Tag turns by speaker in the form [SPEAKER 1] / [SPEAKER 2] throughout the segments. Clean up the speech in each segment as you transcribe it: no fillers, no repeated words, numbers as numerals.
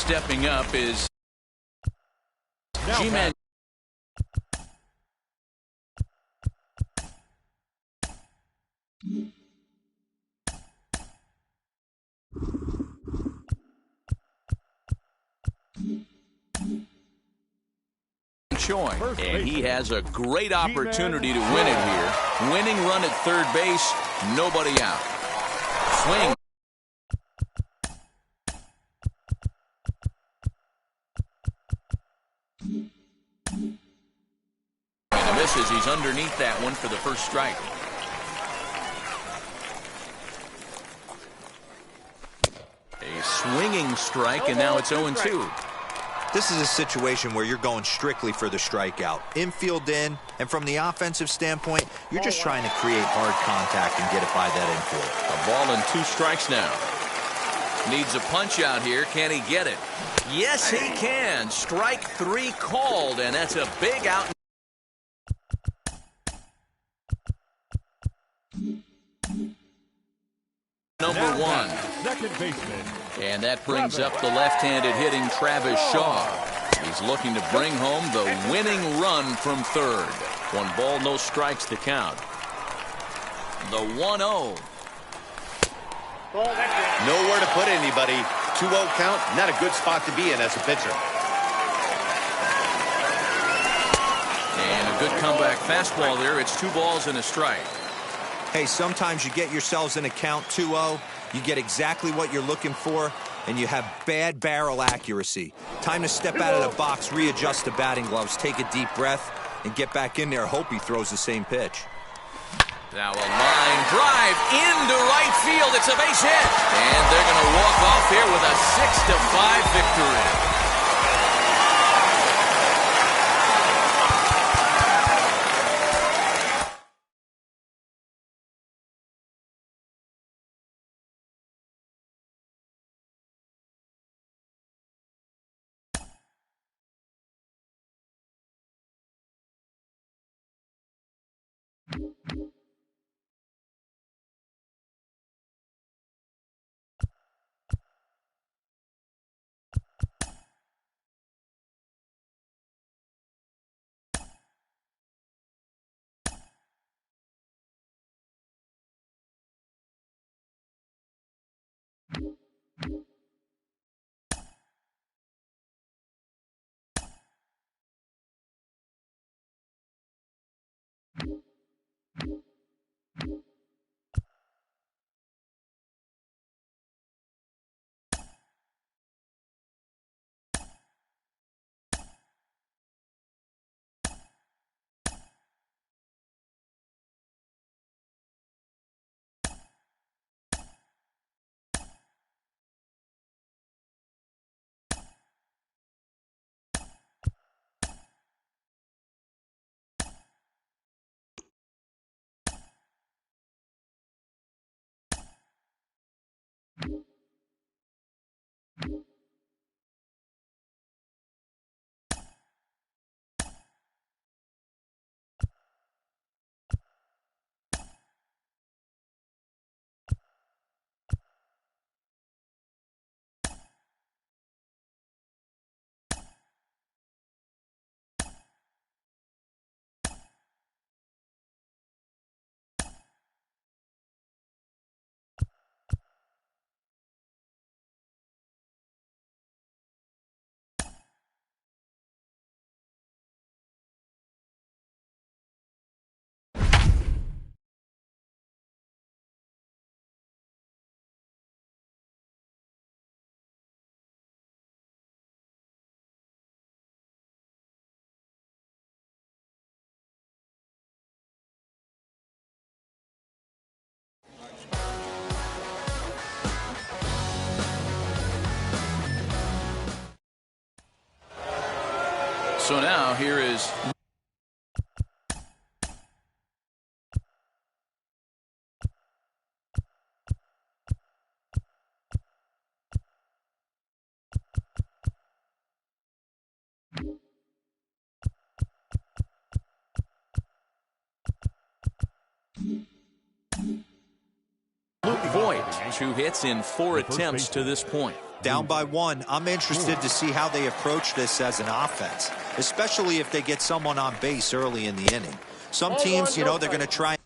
[SPEAKER 1] stepping up is G-Man. And he has a great opportunity to win it here. Winning run at third base, nobody out. Swing. And he misses. He's underneath that one for the first strike. A swinging strike, and now it's 0-2.
[SPEAKER 2] This is a situation where you're going strictly for the strikeout. Infield in, and from the offensive standpoint, you're just trying to create hard contact and get it by that infield.
[SPEAKER 1] A ball and 2 strikes now. Needs a punch out here. Can he get it? Yes, he can. Strike 3 called, and that's a big out. Number 1.
[SPEAKER 3] Second baseman.
[SPEAKER 1] And that brings up the left-handed hitting Travis Shaw. He's looking to bring home the winning run from third. 1 ball, no strikes to count. The 1-0.
[SPEAKER 4] Nowhere to put anybody. 2-0 count, not a good spot to be in as a pitcher.
[SPEAKER 1] And a good comeback fastball there. It's 2 balls and a strike.
[SPEAKER 2] Hey, sometimes you get yourselves in a count 2-0. You get exactly what you're looking for, and you have bad barrel accuracy. Time to step out of the box, readjust the batting gloves, take a deep breath, and get back in there. Hope he throws the same pitch.
[SPEAKER 1] Now a line drive into right field. It's a base hit. And they're going to walk off here with a 6-5 victory. So now here is Voigt. 2 hits in 4 attempts to this point.
[SPEAKER 2] Down by 1, I'm interested to see how they approach this as an offense, especially if they get someone on base early in the inning. Some teams, you know, they're going to try.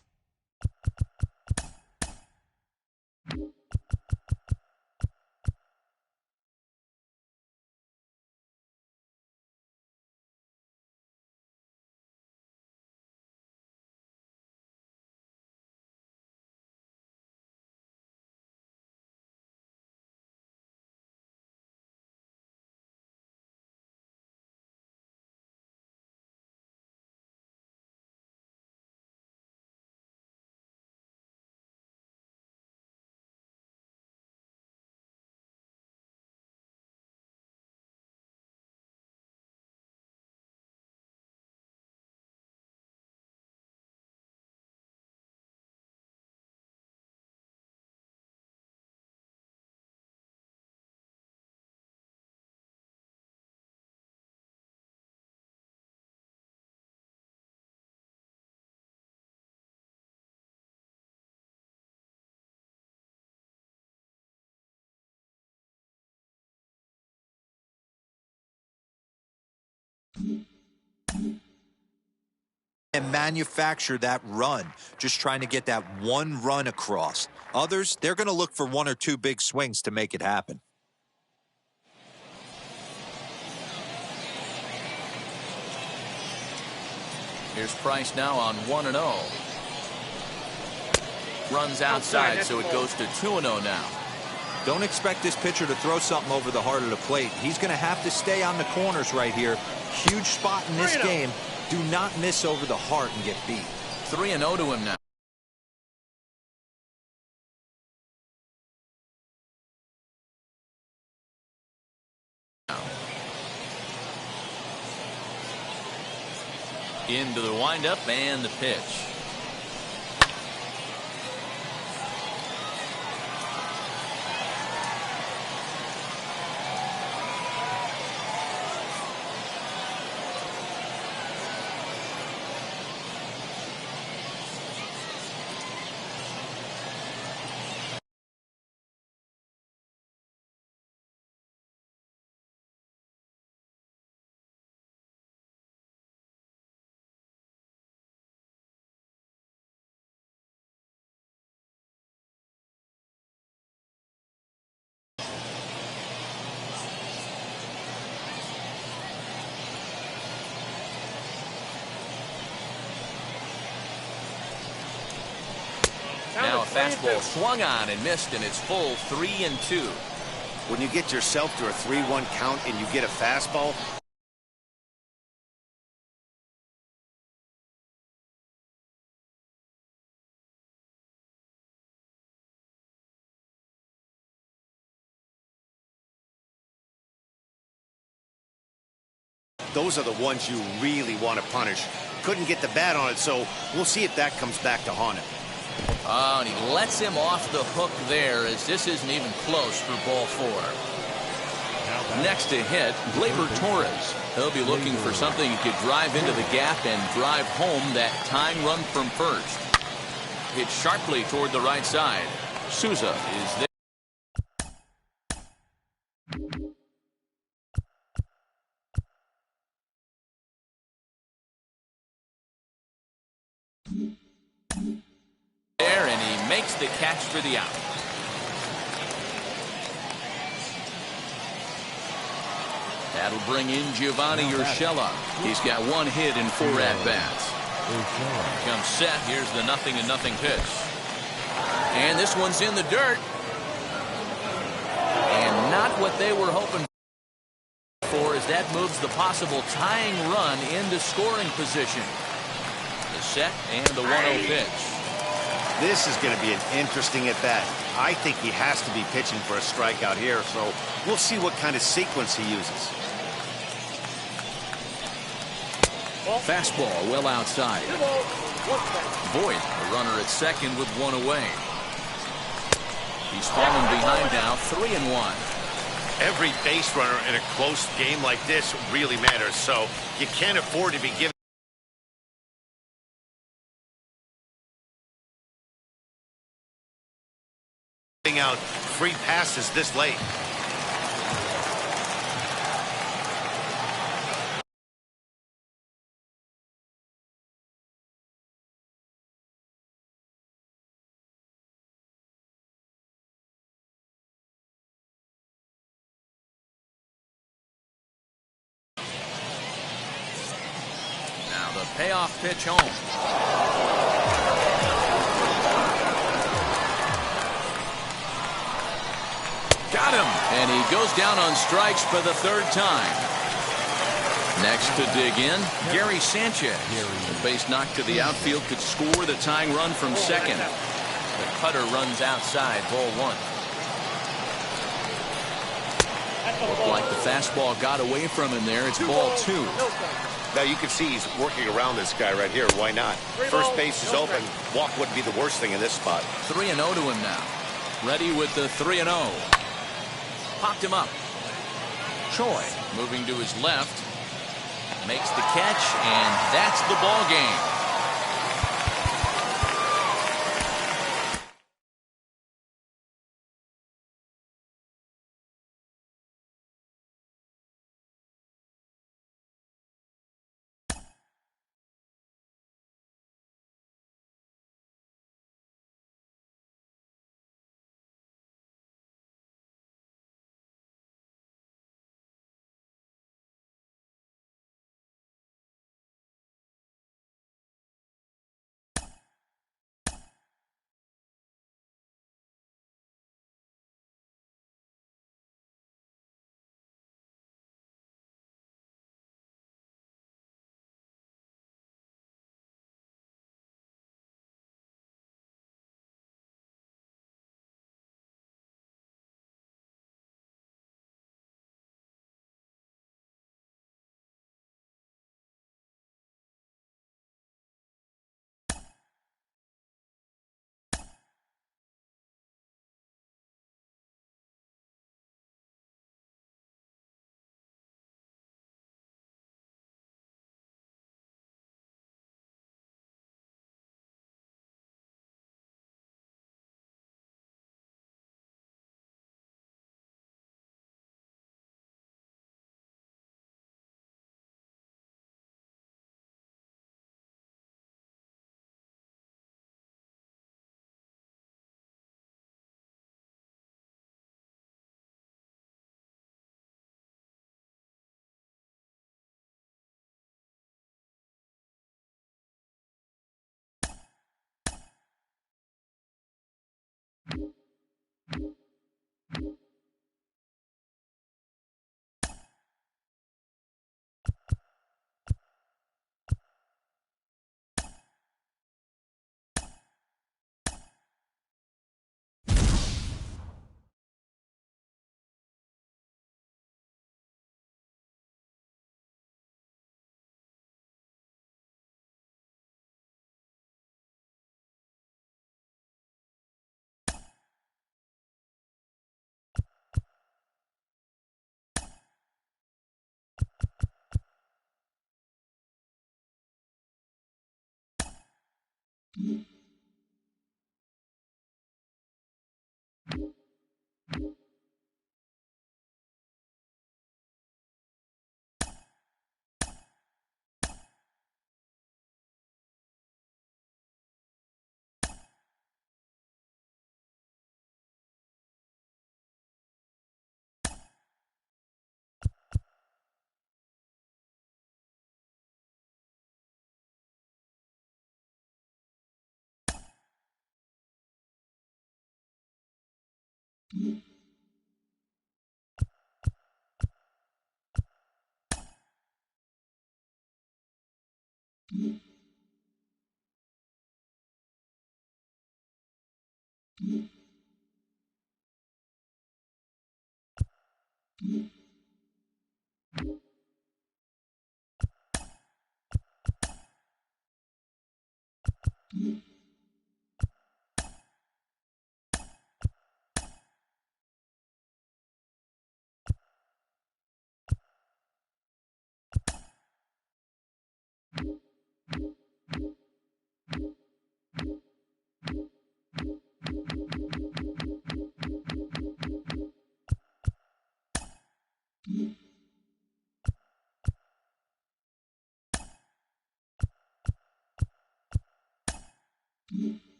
[SPEAKER 2] And manufacture that run, just trying to get that one run across. Others, they're going to look for 1 or 2 big swings to make it happen.
[SPEAKER 1] Here's Price now on 1-0. Runs outside, so it goes to 2-0 now.
[SPEAKER 2] Don't expect this pitcher to throw something over the heart of the plate. He's going to have to stay on the corners right here. Huge spot in this game. Do not miss over the heart and get beat.
[SPEAKER 1] 3-0 to him now. Into the windup and the pitch. Now a fastball swung on and missed, and it's full 3-2.
[SPEAKER 4] When you get yourself to a 3-1 count and you get a fastball, those are the ones you really want to punish. Couldn't get the bat on it, so we'll see if that comes back to haunt him.
[SPEAKER 1] Oh, and he lets him off the hook there, as this isn't even close for ball 4. Next to hit, Gleyber Torres. He'll be looking for something he could drive into the gap and drive home that tying run from first. Hit sharply toward the right side. Souza is there. And he makes the catch for the out. That'll bring in Giovanni Urshela. He's got 1 hit and 4 at-bats. Comes set. Here's the 0-0 pitch. And this one's in the dirt. And not what they were hoping for, as that moves the possible tying run into scoring position. The set and the 1-0 pitch.
[SPEAKER 4] This is going to be an interesting at-bat. I think he has to be pitching for a strikeout here, so we'll see what kind of sequence he uses.
[SPEAKER 1] Fastball well outside. Voit, a runner at second with 1 away. He's falling behind now, 3-1.
[SPEAKER 4] Every base runner in a close game like this really matters, so you can't afford to be giving out free passes this late.
[SPEAKER 1] Payoff pitch home. Got him. And he goes down on strikes for the third time. Next to dig in, Gary Sanchez. The base knock to the outfield could score the tying run from second. The cutter runs outside, ball one. Looked like the fastball got away from him there. It's ball two.
[SPEAKER 3] Now you can see he's working around this guy right here. Why not? First base is open. Walk wouldn't be the worst thing in this spot.
[SPEAKER 1] 3-0 to him now. Ready with the 3-0. Popped him up. Choi moving to his left. Makes the catch, and that's the ball game.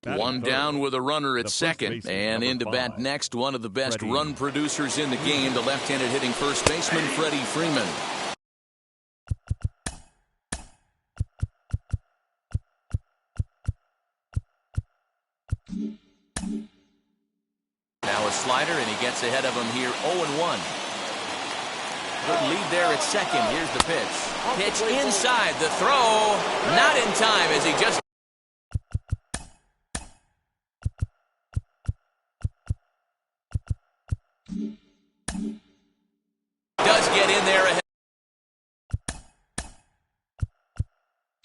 [SPEAKER 1] One down with a runner at second, and in to bat next, one of the best run producers in the game, the left-handed hitting first baseman, Freddie Freeman. Now a slider, and he gets ahead of him here, 0-1. Good lead there at second. Here's the pitch. Pitch inside, the throw, not in time as he just does get in there ahead.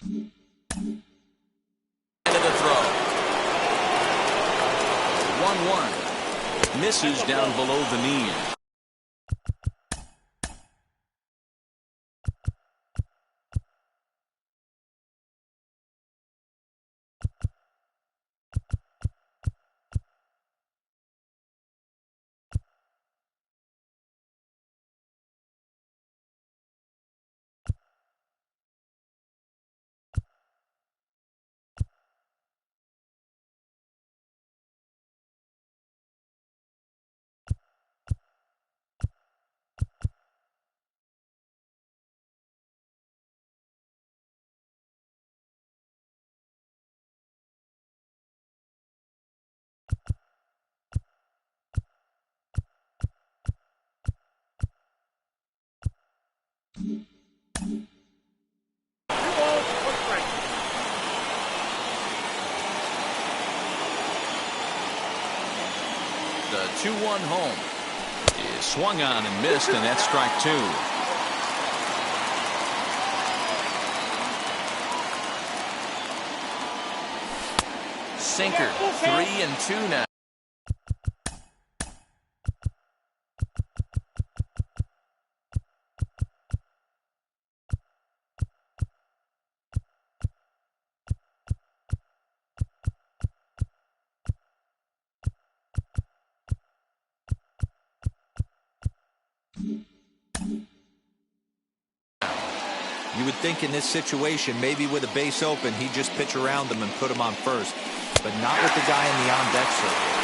[SPEAKER 1] End of the throw. 1-1. Misses down below the knee. The 2-1 home is swung on and missed, and that's strike two. Sinker, 3-2 now. You would
[SPEAKER 2] think in this situation, maybe with a base open, he'd just pitch around him and put him on first. But not with the guy in the on-deck circle.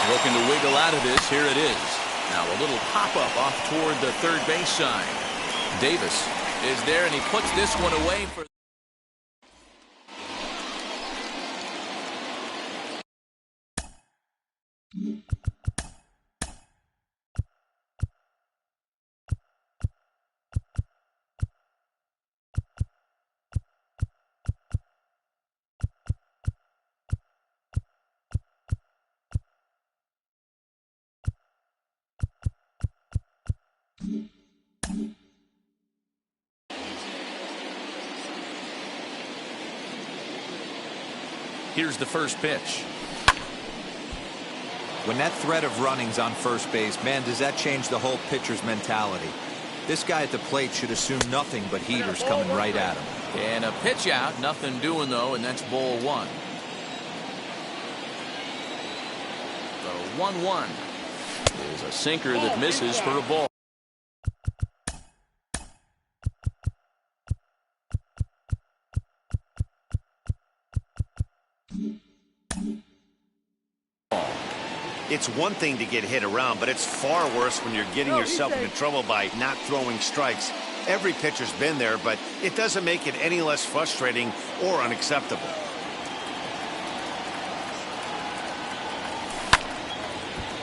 [SPEAKER 1] Looking to wiggle out of this. Here it is. Now a little pop-up off toward the third base side. Davis is there, and he puts this one away for... Here's the first pitch.
[SPEAKER 2] When that threat of running's on first base, man, does that change the whole pitcher's mentality. This guy at the plate should assume nothing but heaters coming right at him.
[SPEAKER 1] And a pitch out, nothing doing though, and that's ball one. The 1-1 is a sinker that misses for a ball.
[SPEAKER 4] It's one thing to get hit around, but it's far worse when you're getting yourself into trouble by not throwing strikes. Every pitcher's been there, but it doesn't make it any less frustrating or unacceptable.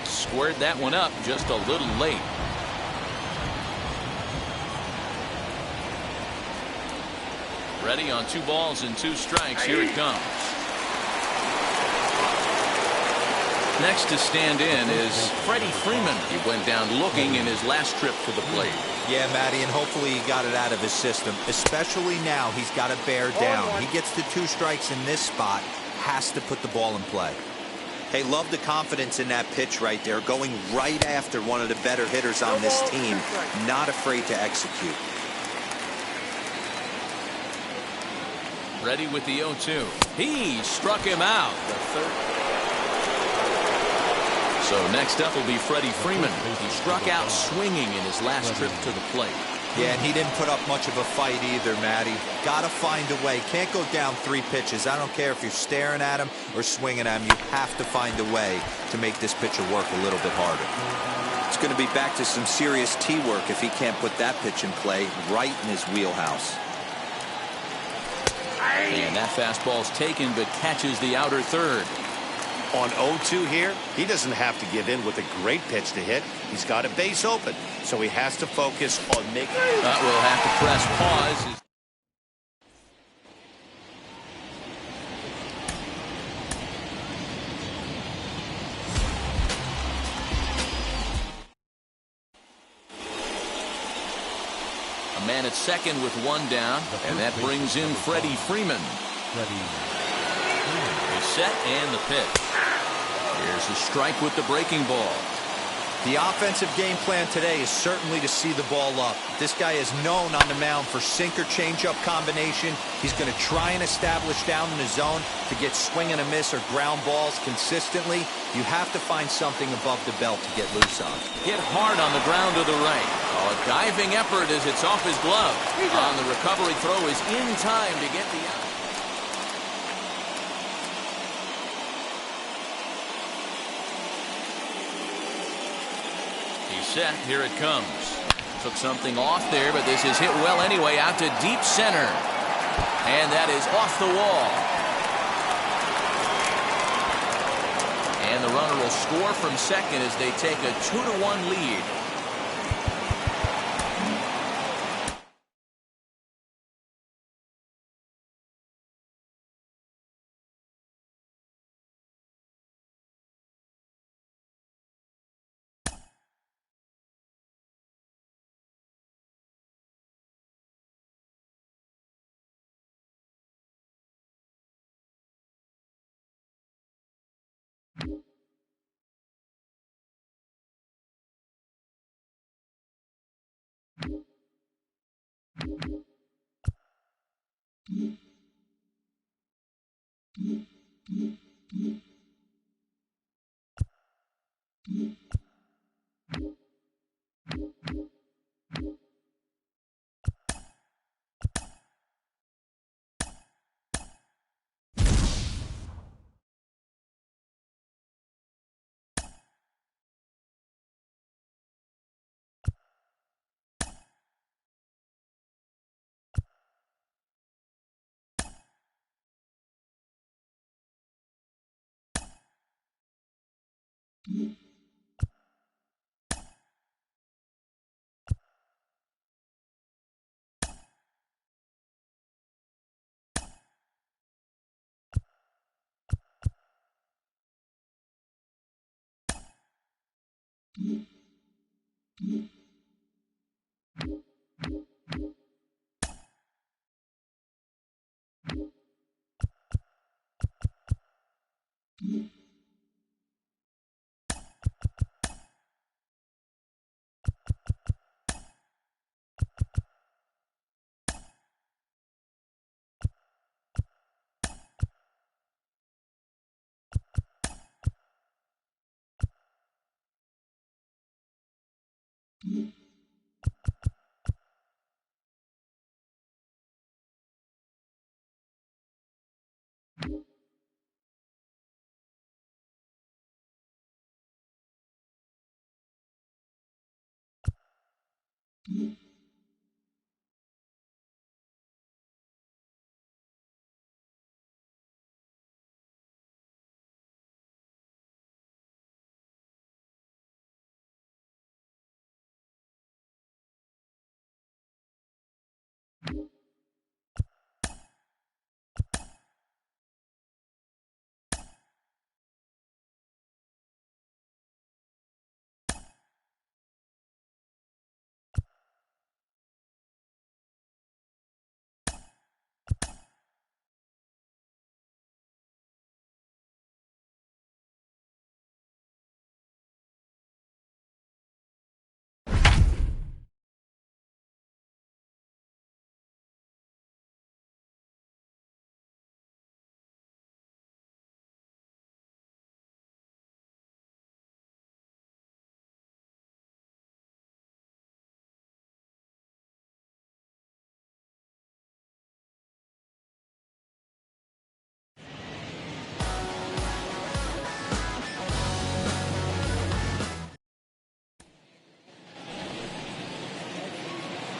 [SPEAKER 1] Squared that one up just a little late. Ready on 2 balls and 2 strikes. Here it comes. Next to stand in is Freddie Freeman. He went down looking in his last trip to the plate.
[SPEAKER 2] Yeah, Matty, and hopefully he got it out of his system. Especially now, he's got to bear down. He gets the 2 strikes in this spot, has to put the ball in play. Hey, love the confidence in that pitch right there, going right after one of the better hitters on this team, not afraid to execute.
[SPEAKER 1] Ready with the 0-2. He struck him out. The third. So next up will be Freddie Freeman. He struck out swinging in his last trip to the plate.
[SPEAKER 2] Yeah, and he didn't put up much of a fight either, Matty. Got to find a way. Can't go down 3 pitches. I don't care if you're staring at him or swinging at him. You have to find a way to make this pitcher work a little bit harder. It's going to be back to some serious tee work if he can't put that pitch in play right in his wheelhouse.
[SPEAKER 1] And that fastball's taken but catches the outer third.
[SPEAKER 4] On 0-2 here, he doesn't have to give in with a great pitch to hit. He's got a base open, so he has to focus on making.
[SPEAKER 1] That will have to press pause. A man at second with 1 down, and that brings in Freddie Freeman. He's set and the pitch. Here's a strike with the breaking ball.
[SPEAKER 2] The offensive game plan today is certainly to see the ball up. This guy is known on the mound for sinker changeup combination. He's going to try and establish down in the zone to get swing and a miss or ground balls consistently. You have to find something above the belt to get loose on.
[SPEAKER 1] Hit hard on the ground to the right. Oh, a diving effort as it's off his glove. On the recovery throw is in time to get the out. Set. Here it comes. Took something off there, but this is hit well anyway out to deep center. And that is off the wall. And the runner will score from second as they take a 2-1 lead.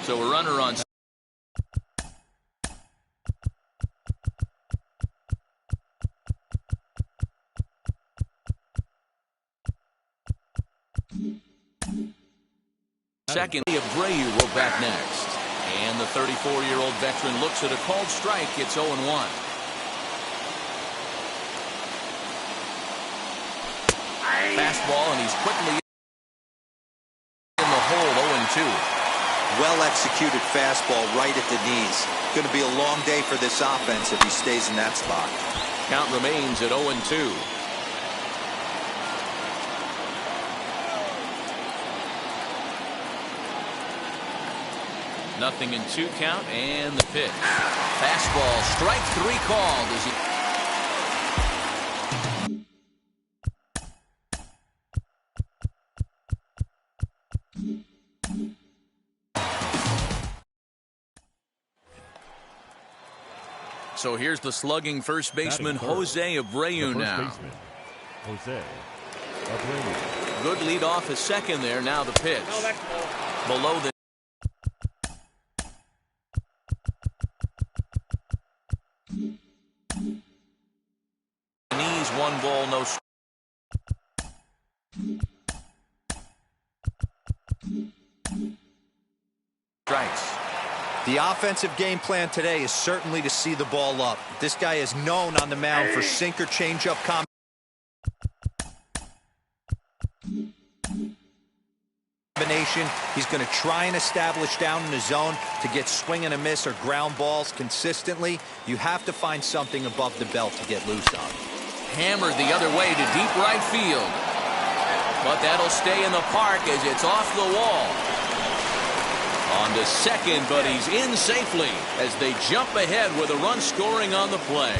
[SPEAKER 1] So a runner on. Second, Abreu will bat next. And the 34-year-old veteran looks at a called strike. It's 0-1. Fastball, and he's quickly in the hole, 0-2.
[SPEAKER 2] Well-executed fastball right at the knees. Going to be a long day for this offense if he stays in that spot.
[SPEAKER 1] Count remains at 0-2. Nothing in 2 count, and the pitch. Fastball, strike 3 called as he. So here's the slugging first baseman Jose Abreu now.
[SPEAKER 5] Jose Abreu.
[SPEAKER 1] Good lead off his second there. Now the pitch. Below the. Knees, 1 ball, no strikes.
[SPEAKER 2] The offensive game plan today is certainly to see the ball up. This guy is known on the mound for sinker changeup combination. He's going to try and establish down in the zone to get swing and a miss or ground balls consistently. You have to find something above the belt to get loose on.
[SPEAKER 1] Hammered the other way to deep right field. But that'll stay in the park as it's off the wall. On to second, but he's in safely as they jump ahead with a run scoring on the play.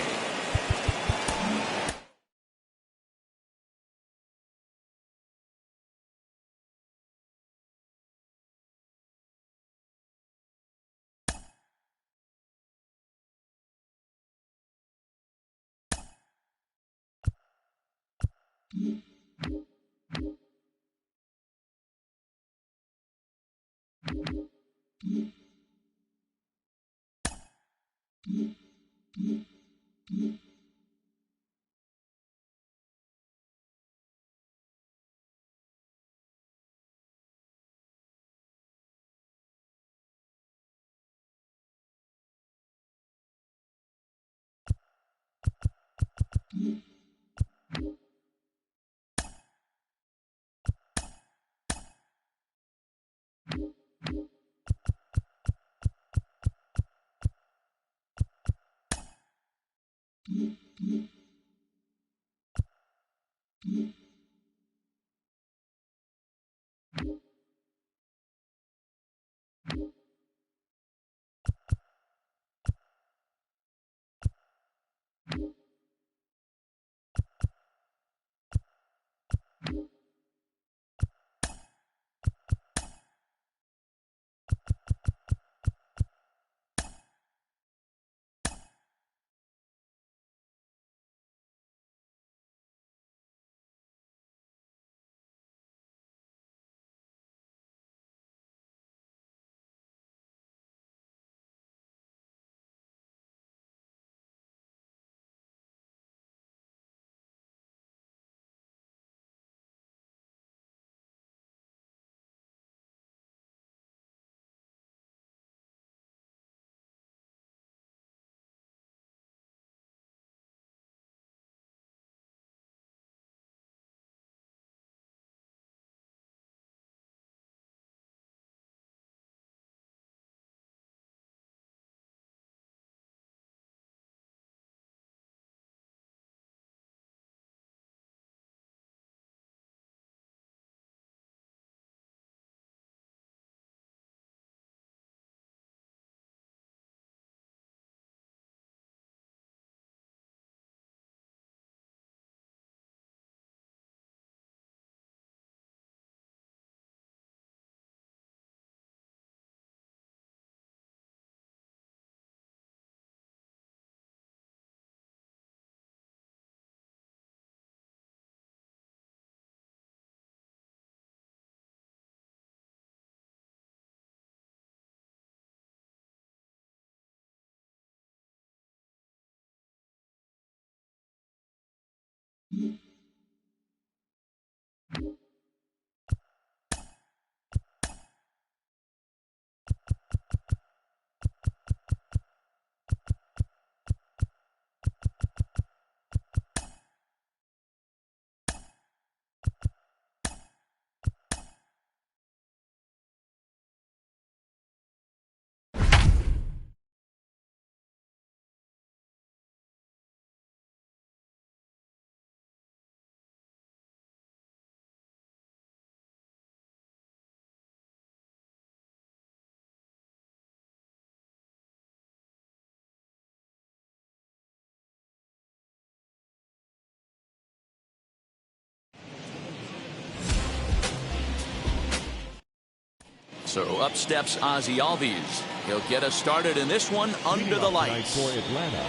[SPEAKER 1] So up steps Ozzie Albies. He'll get us started in this one under the lights.
[SPEAKER 5] For Atlanta,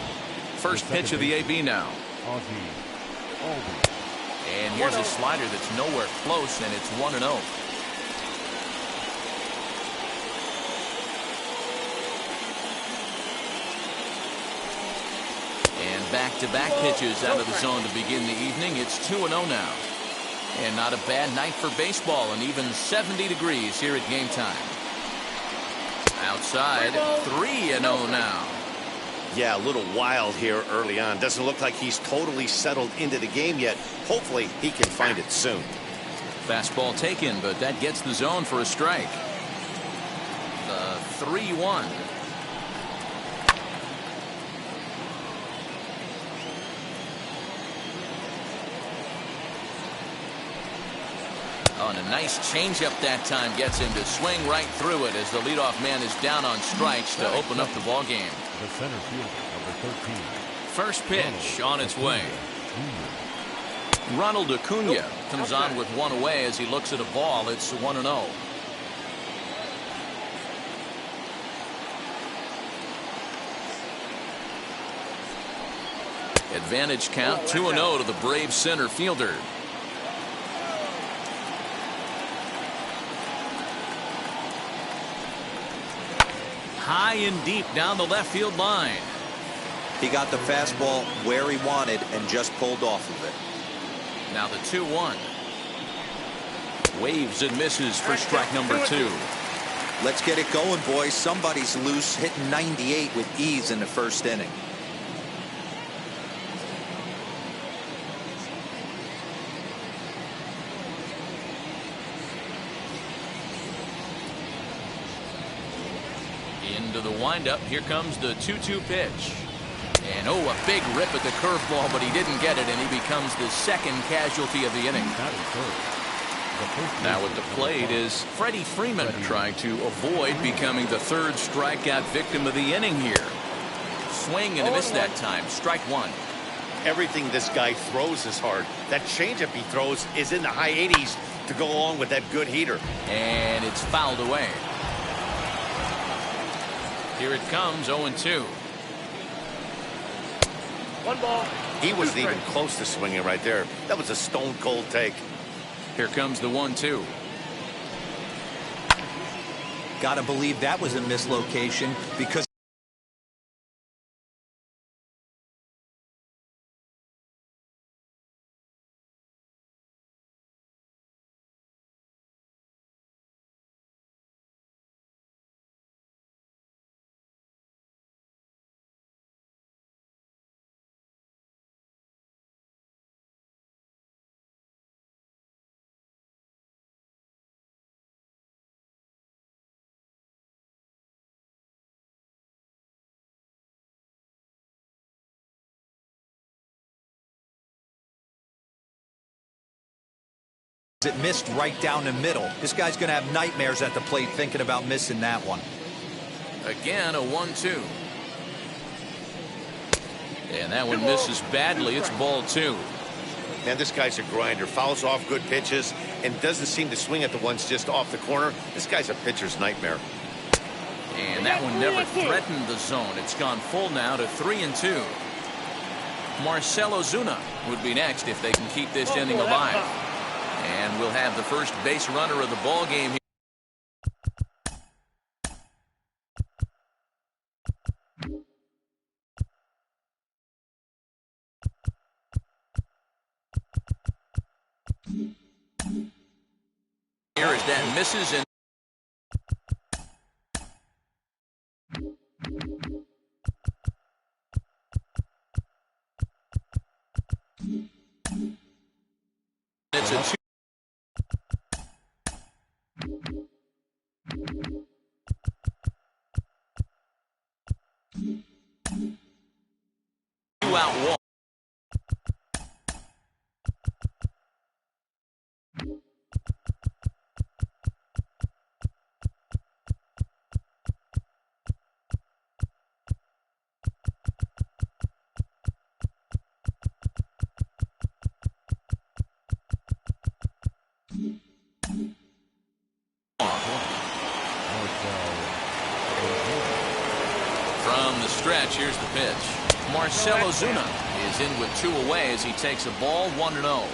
[SPEAKER 1] First pitch of the AB now.
[SPEAKER 5] Ozzie Albies.
[SPEAKER 1] And here's a slider that's nowhere close, and it's 1-0. And back-to-back pitches out of the zone to begin the evening. It's 2-0 now. And not a bad night for baseball, and even 70 degrees here at game time. Outside, 3-0 now.
[SPEAKER 4] Yeah, a little wild here early on. Doesn't look like he's totally settled into the game yet. Hopefully he can find it soon.
[SPEAKER 1] Fastball taken, but that gets the zone for a strike. The 3-1. Oh, and a nice changeup that time gets him to swing right through it as the leadoff man is down on strikes to open up the ball game.
[SPEAKER 5] The center fielder, number 13.
[SPEAKER 1] First pitch on its way. Ronald Acuna comes on with one away as he looks at a ball. It's 1-0. Advantage count 2-0 to the Braves center fielder. High and deep down the left field line.
[SPEAKER 2] He got the fastball where he wanted and just pulled off of it.
[SPEAKER 1] Now the 2-1. Waves and misses for strike number 2.
[SPEAKER 2] Let's get it going, boys. Somebody's loose, hitting 98 with ease in the first inning.
[SPEAKER 1] Into the windup. Here comes the 2-2 pitch. And oh, a big rip at the curveball, but he didn't get it, and he becomes the second casualty of the inning. Now at the plate is Freddie Freeman trying to avoid becoming the third strikeout victim of the inning here. Swing and a miss that time. Strike one.
[SPEAKER 4] Everything this guy throws is hard. That changeup he throws is in the high 80s to go along with that good heater.
[SPEAKER 1] And it's fouled away. Here it comes, 0-2.
[SPEAKER 4] One ball. He wasn't even close to swinging right there. That was a stone cold take.
[SPEAKER 1] Here comes the 1-2.
[SPEAKER 2] Gotta believe that was a mislocation because it missed right down the middle. This guy's going to have nightmares at the plate thinking about missing that one.
[SPEAKER 1] Again, a 1-2. And that one misses badly. It's ball 2.
[SPEAKER 4] Man, this guy's a grinder. Fouls off good pitches and doesn't seem to swing at the ones just off the corner. This guy's a pitcher's nightmare.
[SPEAKER 1] And that one never threatened the zone. It's gone full now to 3-2. Marcell Ozuna would be next if they can keep this inning alive. And we'll have the first base runner of the ball game here. Here as that misses and it's a 2-out walk. From the stretch, here's the pitch. Marcell Ozuna is in with 2 away as he takes a ball 1-0.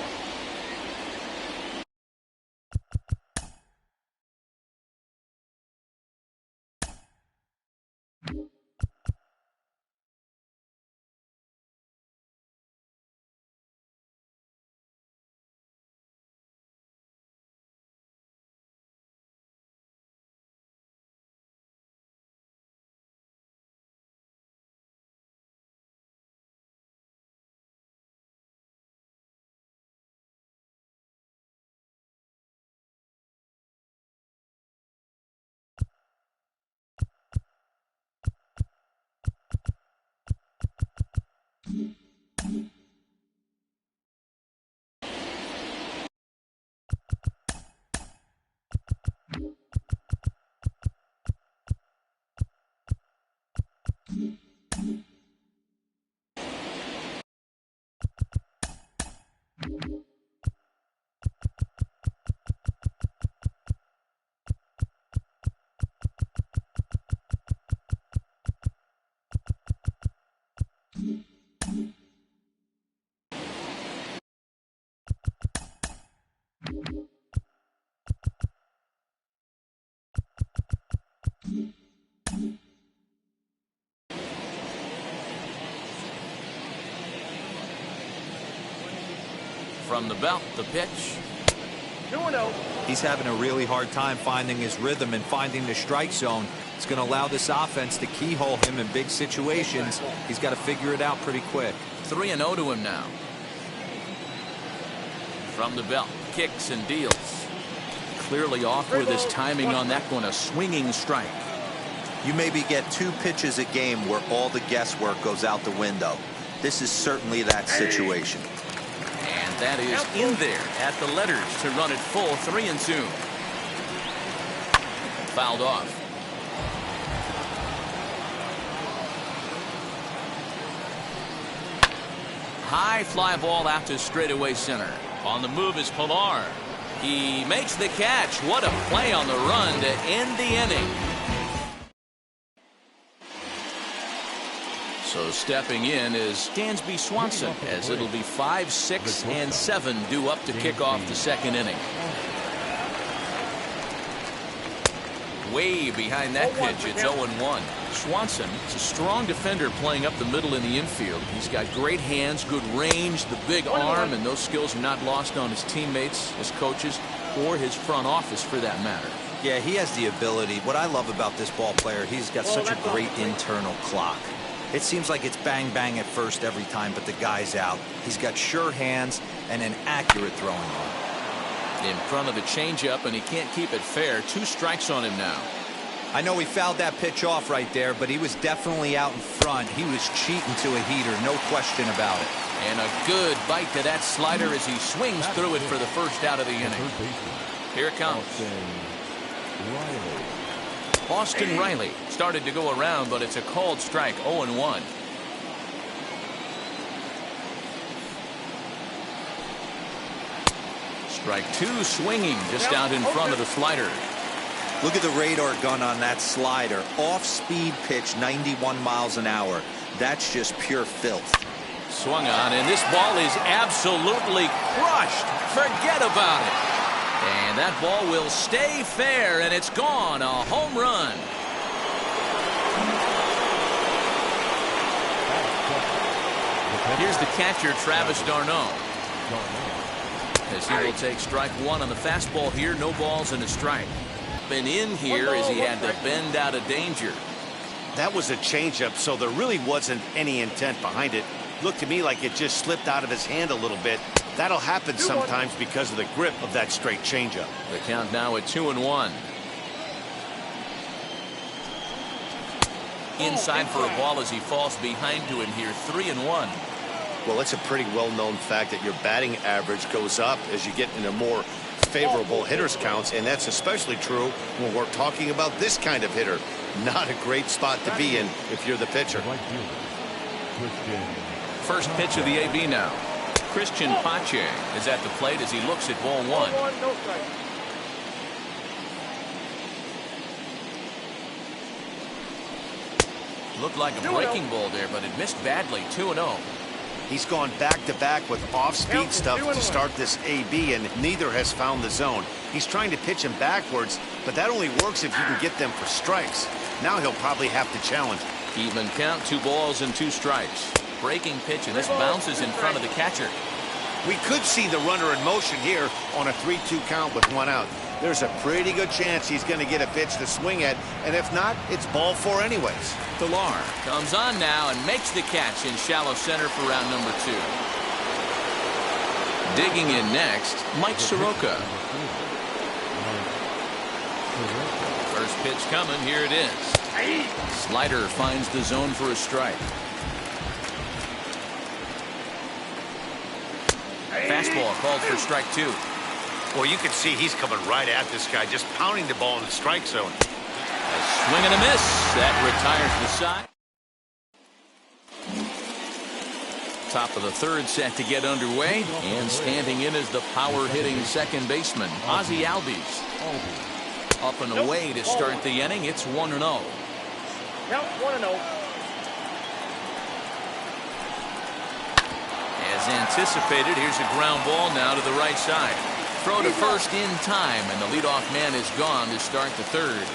[SPEAKER 1] From the belt, the pitch.
[SPEAKER 2] 2-0. He's having a really hard time finding his rhythm and finding the strike zone. It's going to allow this offense to keyhole him in big situations. He's got to figure it out pretty quick.
[SPEAKER 1] 3-0 to him now. From the belt, kicks and deals. Clearly off with his timing on that one, a swinging strike.
[SPEAKER 6] You maybe get 2 pitches a game where all the guesswork goes out the window. This is certainly that situation.
[SPEAKER 1] And that is in there at the letters to run it full, 3-2. Fouled off. High fly ball out to straightaway center. On the move is Pilar. He makes the catch. What a play on the run to end the inning. So stepping in is Dansby Swanson, as it'll be 5, 6, and 7 due up to kick off the second inning. Way behind that pitch, it's 0-1. Swanson is a strong defender playing up the middle in the infield. He's got great hands, good range, the big arm, and those skills are not lost on his teammates, his coaches, or his front office for that matter.
[SPEAKER 2] Yeah, he has the ability. What I love about this ball player, he's got such a great internal clock. It seems like it's bang bang at first every time, but the guy's out. He's got sure hands and an accurate throwing arm.
[SPEAKER 1] In front of the changeup, and he can't keep it fair. 2 strikes on him now.
[SPEAKER 2] I know he fouled that pitch off right there, but he was definitely out in front. He was cheating to a heater, no question about it.
[SPEAKER 1] And a good bite to that slider as he swings through it for the first out of the inning. Here it comes. Austin Riley started to go around, but it's a called strike, 0-1. Strike 2 swinging just out in front of the slider.
[SPEAKER 6] Look at the radar gun on that slider. Off-speed pitch, 91 miles an hour. That's just pure filth.
[SPEAKER 1] Swung on, and this ball is absolutely crushed. Forget about it. And that ball will stay fair, and it's gone. A home run. Here's the catcher, Travis d'Arnaud, as he will take strike 1 on the fastball here. No balls and a strike. Been in here as he had to bend out of danger.
[SPEAKER 4] That was a changeup, so there really wasn't any intent behind it. Looked to me like it just slipped out of his hand a little bit. That'll happen sometimes because of the grip of that straight changeup.
[SPEAKER 1] The count now at 2-1. Inside for a ball as he falls behind to him here, 3-1.
[SPEAKER 4] Well, it's a pretty well-known fact that your batting average goes up as you get into more favorable hitters counts, and that's especially true when we're talking about this kind of hitter. Not a great spot to be in if you're the pitcher.
[SPEAKER 1] First pitch of the AB now. Christian Pache is at the plate as he looks at ball 1. Looked like a breaking ball there, but it missed badly. 2-0.
[SPEAKER 4] He's gone back-to-back with off-speed stuff to start this AB, and neither has found the zone. He's trying to pitch him backwards, but that only works if you can get them for strikes. Now he'll probably have to challenge.
[SPEAKER 1] Even count, 2 balls and 2 strikes. Breaking pitch, and this bounces in front of the catcher.
[SPEAKER 4] We could see the runner in motion here on a 3-2 count with 1 out. There's a pretty good chance he's going to get a pitch to swing at, and if not, it's ball 4 anyways.
[SPEAKER 1] Pilar comes on now and makes the catch in shallow center for round number 2. Digging in next, Mike Soroka. First pitch coming, here it is. Slider finds the zone for a strike. Fastball called for strike 2.
[SPEAKER 4] Well, you can see he's coming right at this guy, just pounding the ball in the strike zone.
[SPEAKER 1] A swing and a miss. That retires the side. Top of the 3rd set to get underway. And standing in is the power-hitting second baseman, Ozzie Albies. Up and away to start the inning. It's 1-0.
[SPEAKER 7] Count 1-0.
[SPEAKER 1] As anticipated, here's a ground ball now to the right side. Throw to first in time, and the leadoff man is gone to start the 3rd.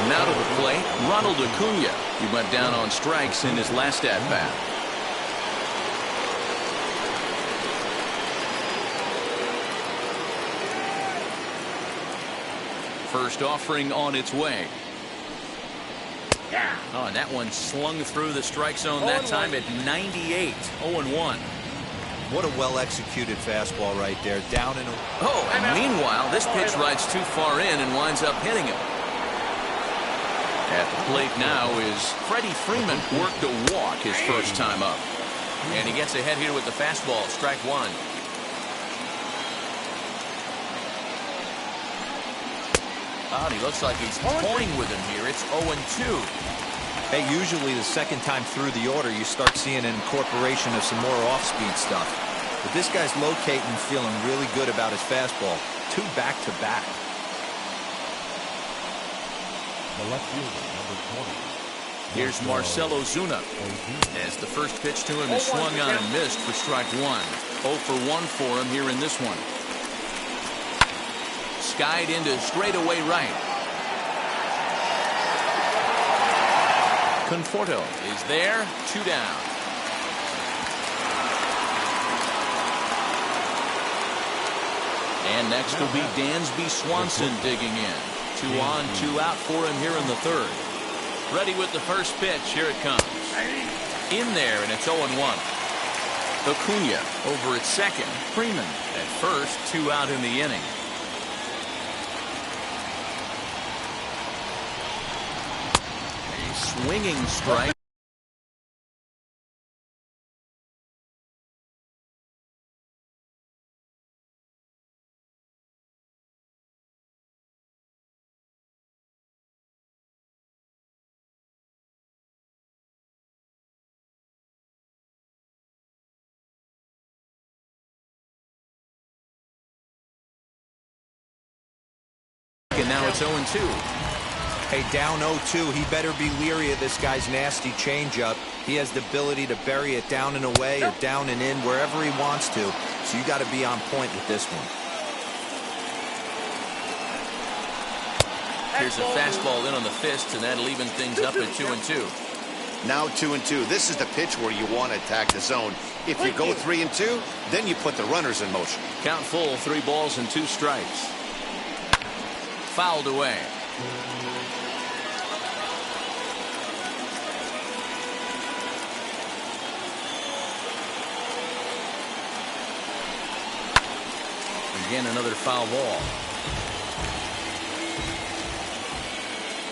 [SPEAKER 1] Now to the plate, Ronald Acuna. He went down on strikes in his last at-bat. First offering on its way. Oh, and that one slung through the strike zone that time at 98. 0-1.
[SPEAKER 2] What a well-executed fastball right there. Down and...
[SPEAKER 1] Oh, and meanwhile, this pitch rides too far in and winds up hitting him. At the plate now is Freddie Freeman. Worked a walk his first time up. And he gets ahead here with the fastball. Strike 1. Oh, and he looks like he's toying with him here. It's 0-2.
[SPEAKER 2] Hey, usually the second time through the order, you start seeing an incorporation of some more off-speed stuff. But this guy's locating, feeling really good about his fastball. 2 back-to-back.
[SPEAKER 5] The left fielder, number 20.
[SPEAKER 1] Here's Marcell Ozuna. As the first pitch to him is swung on and missed for strike 1. 0 for 1 for him here in this one. Skied into straightaway right. Conforto is there. 2 down. And next will be Dansby Swanson digging in. 2 on, 2 out for him here in the 3rd. Ready with the first pitch. Here it comes. In there, and it's 0-1. Acuna over at second. Freeman at first. 2 out in the inning. A swinging strike. And now it's 0-2.
[SPEAKER 2] Hey, down 0-2. He better be leery of this guy's nasty changeup. He has the ability to bury it down and away or down and in wherever he wants to. So you got to be on point with this one.
[SPEAKER 1] Here's a fastball in on the fist, and that'll even things up at 2-2.
[SPEAKER 4] Now 2-2. This is the pitch where you want to attack the zone. If you go 3-2, then you put the runners in motion.
[SPEAKER 1] Count full, 3 balls and 2 strikes. Fouled away. Again, another foul ball.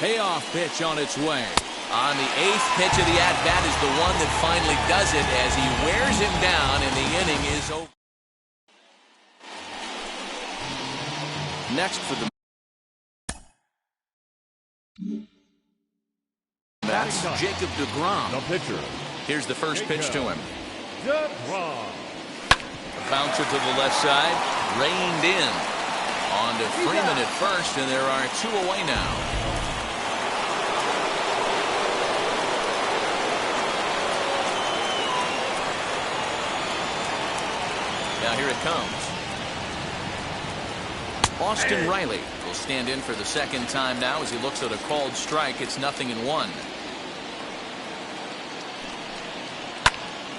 [SPEAKER 1] Payoff pitch on its way. On the 8th pitch of the at-bat is the one that finally does it as he wears him down, and the inning is over. Next for the That's Jacob deGrom.
[SPEAKER 5] The pitcher.
[SPEAKER 1] Here's the first pitch to him.
[SPEAKER 5] DeGrom.
[SPEAKER 1] A bouncer to the left side, reined in. On to Freeman at first, and there are 2 away now. Now here it comes. Austin Riley will stand in for the second time now as he looks at a called strike. It's 0-1.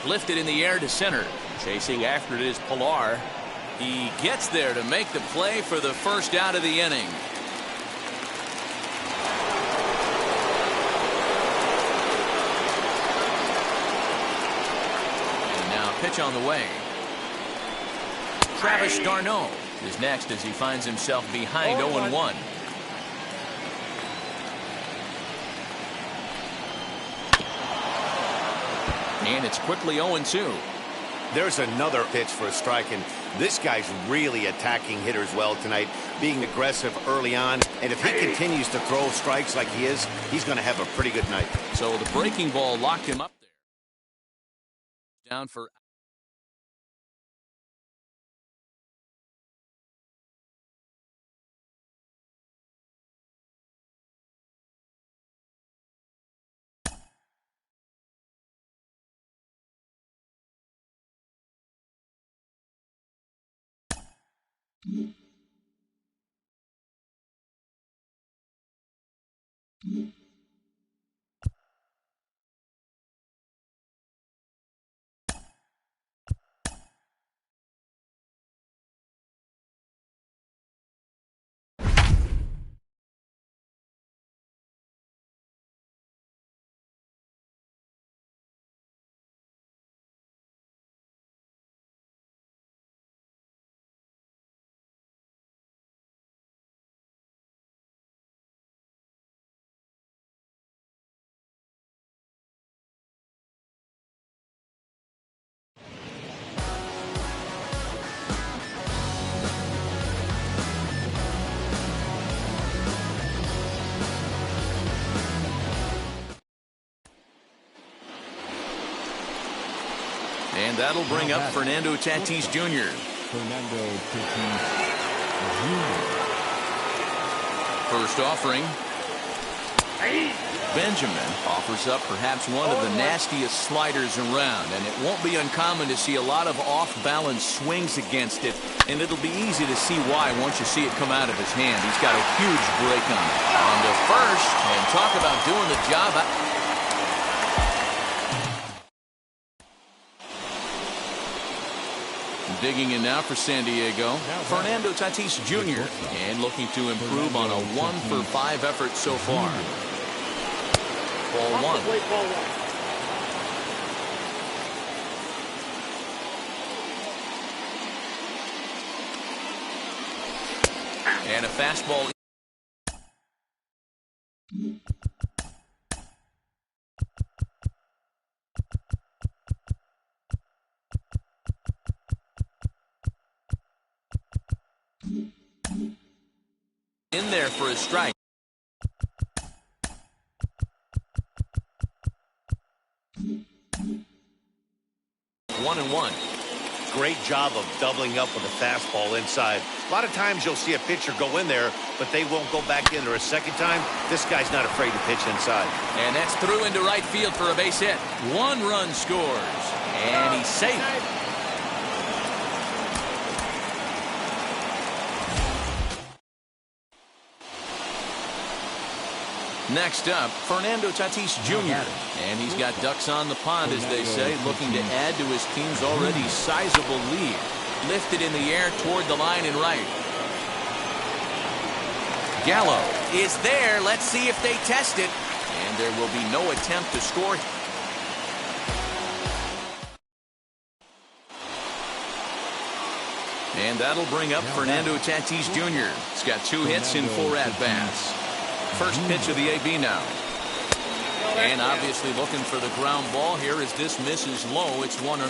[SPEAKER 1] Lifted in the air to center. Chasing after it is Pilar. He gets there to make the play for the first out of the inning. And now pitch on the way. Travis d'Arnaud is next as he finds himself behind 0-1. And it's quickly 0-2.
[SPEAKER 4] There's another pitch for a strike, and this guy's really attacking hitters well tonight, being aggressive early on. And if he continues to throw strikes like he is, he's going to have a pretty good night.
[SPEAKER 1] So the breaking ball locked him up there. Down for. And that'll bring up Fernando Tatis Jr.
[SPEAKER 5] Fernando Tatis Jr.
[SPEAKER 1] First offering. Benjamin offers up perhaps one of the nastiest sliders around, and it won't be uncommon to see a lot of off-balance swings against it, and it'll be easy to see why once you see it come out of his hand. He's got a huge break on it. On to first, and talk about doing the job. Digging in now for San Diego, Fernando Tatis Jr. and looking to improve on a 1-for-5 effort so far. Ball one. And a fastball. In there for a strike. One and one.
[SPEAKER 4] Great job of doubling up with a fastball inside. A lot of times you'll see a pitcher go in there, but they won't go back in there a second time. This guy's not afraid to pitch inside.
[SPEAKER 1] And that's through into right field for a base hit. 1 run scores. And he's safe. Next up, Fernando Tatis Jr. And he's got ducks on the pond, as they say, looking to add to his team's already sizable lead. Lifted in the air toward the line and right. Gallo is there. Let's see if they test it. And there will be no attempt to score. And that'll bring up Fernando Tatis Jr. He's got 2 hits in 4 at-bats. First pitch of the AB now. And obviously looking for the ground ball here as this misses low. It's 1-0.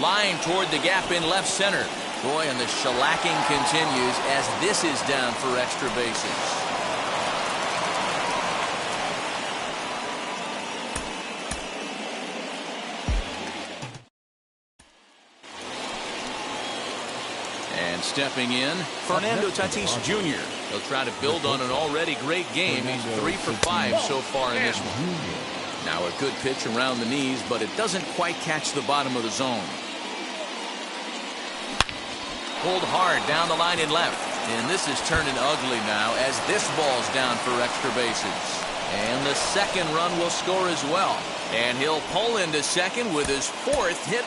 [SPEAKER 1] Line toward the gap in left center. Boy, and the shellacking continues as this is down for extra bases. Stepping in, Fernando Tatis Jr. He'll try to build on an already great game. He's 3 for 5 so far in this one. Now a good pitch around the knees, but it doesn't quite catch the bottom of the zone. Pulled hard down the line in left. And this is turning ugly now as this ball's down for extra bases. And the second run will score as well. And he'll pull into second with his 4th hit.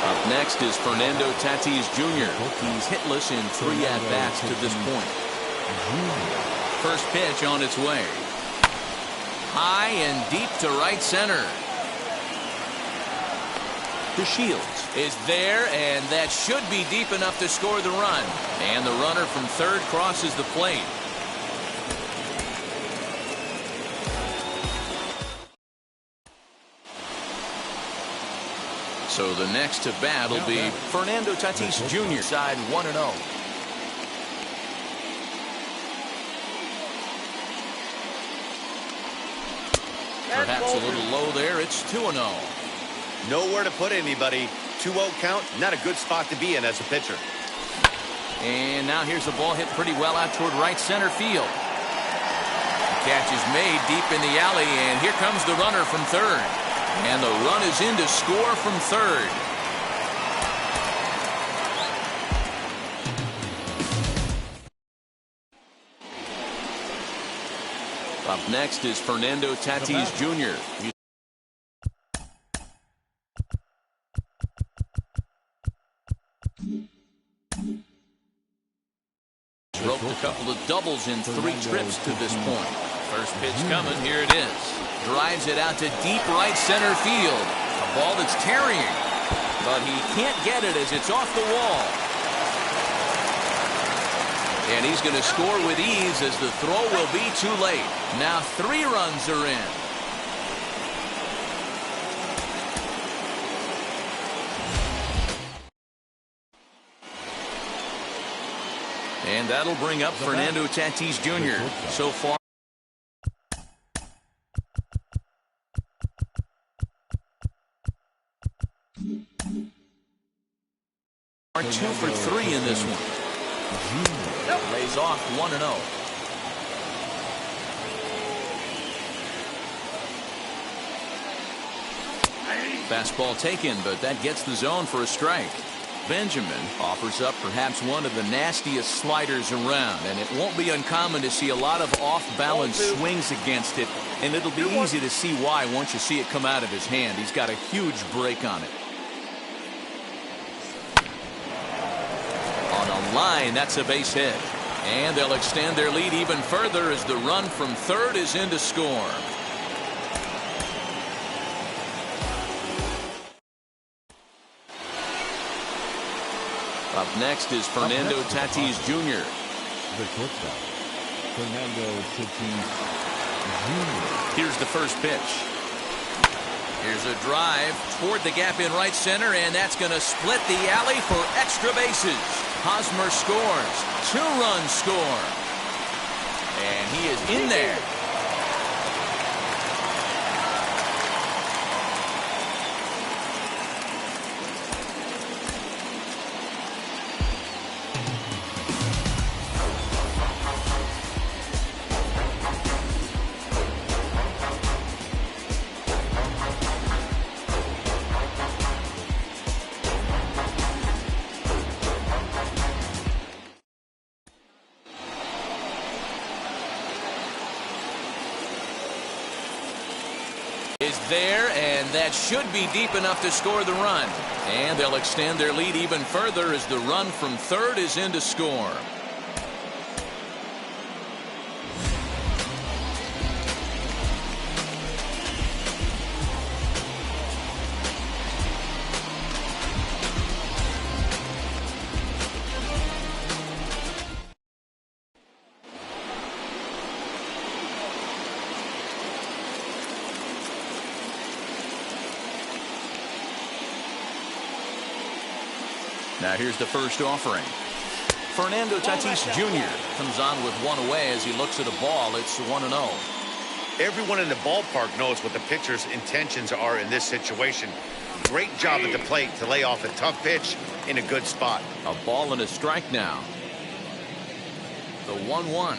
[SPEAKER 1] Up next is Fernando Tatis Jr. He's hitless in 3 at-bats to this point. First pitch on its way. High and deep to right center. The Shields is there, and that should be deep enough to score the run. And the runner from third crosses the plate. So the next to bat will be Fernando Tatis Jr. Side 1-0. Perhaps a little low there. It's 2-0.
[SPEAKER 4] Nowhere to put anybody. 2-0 count, not a good spot to be in as a pitcher.
[SPEAKER 1] And now here's a ball hit pretty well out toward right center field. The catch is made deep in the alley, and here comes the runner from third. And the run is in to score from third. Up next is Fernando Tatis Jr. Roped a couple of doubles in 3 trips to this point. First pitch coming, here it is. Drives it out to deep right center field. A ball that's carrying, but he can't get it as it's off the wall. And he's going to score with ease as the throw will be too late. Now 3 runs are in. And that'll bring up Fernando Tatis Jr. So far. Are 2 for 3 in this one. Lays off 1-0. Fastball taken, but that gets the zone for a strike. Benjamin offers up perhaps one of the nastiest sliders around, and it won't be uncommon to see a lot of off-balance swings against it, and it'll be easy to see why once you see it come out of his hand. He's got a huge break on it. On a line, that's a base hit. And they'll extend their lead even further as the run from third is in to score. Up next is Fernando Tatis Jr.
[SPEAKER 5] The shortstop, Fernando Tatis Jr.
[SPEAKER 1] Here's the first pitch. Here's a drive toward the gap in right center, and that's going to split the alley for extra bases. Hosmer scores. 2-run score. And he is in there. Is there, and that should be deep enough to score the run. And they'll extend their lead even further as the run from third is in to score. Now here's the first offering. Fernando Tatis Jr. comes on with one away as he looks at a ball. It's 1-0.
[SPEAKER 4] Everyone in the ballpark knows what the pitcher's intentions are in this situation. Great job at the plate to lay off a tough pitch in a good spot.
[SPEAKER 1] A ball and a strike now. The 1-1.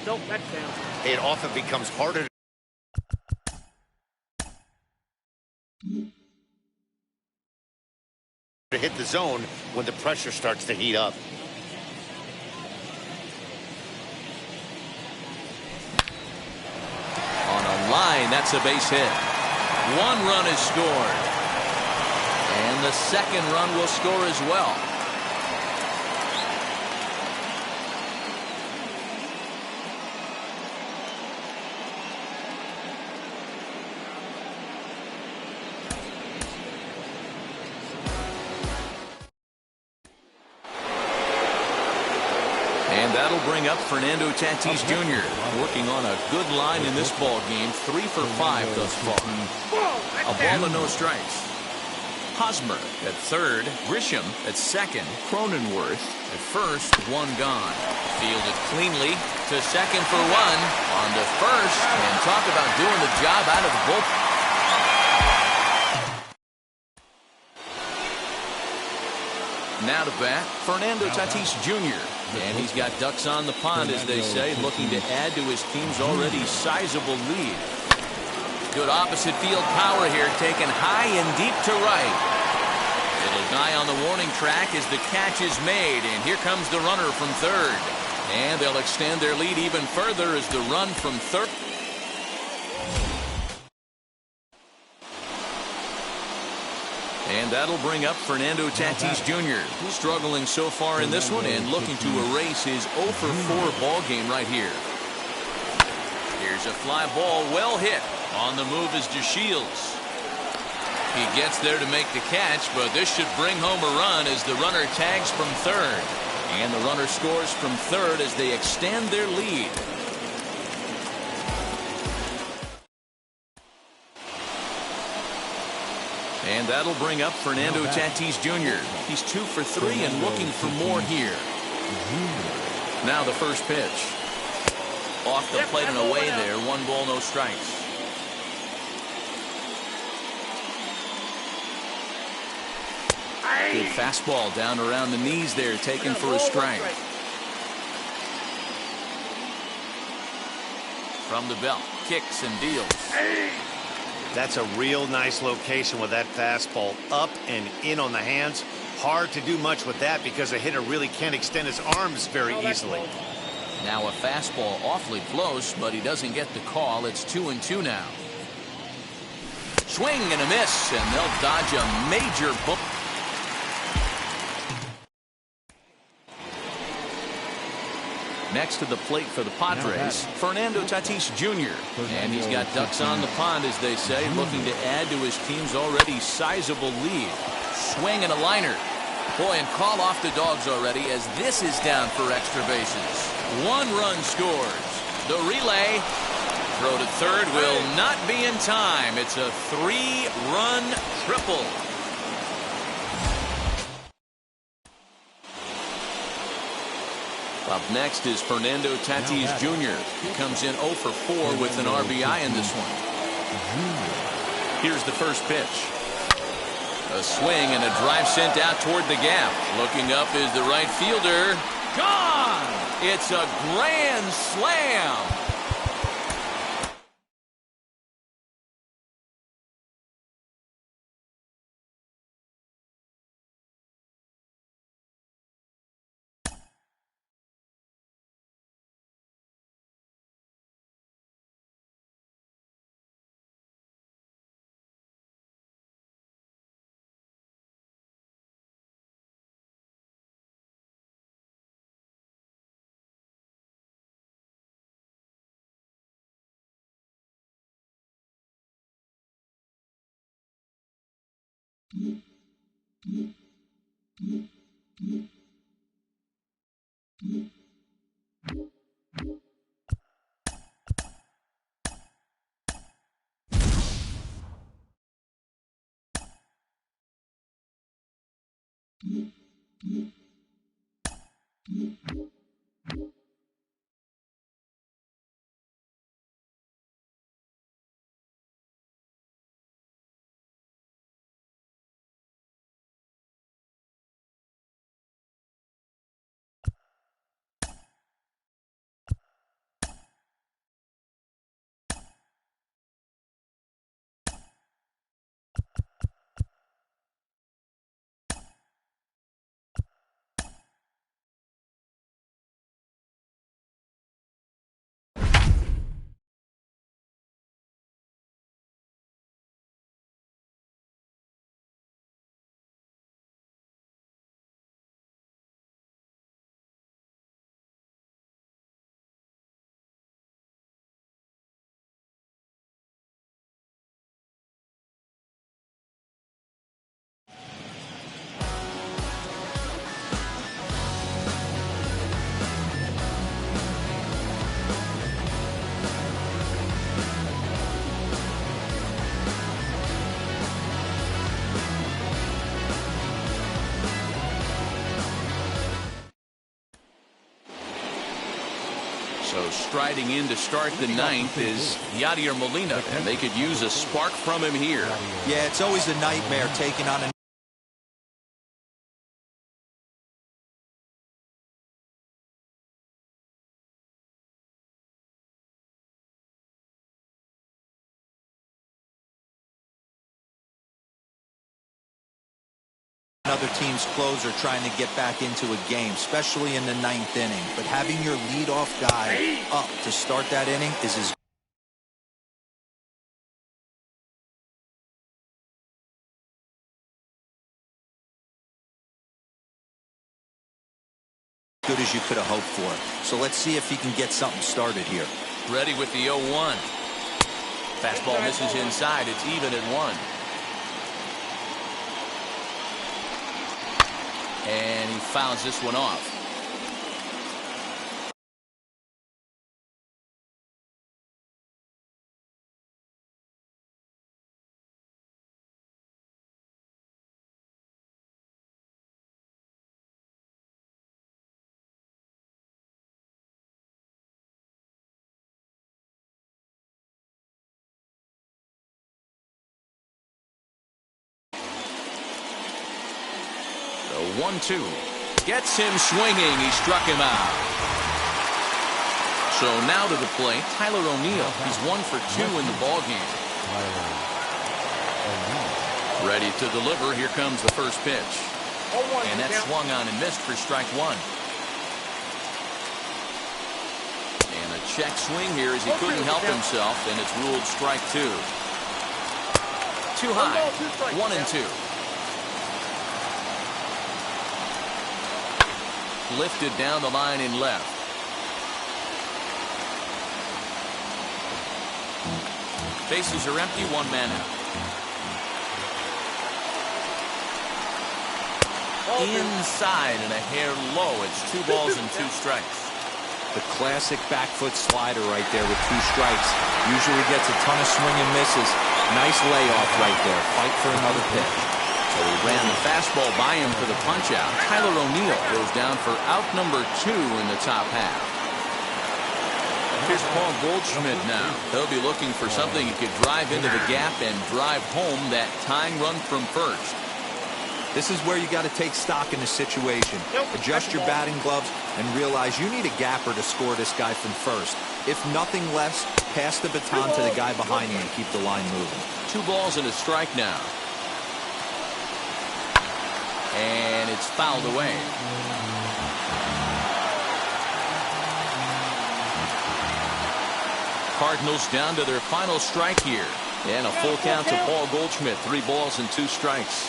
[SPEAKER 7] Nope, that's down.
[SPEAKER 3] It often becomes harder to hit the zone when the pressure starts to heat up.
[SPEAKER 1] On a line, that's a base hit. 1 run is scored. And the second run will score as well. And that'll bring up Fernando Tatis Jr. working on a good line in this ball game. 3 for 5 thus far. A ball and no strikes. Hosmer at third, Grisham at second, Cronenworth at first, 1 gone. Fielded cleanly to second for 1, on to first, and talk about doing the job out of the bullpen. Now to bat, Fernando Tatis Jr. And he's got ducks on the pond, as they say, looking to add to his team's already sizable lead. Good opposite field power here, taken high and deep to right. Little guy on the warning track as the catch is made, and here comes the runner from third. And they'll extend their lead even further as the run from third. And that'll bring up Fernando Tatis Jr., struggling so far in this one and looking to erase his 0 for 4 ball game right here. Here's a fly ball, well hit. On the move is DeShields. He gets there to make the catch, but this should bring home a run as the runner tags from third. And the runner scores from third as they extend their lead. And that'll bring up Fernando Tatis Jr. He's 2 for 3 and looking for more here. Now the first pitch. Off the plate and away there. 1 ball, no strikes. Good fastball down around the knees there, taken for a strike. From the belt, kicks and deals.
[SPEAKER 4] That's a real nice location with that fastball up and in on the hands. Hard to do much with that because a hitter really can't extend his arms very easily.
[SPEAKER 1] Now a fastball awfully close, but he doesn't get the call. It's 2-2 now. Swing and a miss, and they'll dodge a major bullet. Next to the plate for the Padres, Fernando Tatis Jr. And he's got ducks on the pond, as they say, looking to add to his team's already sizable lead. Swing and a liner. Boy, and call off the dogs already as this is down for extra bases. 1 run scores. The relay. Throw to third will not be in time. It's a 3-run triple. Up next is Fernando Tatis Jr. He comes in 0 for 4 with an RBI in this one. Here's the first pitch. A swing and a drive sent out toward the gap. Looking up is the right fielder. Gone! It's a grand slam. So striding in to start the ninth is Yadier Molina, and they could use a spark from him here.
[SPEAKER 2] Yeah, it's always a nightmare taking on another team's closer trying to get back into a game, especially in the ninth inning. But having your leadoff guy up to start that inning is as good as you could have hoped for. So let's see if he can get something started here.
[SPEAKER 1] Ready with the 0-1. Fastball misses inside. It's even at 1. And he fouls this one off. The 1-2. Gets him swinging. He struck him out. So now to the plate, Tyler O'Neill. He's 1 for 2 in the ballgame. Ready to deliver. Here comes the first pitch. And that's swung on and missed for strike 1. And a check swing here as he couldn't help himself, and it's ruled strike 2. Too high. 1-2. Lifted down the line in left. Bases are empty, 1 man out. Inside and a hair low. It's 2 balls and 2 strikes.
[SPEAKER 2] The classic back foot slider right there with 2 strikes. Usually gets a ton of swing and misses. Nice layoff right there. Fight for another pitch.
[SPEAKER 1] So he ran the fastball by him for the punch-out. Tyler O'Neill goes down for out number 2 in the top half. Here's Paul Goldschmidt now. He'll be looking for something he could drive into the gap and drive home that tying run from first.
[SPEAKER 2] This is where you got to take stock in the situation. Adjust your batting gloves and realize you need a gapper to score this guy from first. If nothing less, pass the baton to the guy behind you and keep the line moving.
[SPEAKER 1] 2 balls and a strike now. And it's fouled away. Cardinals down to their final strike here. And a full count to Paul Goldschmidt. 3 balls and 2 strikes.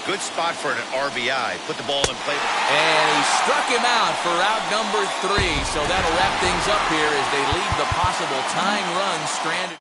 [SPEAKER 4] Good spot for an RBI. Put the ball in play.
[SPEAKER 1] And he struck him out for out number 3. So that'll wrap things up here as they leave the possible tying run stranded.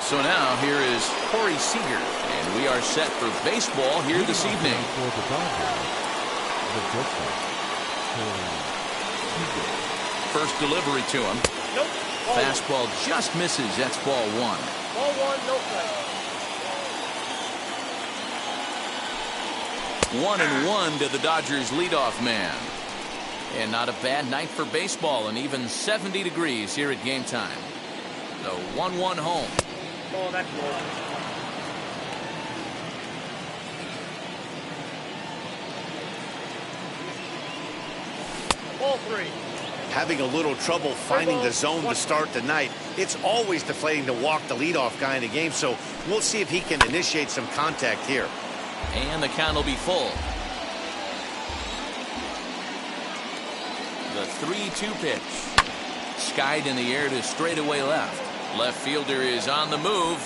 [SPEAKER 1] So now here is Corey Seeger, and we are set for baseball here this evening. First delivery to him.
[SPEAKER 7] Nope.
[SPEAKER 1] Fastball just misses. That's ball one.
[SPEAKER 7] Ball one, no strike.
[SPEAKER 1] 1-1 to the Dodgers leadoff man. And not a bad night for baseball, and even 70 degrees here at game time. The 1-1 home.
[SPEAKER 7] Oh, that's low. Ball three.
[SPEAKER 4] Having a little trouble finding the zone to start the night. It's always deflating to walk the leadoff guy in the game, so we'll see if he can initiate some contact here.
[SPEAKER 1] And the count will be full. The 3-2 pitch. Skied in the air to straightaway left. Left fielder is on the move,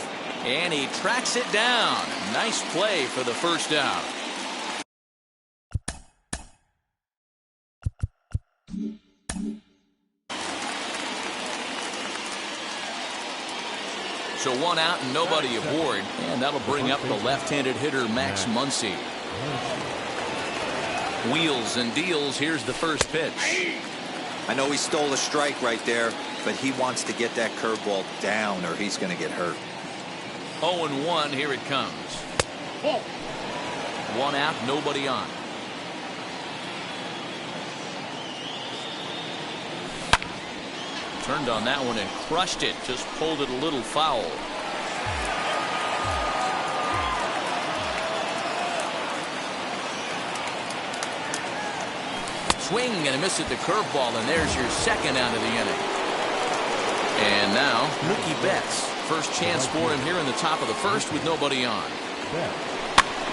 [SPEAKER 1] and he tracks it down. Nice play for the first out. So one out and nobody aboard, and that'll bring up the left-handed hitter Max Muncie. Wheels and deals. Here's the first pitch.
[SPEAKER 6] I know he stole a strike right there, but he wants to get that curveball down or he's going to get hurt.
[SPEAKER 1] 0-1. Here it comes. One out, nobody on. Turned on that one and crushed it. Just pulled it a little foul. Swing and a miss at the curveball, and there's your second out of the inning. And now Mookie Betts. First chance for him here in the top of the first with nobody on.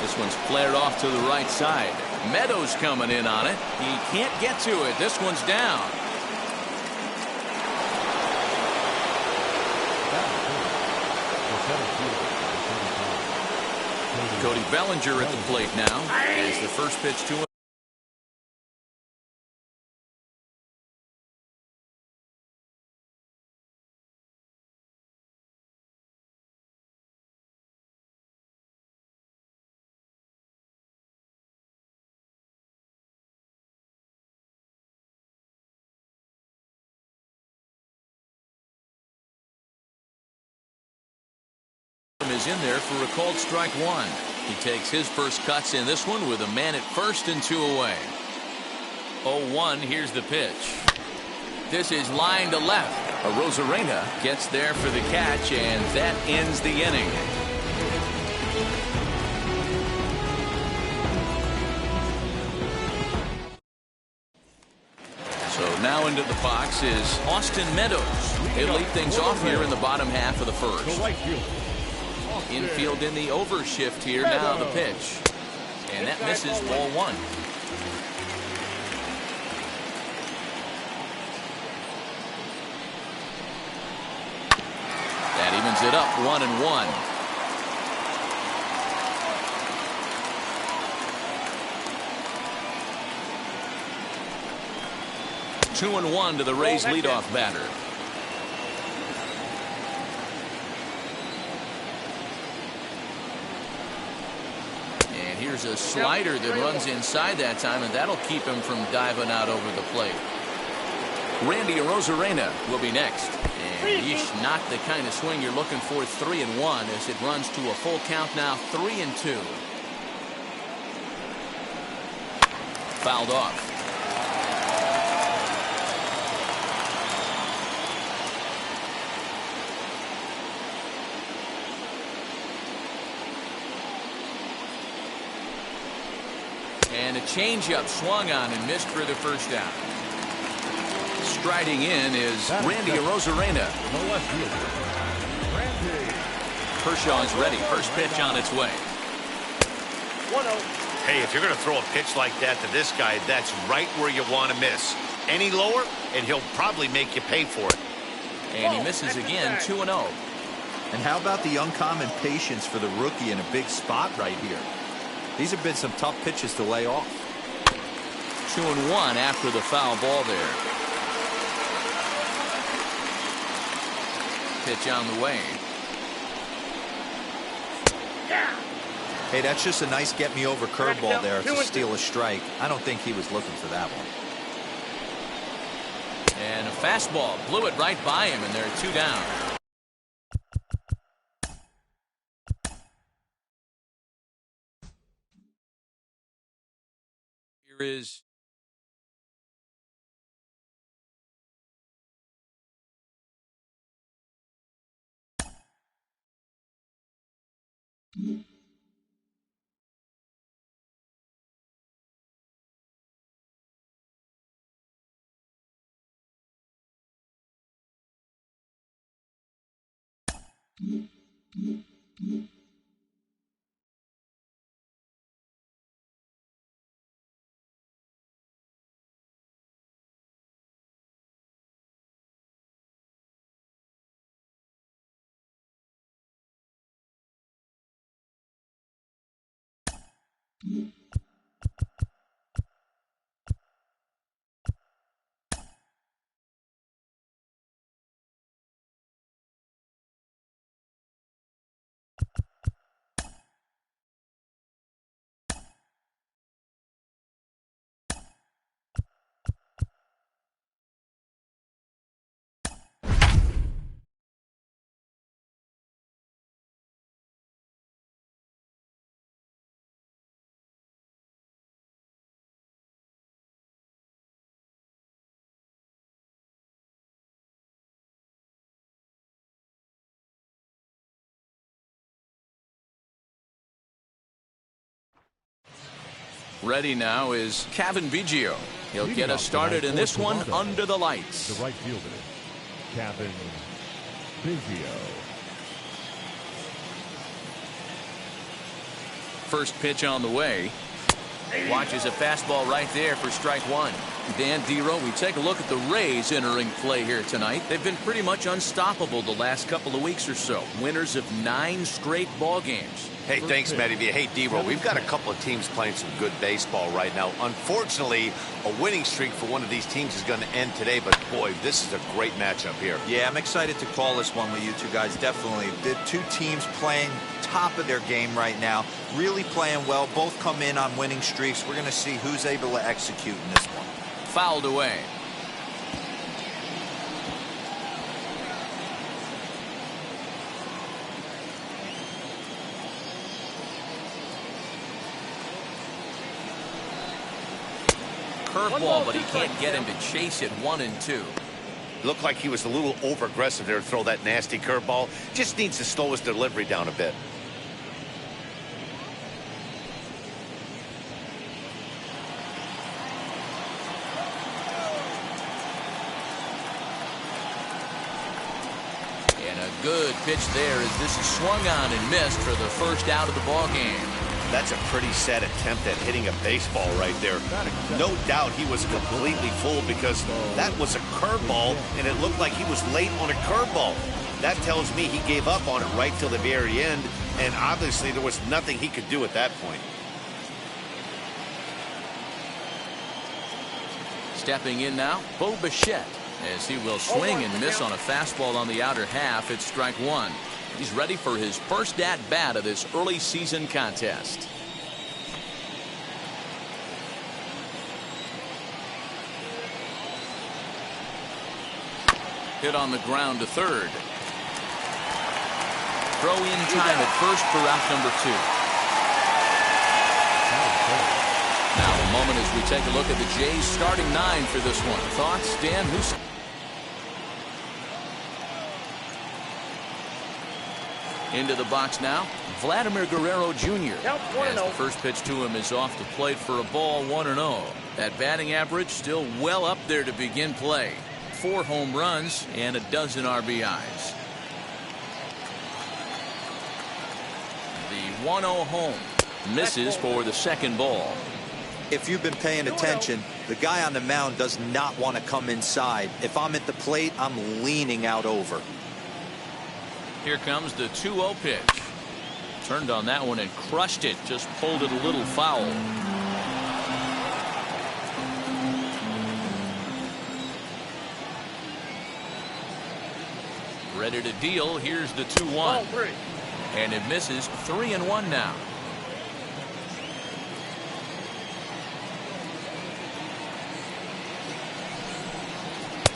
[SPEAKER 1] This one's flared off to the right side. Meadows coming in on it. He can't get to it. This one's down. Cody Ballinger at the plate now as the first pitch to him. Is in there for a called strike one. He takes his first cuts in this one with a man at first and two away. 0-1. Here's the pitch. This is line to left. Arozarena gets there for the catch, and that ends the inning. So now into the box is Austin Meadows. He'll lead things off here in the bottom half of the first. Infield in the overshift here. Now the pitch. And that misses, ball one. That evens it up, 1-1. Two and one to the Rays leadoff batter. Here's a slider that runs inside that time, and that'll keep him from diving out over the plate. Randy Arozarena will be next. And yeesh, not the kind of swing you're looking for. 3-1 as it runs to a full count now. 3-2. Fouled off. And a changeup swung on and missed for the first out. Striding in is Randy Arozarena. Kershaw is ready. First pitch on its way.
[SPEAKER 7] 1-0.
[SPEAKER 4] Hey, if you're going to throw a pitch like that to this guy, that's right where you want to miss. Any lower, and he'll probably make you pay for it.
[SPEAKER 1] And he misses again, 2-0.
[SPEAKER 2] And how about the uncommon patience for the rookie in a big spot right here? These have been some tough pitches to lay off.
[SPEAKER 1] 2-1 after the foul ball there. Pitch on the way.
[SPEAKER 2] Hey, that's just a nice get-me-over curveball there to steal a strike. I don't think he was looking for that one.
[SPEAKER 1] And a fastball blew it right by him, and they're 2 down. Here is ready now is Cavan Biggio. He'll get us started in this one under the lights.
[SPEAKER 5] The right fielder, Cavan Biggio.
[SPEAKER 1] First pitch on the way. Watches a fastball right there for strike 1. Dan Dero, we take a look at the Rays entering play here tonight. They've been pretty much unstoppable the last couple of weeks or so. Winners of 9 straight ball games.
[SPEAKER 4] Hey, thanks, Matty. Hey, Dero, we've got a couple of teams playing some good baseball right now. Unfortunately, a winning streak for one of these teams is going to end today, but boy, this is a great matchup here.
[SPEAKER 6] Yeah, I'm excited to call this one with you two guys, definitely. The two teams playing top of their game right now, really playing well. Both come in on winning streaks. We're going to see who's able to execute in this one.
[SPEAKER 1] Fouled away. Curveball, but he can't get him to chase it. 1-2.
[SPEAKER 4] Looked like he was a little over-aggressive there to throw that nasty curveball. Just needs to slow his delivery down a bit.
[SPEAKER 1] And a good pitch there as this is swung on and missed for the first out of the ball game.
[SPEAKER 4] That's a pretty sad attempt at hitting a baseball right there. No doubt he was completely fooled because that was a curveball, and it looked like he was late on a curveball. That tells me he gave up on it right till the very end, and obviously there was nothing he could do at that point.
[SPEAKER 1] Stepping in now, Bo Bichette, as he will swing and miss on a fastball on the outer half. It's strike 1. He's ready for his first at-bat of this early season contest. Hit on the ground to third. Throw in time at first for out number 2. Now a moment as we take a look at the Jays starting 9 for this one. Thoughts, Dan? Who's into the box now? Vladimir Guerrero Jr. As the first pitch to him is off the plate for a ball. 1-0. That batting average still well up there to begin play. 4 home runs and a dozen RBIs. The 1-0 home misses for the second ball.
[SPEAKER 6] If you've been paying attention, the guy on the mound does not want to come inside. If I'm at the plate, I'm leaning out over.
[SPEAKER 1] Here comes the 2-0 pitch. Turned on that one and crushed it. Just pulled it a little foul. Ready to deal. Here's the 2-1. And it misses. 3-1 now.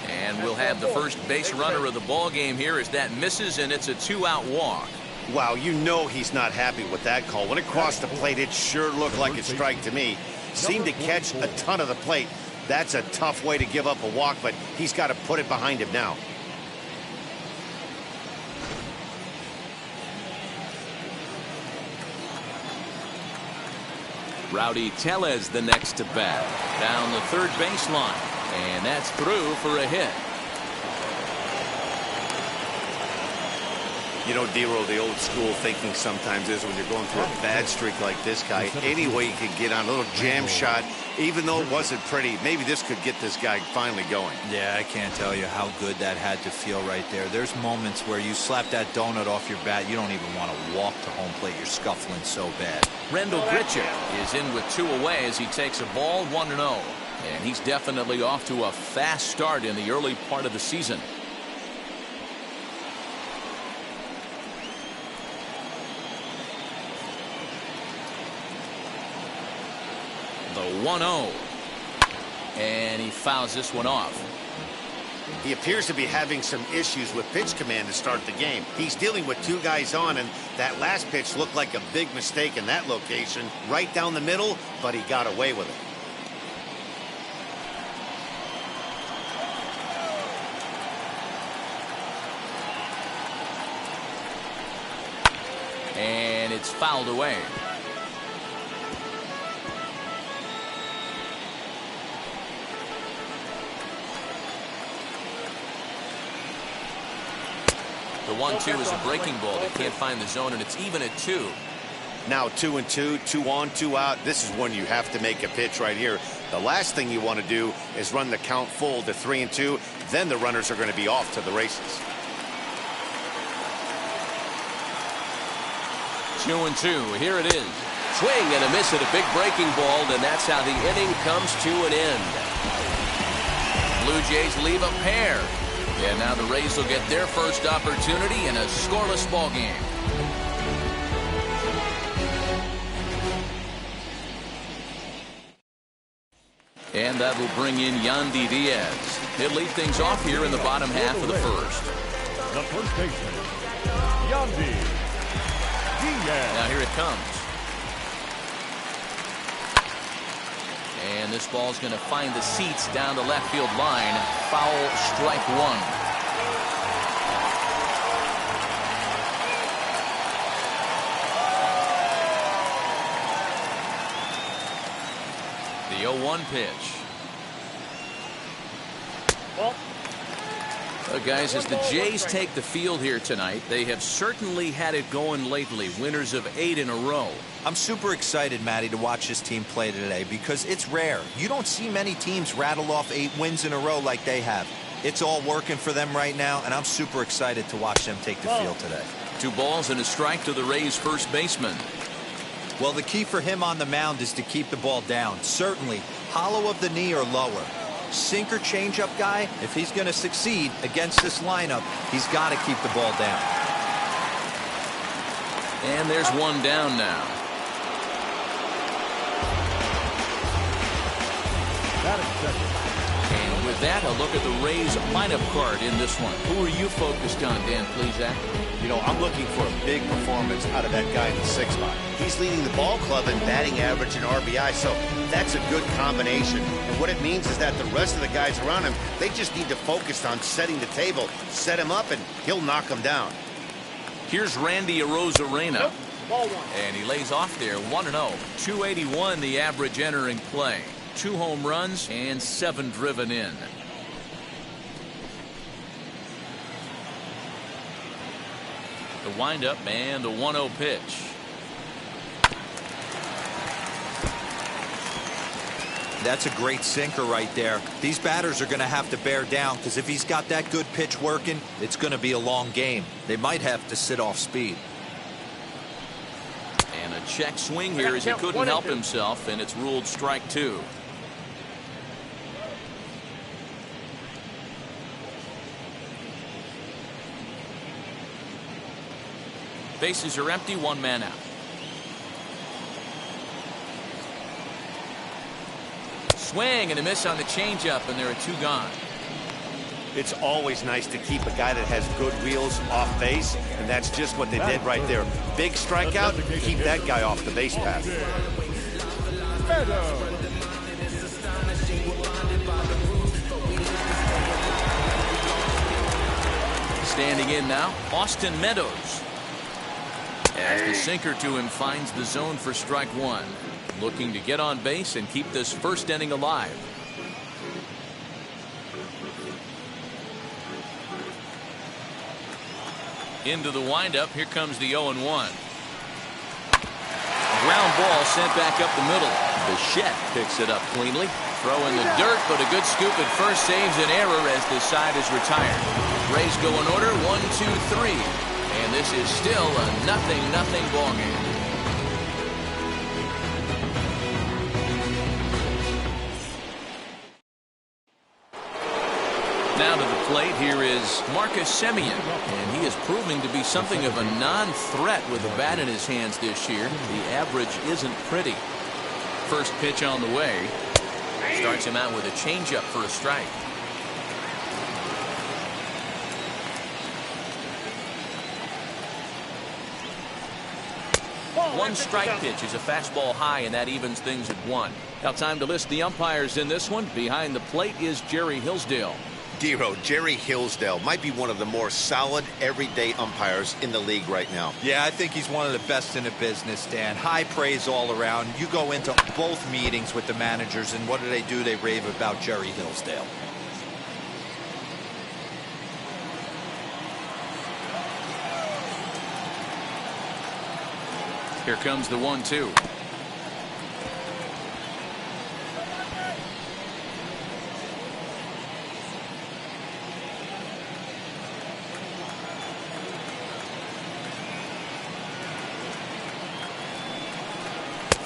[SPEAKER 1] And And we'll have the first base runner of the ball game here as that misses, and it's a 2-out walk.
[SPEAKER 4] Wow, you know he's not happy with that call. When it crossed the plate, it sure looked like a strike to me. Seemed to catch a ton of the plate. That's a tough way to give up a walk, but he's got to put it behind him now.
[SPEAKER 1] Rowdy Tellez the next to bat. Down the third baseline. And that's through for a hit.
[SPEAKER 4] You know, D-Roll, the old school thinking sometimes is when you're going through a bad streak like this guy, any way you can get on a little jam shot, even though it wasn't pretty, maybe this could get this guy finally going.
[SPEAKER 6] Yeah, I can't tell you how good that had to feel right there. There's moments where you slap that donut off your bat, you don't even want to walk to home plate. You're scuffling so bad.
[SPEAKER 1] Rendell Grichuk is in with 2 away as he takes a ball 1-0. And he's definitely off to a fast start in the early part of the season. The 1-0. And he fouls this one off.
[SPEAKER 4] He appears to be having some issues with pitch command to start the game. He's dealing with 2 guys on, and that last pitch looked like a big mistake in that location. Right down the middle, but he got away with it.
[SPEAKER 1] And it's fouled away. The 1-2 is a breaking ball. They can't find the zone, and it's even at 2.
[SPEAKER 4] Now 2-2, 2 on, 2 out. This is when you have to make a pitch right here. The last thing you want to do is run the count full to 3-2. Then the runners are going to be off to the races.
[SPEAKER 1] 2-2. Here it is. Swing and a miss at a big breaking ball, and that's how the inning comes to an end. Blue Jays leave a pair. And now the Rays will get their first opportunity in a scoreless ball game. And that will bring in Yandy Diaz. He'll lead things off here in the bottom half of the first.
[SPEAKER 5] The first baseman, Yandy Diaz.
[SPEAKER 1] Now here it comes. And this ball's going to find the seats down the left field line. Foul, strike 1. The 0-1 pitch. Guys, as the Jays take the field here tonight, they have certainly had it going lately. Winners of 8 in a row.
[SPEAKER 6] I'm super excited, Matty, to watch this team play today because it's rare. You don't see many teams rattle off 8 wins in a row like they have. It's all working for them right now, and I'm super excited to watch them take the field today.
[SPEAKER 1] 2 balls and a strike to the Rays' first baseman.
[SPEAKER 6] Well, the key for him on the mound is to keep the ball down. Certainly, hollow of the knee or lower. Sinker changeup guy, if he's going to succeed against this lineup, he's got to keep the ball down.
[SPEAKER 1] And there's 1 down now. And with that, a look at the Rays lineup card in this one. Who are you focused on, Dan Plesac?
[SPEAKER 4] You know, I'm looking for a big performance out of that guy in the 6th spot. He's leading the ball club in batting average and RBI, so that's a good combination. And what it means is that the rest of the guys around him, they just need to focus on setting the table, set him up, and he'll knock him down.
[SPEAKER 1] Here's Randy Arozarena. And he lays off there, 1-0. 281 the average entering play. 2 home runs and 7 driven in. The windup and the 1-0 pitch.
[SPEAKER 6] That's a great sinker right there. These batters are going to have to bear down because if he's got that good pitch working, it's going to be a long game. They might have to sit off speed.
[SPEAKER 1] And a check swing here as he couldn't help himself, and it's ruled strike 2. Bases are empty, 1 man out. Swing and a miss on the changeup, and there are 2 gone.
[SPEAKER 4] It's always nice to keep a guy that has good wheels off base, and that's just what they did right there. Big strikeout, keep that guy off the base path.
[SPEAKER 1] Standing in now, Austin Meadows. As the sinker to him finds the zone for strike one. Looking to get on base and keep this first inning alive. Into the windup. Here comes the 0-1. Ground ball sent back up the middle. Bichette picks it up cleanly. Throw in the dirt, but a good scoop at first saves an error as the side is retired. Rays go in order 1-2-3. And this is still a 0-0 ball game. Now to the plate, here is Marcus Simeon, and he is proving to be something of a non-threat with a bat in his hands this year. The average isn't pretty. First pitch on the way. Starts him out with a changeup for a strike. One strike pitch is a fastball high, and that evens things at 1. Now time to list the umpires in this one. Behind the plate is Jerry Hillsdale.
[SPEAKER 3] Dero, Jerry Hillsdale might be one of the more solid everyday umpires in the league right now.
[SPEAKER 6] Yeah, I think he's one of the best in the business, Dan. High praise all around. You go into both meetings with the managers, and what do? They rave about Jerry Hillsdale.
[SPEAKER 1] Here comes the 1-2.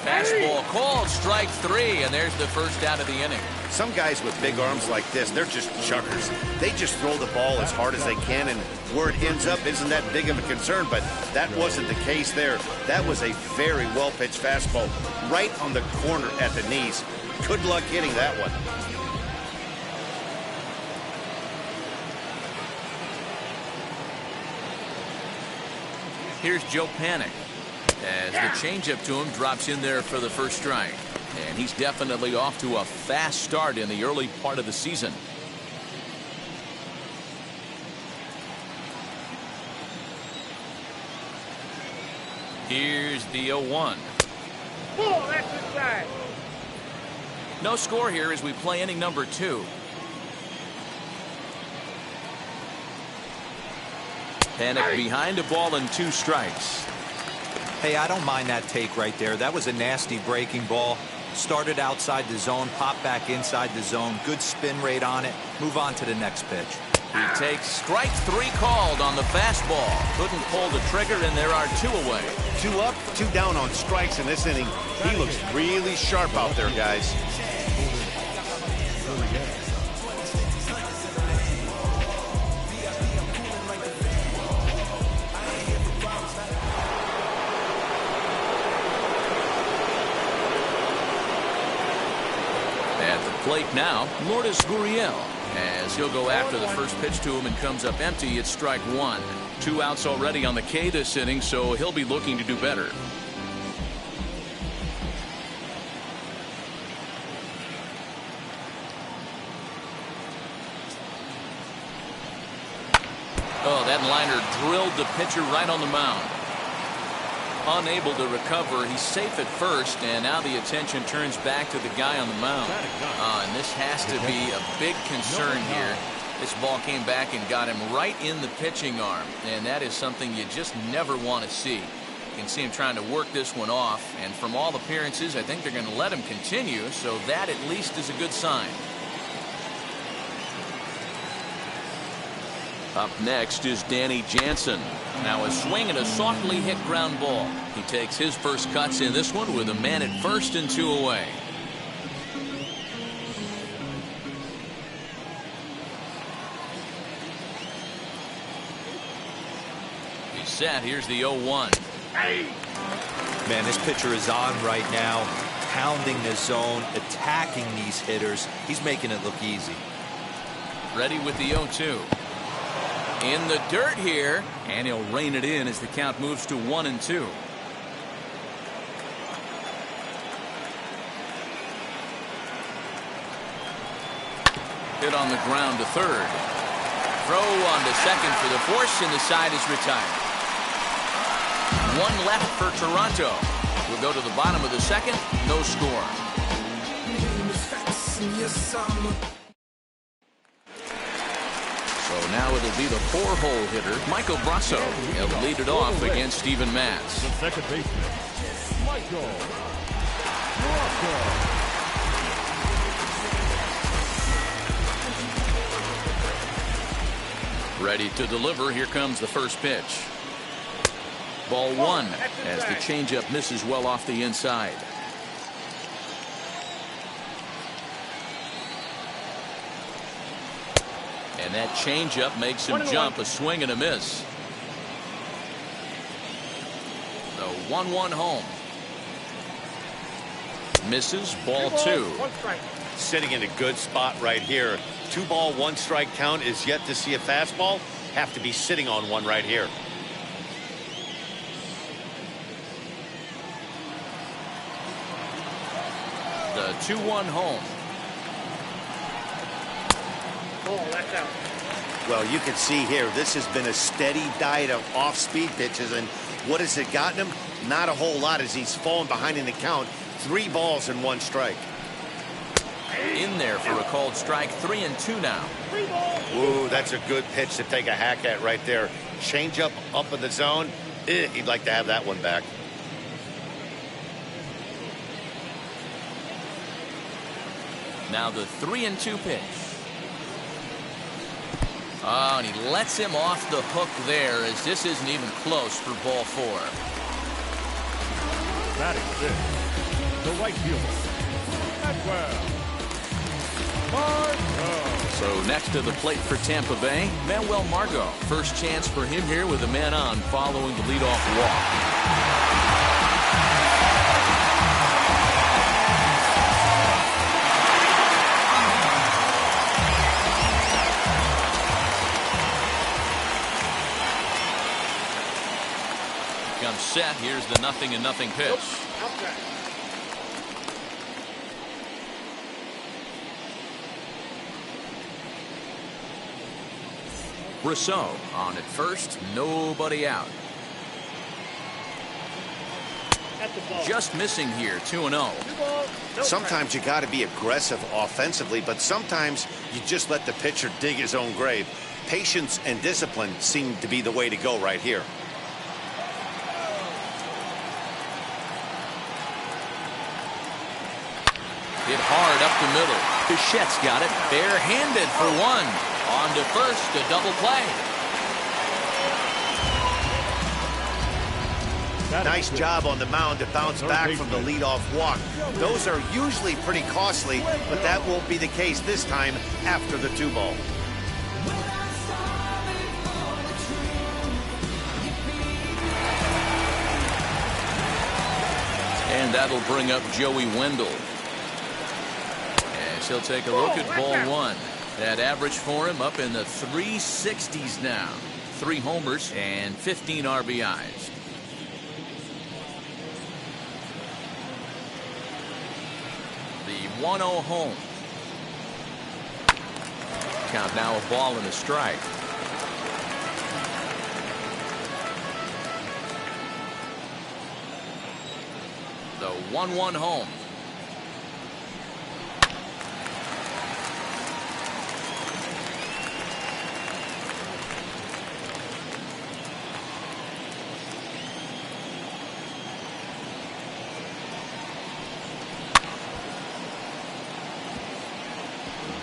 [SPEAKER 1] Fastball called, strike 3, and there's the first out of the inning.
[SPEAKER 4] Some guys with big arms like this, they're just chuckers. They just throw the ball as hard as they can, and where it ends up isn't that big of a concern, but that wasn't the case there. That was a very well-pitched fastball right on the corner at the knees. Good luck hitting that one.
[SPEAKER 1] Here's Joe Panic. As the changeup to him drops in there for the first strike. And he's definitely off to a fast start in the early part of the season. Here's the 0-1.
[SPEAKER 7] Oh, that's inside.
[SPEAKER 1] No score here as we play inning number 2. Panic behind a ball and 2 strikes.
[SPEAKER 6] Hey, I don't mind that take right there. That was a nasty breaking ball. Started outside the zone, popped back inside the zone. Good spin rate on it. Move on to the next pitch.
[SPEAKER 1] He takes strike 3 called on the fastball. Couldn't pull the trigger, and there are 2 away.
[SPEAKER 4] 2 up, 2 down on strikes in this inning. He looks really sharp out there, guys.
[SPEAKER 1] Plate now, Lourdes Gurriel, as he'll go after the first pitch to him and comes up empty. It's strike 1. 2 outs already on the K this inning, so he'll be looking to do better. Oh, that liner drilled the pitcher right on the mound. Unable to recover. He's safe at first, and now the attention turns back to the guy on the mound. And this has to be a big concern here. This ball came back and got him right in the pitching arm, and that is something you just never want to see. You can see him trying to work this one off, and from all appearances, I think they're going to let him continue, so that at least is a good sign. Up next is Danny Jansen. Now a swing and a softly hit ground ball. He takes his first cuts in this one with a man at first and 2 away. He's set. Here's the 0-1.
[SPEAKER 6] Man, this pitcher is on right now, pounding the zone, attacking these hitters. He's making it look easy.
[SPEAKER 1] Ready with the 0-2. In the dirt here, and he'll rein it in as the count moves to 1-2. Hit on the ground to third. Throw on to second for the force, and the side is retired. One left for Toronto. We'll go to the bottom of the second. No score. So now it'll be the 4-hole hitter, Michael Brasso. He'll lead it off against Steven Matz.
[SPEAKER 5] The second baseman, Michael Brasso.
[SPEAKER 1] Ready to deliver. Here comes the first pitch. Ball 1 as the changeup misses well off the inside. And that changeup makes him jump. A swing and a miss. The 1-1 home. Misses. Ball 2.
[SPEAKER 4] Sitting in a good spot right here. 2-ball, 1-strike count is yet to see a fastball. Have to be sitting on one right here.
[SPEAKER 1] The 2-1 home.
[SPEAKER 7] Oh, that's out.
[SPEAKER 4] Well, you can see here, this has been a steady diet of off-speed pitches, and what has it gotten him? Not a whole lot as he's fallen behind in the count. 3 balls and 1 strike.
[SPEAKER 1] In there for a called strike. 3-2 now.
[SPEAKER 4] Ooh, that's a good pitch to take a hack at right there. Change up in the zone. He'd like to have that one back.
[SPEAKER 1] Now the 3-2 pitch. Oh, and he lets him off the hook there as this isn't even close for ball 4.
[SPEAKER 5] Batting fifth, the right fielder, Atwell.
[SPEAKER 1] So next to the plate for Tampa Bay, Manuel Margot. First chance for him here with a man on following the leadoff walk. Comes set. Here's the 0-0 pitch. Brasso on at first, nobody out. Just missing here, 2-0.
[SPEAKER 4] Sometimes you got to be aggressive offensively, but sometimes you just let the pitcher dig his own grave. Patience and discipline seem to be the way to go right here.
[SPEAKER 1] Hit hard up the middle. Bichette's got it barehanded for 1. On to first, a double play.
[SPEAKER 4] Nice job on the mound to bounce back from the leadoff walk. Those are usually pretty costly, but that won't be the case this time after the 2-ball.
[SPEAKER 1] And that'll bring up Joey Wendell. As he'll take a look at ball 1. That average for him up in the 360s now. 3 homers and 15 RBIs. The 1-0 home. Count now a ball and a strike. The 1-1 home.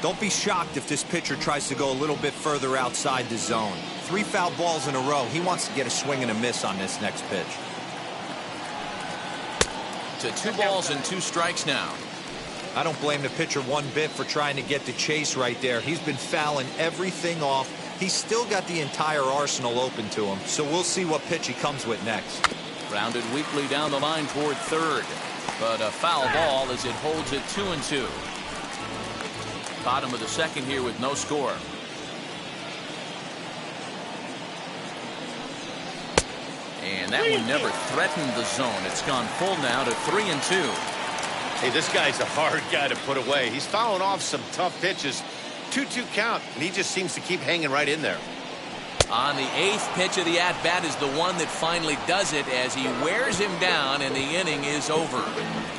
[SPEAKER 2] Don't be shocked if this pitcher tries to go a little bit further outside the zone. 3 foul balls in a row. He wants to get a swing and a miss on this next pitch.
[SPEAKER 1] To 2 balls and 2 strikes now.
[SPEAKER 2] I don't blame the pitcher one bit for trying to get the chase right there. He's been fouling everything off. He's still got the entire arsenal open to him. So we'll see what pitch he comes with next.
[SPEAKER 1] Grounded weakly down the line toward third. But a foul ball as it holds it 2-2. Bottom of the second here with no score. And that one never threatened the zone. It's gone full now to 3-2.
[SPEAKER 4] Hey, this guy's a hard guy to put away. He's fouling off some tough pitches. 2-2 count, and he just seems to keep hanging right in there.
[SPEAKER 1] On the 8th pitch of the at-bat is the one that finally does it as he wears him down, and the inning is over.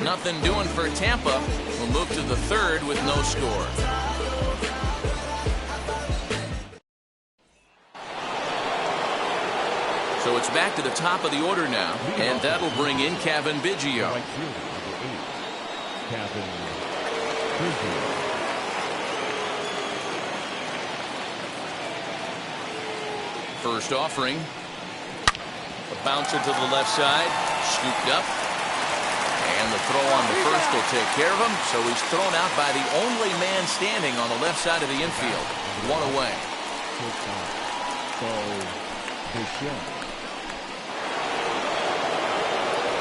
[SPEAKER 1] Nothing doing for Tampa. We'll move to the 3rd with no score. So it's back to the top of the order now, and that'll bring in Cavan Biggio. First offering. A bouncer to the left side. Scooped up. And the throw on to first will take care of him. So he's thrown out by the only man standing on the left side of the infield. One away.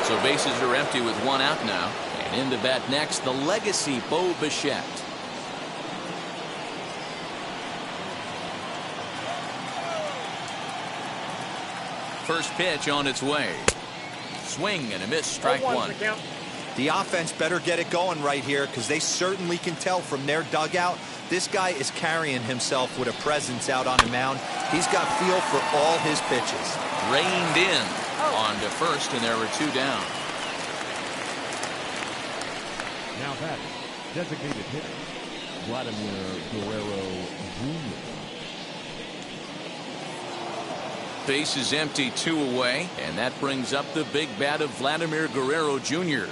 [SPEAKER 1] So bases are empty with one out now. And in to bat next, the legacy Bo Bichette. First pitch on its way. Swing and a miss, strike one.
[SPEAKER 2] The offense better get it going right here because they certainly can tell from their dugout this guy is carrying himself with a presence out on the mound. He's got feel for all his pitches.
[SPEAKER 1] Reined in on to first, and there were two down.
[SPEAKER 5] Now that designated hitter, Vladimir Guerrero Jr.
[SPEAKER 1] Base is empty, 2 away, and that brings up the big bat of Vladimir Guerrero Jr.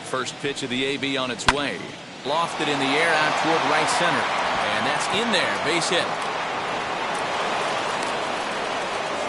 [SPEAKER 1] First pitch of the AB on its way. Lofted in the air out toward right center. And that's in there, base hit.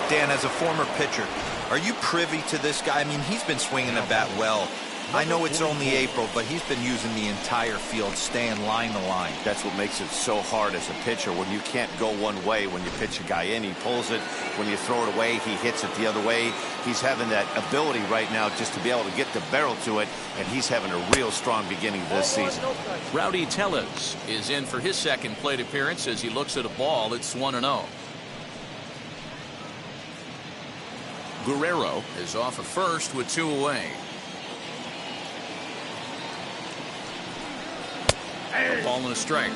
[SPEAKER 2] Dan, as a former pitcher, are you privy to this guy? I mean, he's been swinging the bat well. I know it's only April, but he's been using the entire field, staying line to line.
[SPEAKER 4] That's what makes it so hard as a pitcher when you can't go one way. When you pitch a guy in, he pulls it. When you throw it away, he hits it the other way. He's having that ability right now just to be able to get the barrel to it, and he's having a real strong beginning of this season.
[SPEAKER 1] Rowdy Tellez is in for his second plate appearance as he looks at a ball. It's 1-0. Guerrero is off at first with 2 away. A ball and a strike.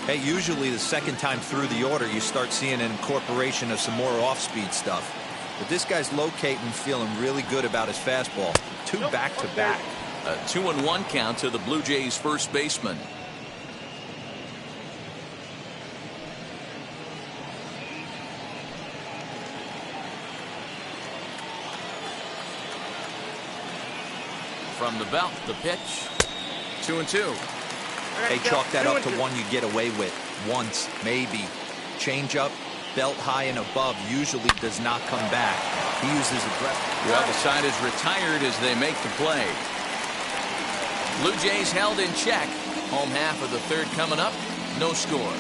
[SPEAKER 2] Hey, usually the second time through the order, you start seeing an incorporation of some more off-speed stuff. But this guy's locating, feeling really good about his fastball. 2 back-to-back.
[SPEAKER 1] A 2-1 count to the Blue Jays first baseman. From the belt, the pitch. 2-2.
[SPEAKER 2] Hey, chalk that up to one you get away with once, maybe. Change up, belt high and above usually does not come back. He uses aggressive.
[SPEAKER 1] Well, the side is retired as they make the play. Blue Jays held in check. Home half of the 3rd coming up. No score.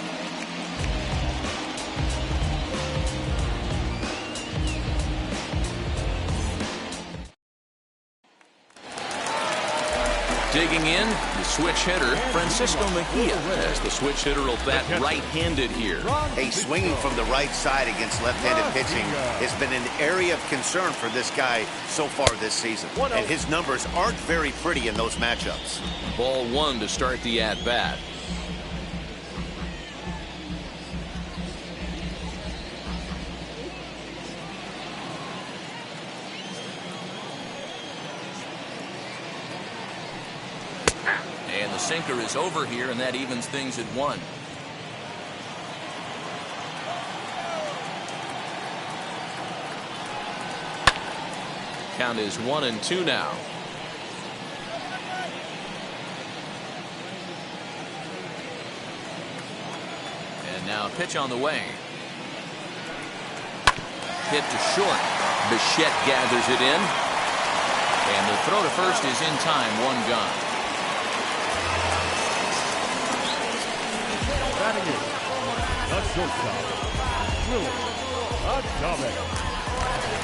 [SPEAKER 1] Digging in, the switch hitter, Francisco Mejia, as the switch hitter will bat right-handed here.
[SPEAKER 4] Hey, swinging from the right side against left-handed pitching has been an area of concern for this guy so far this season. And his numbers aren't very pretty in those matchups.
[SPEAKER 1] Ball 1 to start the at-bat. And the sinker is over here, and that evens things at 1. Count is 1-2 now. And now a pitch on the way. Hit to short. Bichette gathers it in. And the throw to first is in time. 1 gone.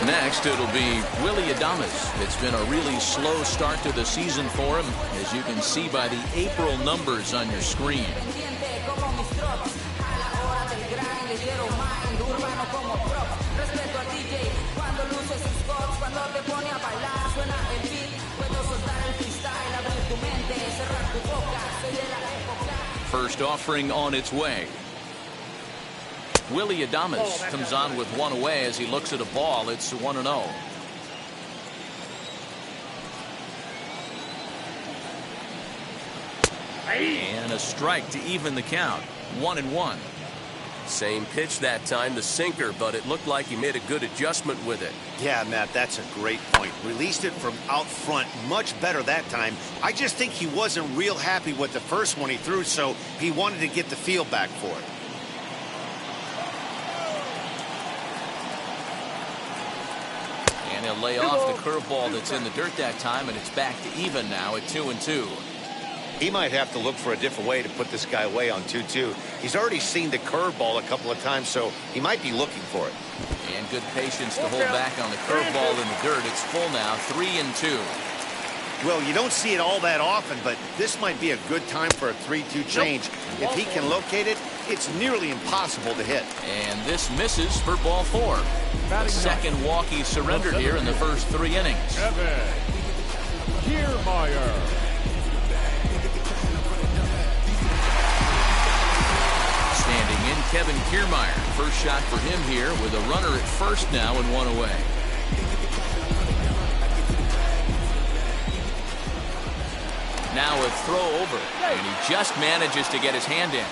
[SPEAKER 1] Next, it'll be Willy Adams. It's been a really slow start to the season for him, as you can see by the April numbers on your screen. First offering on its way. Willy Adams comes on with one away as he looks at a ball. It's 1-0. And a strike to even the count. 1-1.
[SPEAKER 8] Same pitch that time, the sinker, but it looked like he made a good adjustment with it.
[SPEAKER 4] Yeah, Matt, that's a great point. Released it from out front much better that time. I just think he wasn't real happy with the first one he threw, so he wanted to get the feel back for it.
[SPEAKER 1] And he'll lay off the curveball that's in the dirt that time, and it's back to even now at 2-2.
[SPEAKER 4] He might have to look for a different way to put this guy away on 2-2. He's already seen the curveball a couple of times, so he might be looking for it.
[SPEAKER 1] And good patience to hold back on the curveball in the dirt. It's full now, 3-2.
[SPEAKER 4] Well, you don't see it all that often, but this might be a good time for a 3-2 change. If he can locate it, it's nearly impossible to hit.
[SPEAKER 1] And this misses for ball 4. The second walk he surrendered here in the first 3 innings.
[SPEAKER 5] Kiermaier.
[SPEAKER 1] Standing in, Kevin Kiermaier. First shot for him here with a runner at first now and one away. Now a throw over, and he just manages to get his hand in.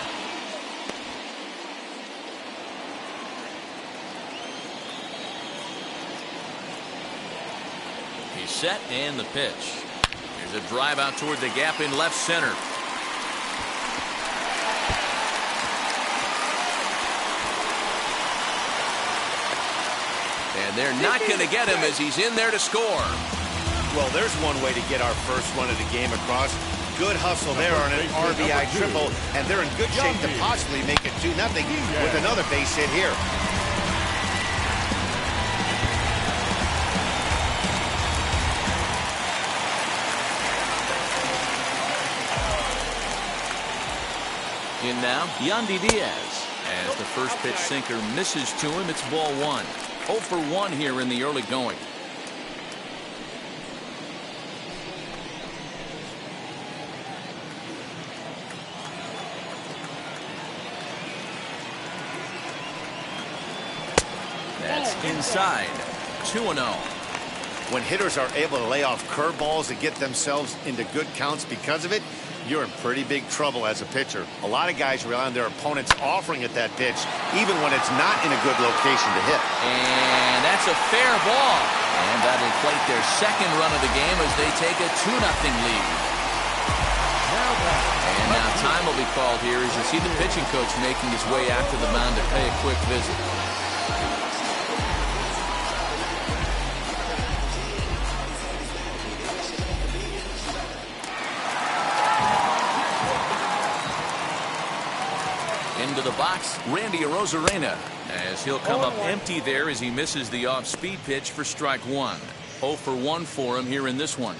[SPEAKER 1] He's set, and the pitch. There's a drive out toward the gap in left center. And they're not going to get him as he's in there to score.
[SPEAKER 4] Well, there's one way to get our first run of the game across. Good hustle there on an RBI triple, and they're in good shape to possibly make it 2-0 with another base hit here.
[SPEAKER 1] In now, Yandy Diaz. As the first pitch sinker misses to him, it's ball 1. 0 for 1 here in the early going. That's inside. 2-0.
[SPEAKER 4] When hitters are able to lay off curveballs and get themselves into good counts because of it, you're in pretty big trouble as a pitcher. A lot of guys rely on their opponents offering at that pitch, even when it's not in a good location to hit.
[SPEAKER 1] And that's a fair ball. And that'll plate their second run of the game as they take a 2-0 lead. And now time will be called here as you see the pitching coach making his way out to the mound to pay a quick visit. Into the box, Randy Arozarena, as he'll come up empty there as he misses the off-speed pitch for strike 1. 0 for 1 for him here in this one.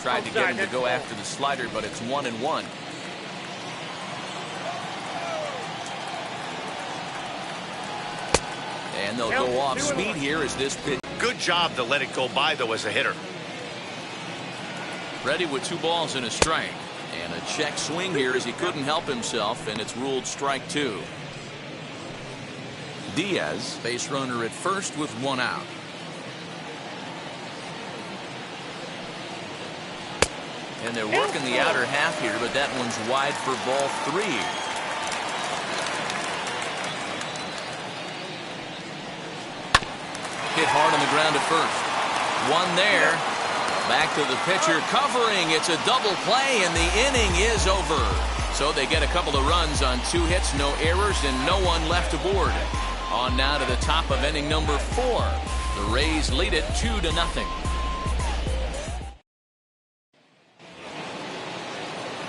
[SPEAKER 1] Tried to get him to go after the slider, but it's 1-1. And they'll go off speed here as this pitch.
[SPEAKER 4] Good job to let it go by, though, as a hitter.
[SPEAKER 1] Ready with 2 balls and a strike. And a check swing here as he couldn't help himself, and it's ruled strike 2. Diaz, base runner at first with 1 out. And they're working the outer half here, but that one's wide for ball 3. Hit hard on the ground at first. 1 there. Back to the pitcher covering. It's a double play and the inning is over. So they get a couple of runs on 2 hits, no errors, and no one left aboard. On now to the top of inning number 4. The Rays lead it 2-0.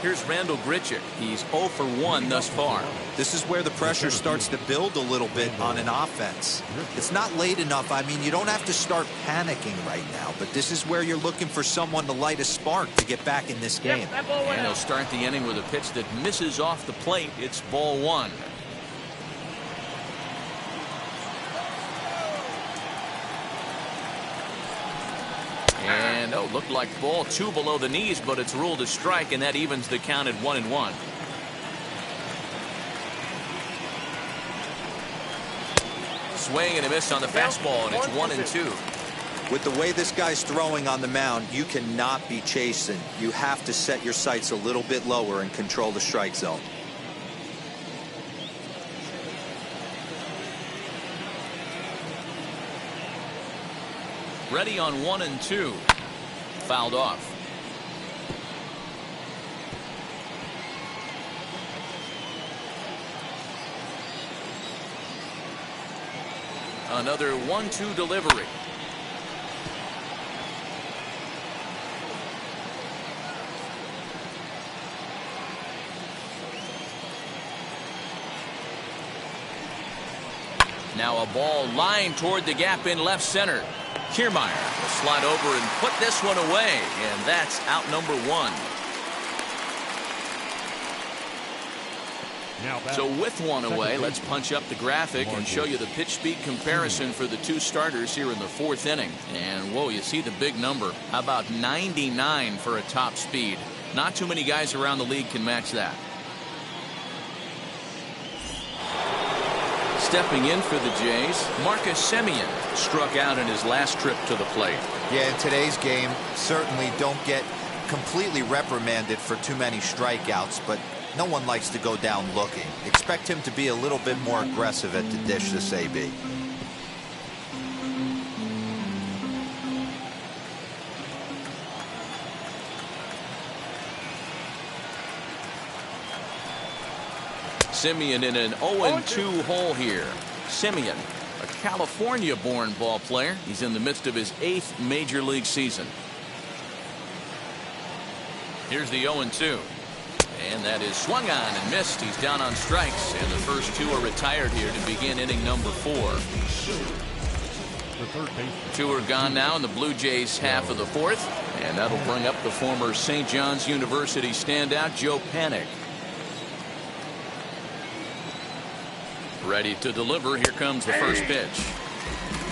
[SPEAKER 1] Here's Randall Grichuk. He's 0 for 1 thus far.
[SPEAKER 6] This is where the pressure starts to build a little bit on an offense. It's not late enough. I mean, you don't have to start panicking right now, but this is where you're looking for someone to light a spark to get back in this game.
[SPEAKER 1] And he'll start the inning with a pitch that misses off the plate. It's ball 1. Looked like ball 2 below the knees, but it's ruled a strike, and that evens the count at 1-1. Swing and a miss on the fastball, and it's 1-2.
[SPEAKER 6] With the way this guy's throwing on the mound, you cannot be chasing. You have to set your sights a little bit lower and control the strike zone.
[SPEAKER 1] Ready on 1-2. Fouled off. Another 1-2 delivery. Now a ball lined toward the gap in left center. Kiermaier will slide over and put this one away, and that's out number 1. So with one away, let's punch up the graphic and show you the pitch speed comparison for the 2 starters here in the 4th inning. And whoa, you see the big number. How about 99 for a top speed? Not too many guys around the league can match that. Stepping in for the Jays, Marcus Simeon struck out in his last trip to the plate.
[SPEAKER 6] Yeah, in today's game, certainly don't get completely reprimanded for too many strikeouts, but no one likes to go down looking. Expect him to be a little bit more aggressive at the dish this AB.
[SPEAKER 1] Simeon in an 0-2 hole here. Simeon, a California-born ball player. He's in the midst of his 8th major league season. Here's the 0-2. And that is swung on and missed. He's down on strikes, and the first 2 are retired here to begin inning number 4. 2 are gone now in the Blue Jays half of the 4th, and that'll bring up the former St. John's University standout Joe Panik. Ready to deliver. Here comes the first pitch.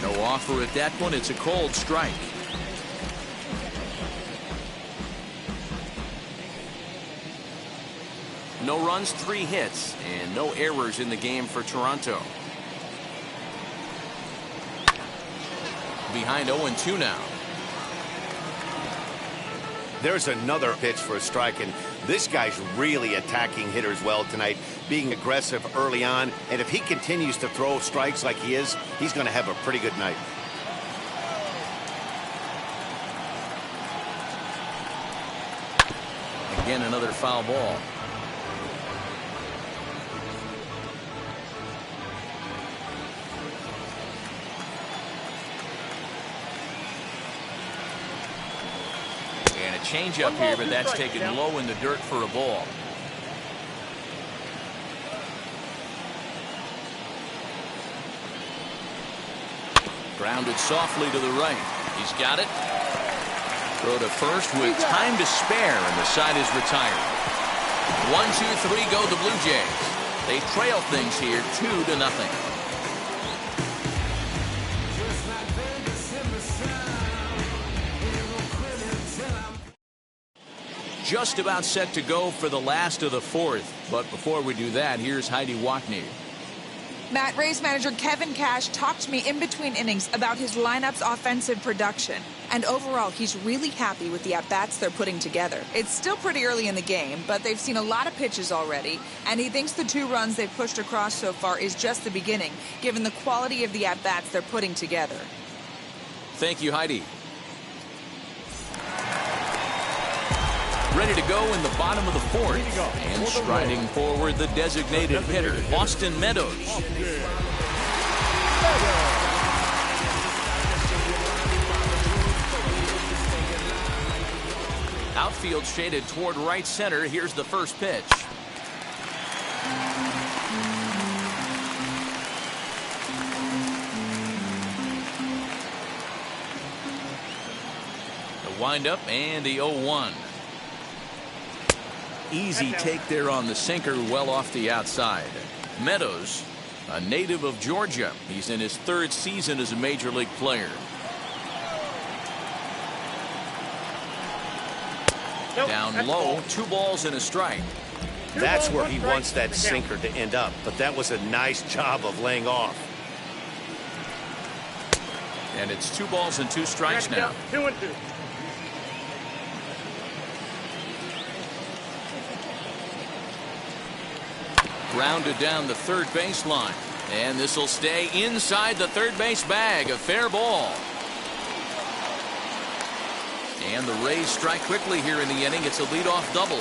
[SPEAKER 1] No offer at that one. It's a cold strike. No runs, 3 hits, and no errors in the game for Toronto. Behind 0-2 now.
[SPEAKER 4] There's another pitch for a strike, and this guy's really attacking hitters well tonight, being aggressive early on, and if he continues to throw strikes like he is, he's going to have a pretty good night.
[SPEAKER 1] Again, another foul ball. Change up here, but that's taken low in the dirt for a ball. Grounded softly to the right. He's got it. Throw to first with time to spare, and the side is retired. 1-2-3 go the Blue Jays. They trail things here 2-0. Just about set to go for the last of the 4th. But before we do that, here's Heidi Watney.
[SPEAKER 9] Matt, Rays manager Kevin Cash talked to me in between innings about his lineup's offensive production. And overall, he's really happy with the at-bats they're putting together. It's still pretty early in the game, but they've seen a lot of pitches already. And he thinks the 2 runs they've pushed across so far is just the beginning, given the quality of the at-bats they're putting together.
[SPEAKER 1] Thank you, Heidi. Ready to go in the bottom of the 4th. And striding forward, the designated hitter, Austin Meadows. Outfield shaded toward right center. Here's the first pitch. The windup and the 0-1. Easy take there on the sinker, well off the outside. Meadows, a native of Georgia. He's in his 3rd season as a major league player. Down low, 2 balls and a strike.
[SPEAKER 4] That's where he wants that sinker to end up, but that was a nice job of laying off.
[SPEAKER 1] And it's 2 balls and 2 strikes now.
[SPEAKER 7] 2-2.
[SPEAKER 1] Grounded down the third baseline. And this will stay inside the third base bag. A fair ball. And the Rays strike quickly here in the inning. It's a leadoff double.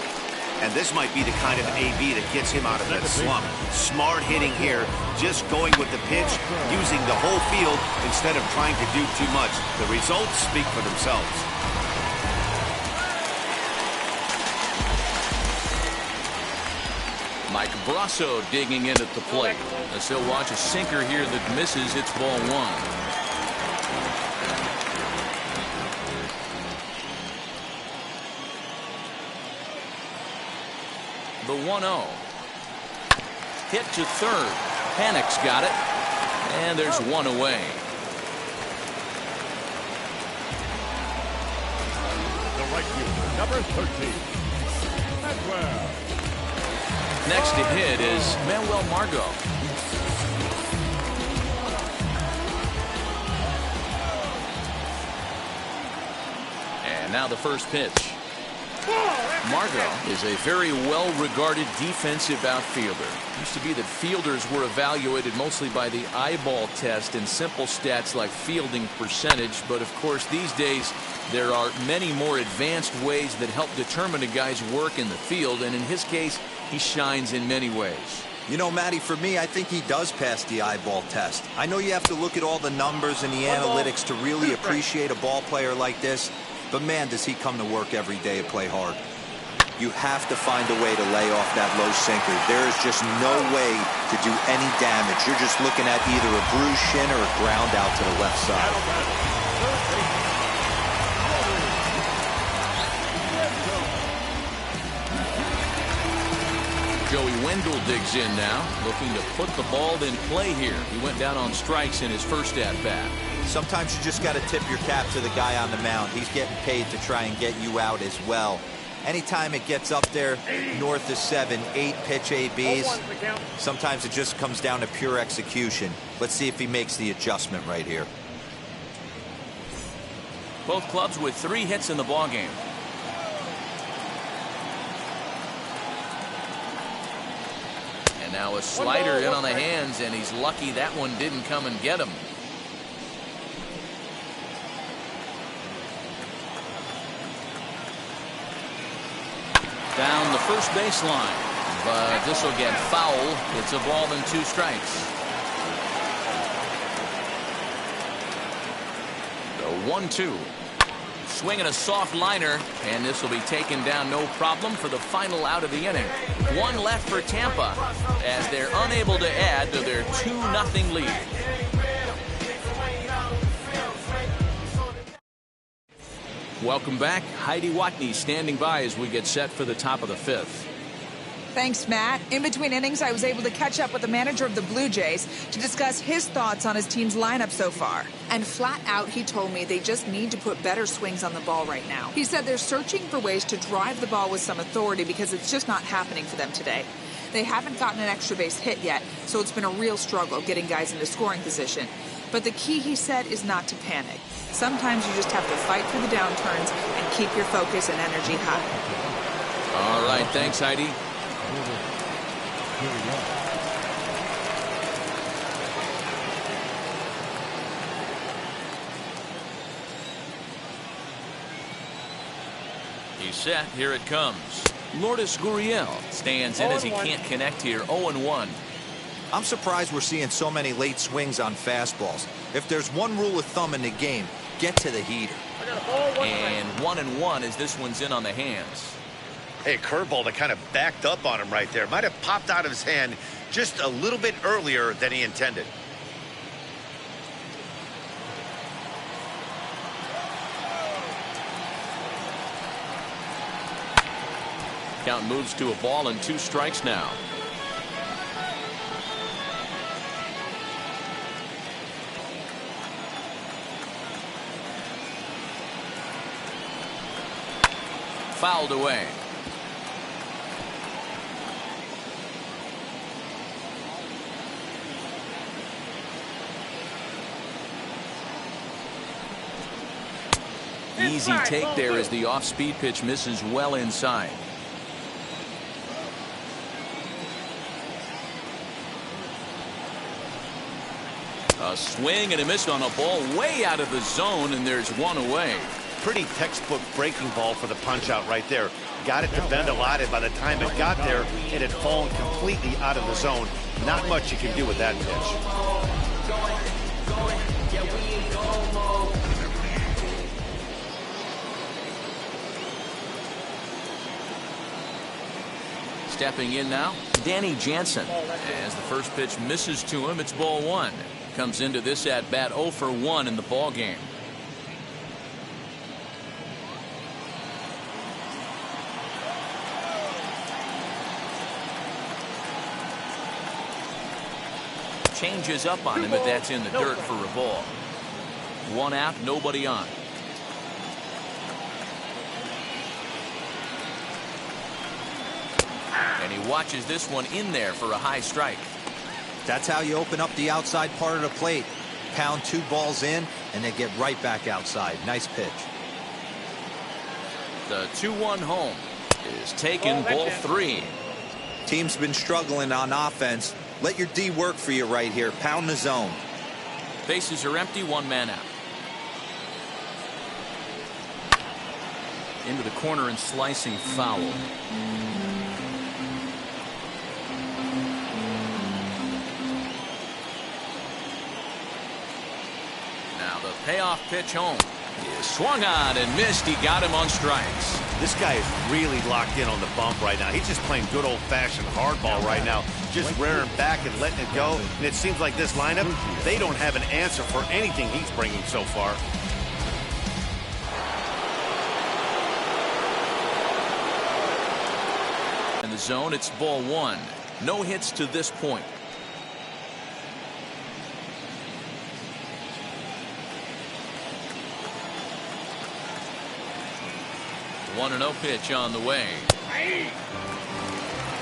[SPEAKER 4] And this might be the kind of AB that gets him out of that slump. Smart hitting here, just going with the pitch, using the whole field instead of trying to do too much. The results speak for themselves.
[SPEAKER 1] Mike Brasso digging in at the plate. As he'll watch a sinker here that misses. It's ball 1. The 1-0. Hit to third. Panic's got it. And there's 1 away.
[SPEAKER 5] The right fielder, number 13. Atwell.
[SPEAKER 1] Next to hit is Manuel Margot. And now the first pitch. Margot is a very well-regarded defensive outfielder. Used to be that fielders were evaluated mostly by the eyeball test and simple stats like fielding percentage. But of course, these days, there are many more advanced ways that help determine a guy's work in the field. And in his case, he shines in many ways.
[SPEAKER 6] You know, Matty, for me, I think he does pass the eyeball test. I know you have to look at all the numbers and the analytics to really appreciate a ball player like this. But man, does he come to work every day and play hard. You have to find a way to lay off that low sinker. There is just no way to do any damage. You're just looking at either a bruised shin or a ground out to the left side.
[SPEAKER 1] Joey Wendell digs in now, looking to put the ball in play here. He went down on strikes in his first at-bat.
[SPEAKER 6] Sometimes you just got to tip your cap to the guy on the mound. He's getting paid to try and get you out as well. Anytime it gets up there north of 7, 8 pitch ABs, sometimes it just comes down to pure execution. Let's see if he makes the adjustment right here.
[SPEAKER 1] Both clubs with 3 hits in the ballgame. And now a slider in on the hands, and he's lucky that one didn't come and get him. Down the first baseline, but this will get foul. It's a ball and 2 strikes. The 1-2. Swinging a soft liner, and this will be taken down no problem for the final out of the inning. 1 left for Tampa as they're unable to add to their 2-0 lead. Welcome back. Heidi Watney standing by as we get set for the top of the 5th.
[SPEAKER 9] Thanks, Matt. In between innings, I was able to catch up with the manager of the Blue Jays to discuss his thoughts on his team's lineup so far. And flat out, he told me they just need to put better swings on the ball right now. He said they're searching for ways to drive the ball with some authority because it's just not happening for them today. They haven't gotten an extra base hit yet, so it's been a real struggle getting guys into scoring position. But the key, he said, is not to panic. Sometimes you just have to fight through the downturns and keep your focus and energy high.
[SPEAKER 1] All right, thanks, Heidi. He's set. Here it comes. Lourdes Gurriel stands in as he can't connect here. 0-1.
[SPEAKER 6] I'm surprised we're seeing so many late swings on fastballs. If there's one rule of thumb in the game, get to the heater.
[SPEAKER 1] And 1-1 as this one's in on the hands.
[SPEAKER 4] Hey, curveball that kind of backed up on him right there. Might have popped out of his hand just a little bit earlier than he intended.
[SPEAKER 1] Count moves to a ball and 2 strikes now. fouled away. Easy take there as the off-speed pitch misses well inside. A swing and a miss on a ball way out of the zone, and there's one away.
[SPEAKER 4] Pretty textbook breaking ball for the punch out right there. Got it to bend a lot, and by the time it got there, it had fallen completely out of the zone. Not much you can do with that pitch.
[SPEAKER 1] Stepping in now, Danny Jansen. As the first pitch misses to him, it's ball one. Comes into this at bat 0 for 1 in the ball game. Changes up on him, but that's in the dirt for a ball. One out, nobody on. And he watches this one in there for a high strike.
[SPEAKER 6] That's how you open up the outside part of the plate. Pound 2 balls in, and they get right back outside. Nice pitch.
[SPEAKER 1] The 2-1 home is taken, ball 3.
[SPEAKER 6] Team's been struggling on offense. Let your D work for you right here. Pound the zone.
[SPEAKER 1] Bases are empty, 1 man out. Into the corner and slicing foul. Now the payoff pitch home is swung on and missed. He got him on strikes.
[SPEAKER 4] This guy is really locked in on the bump right now. He's just playing good old-fashioned hardball right now, just rearing back and letting it go. And it seems like this lineup, they don't have an answer for anything he's bringing so far.
[SPEAKER 1] In the zone, it's ball 1. No hits to this point. 1-0 pitch on the way.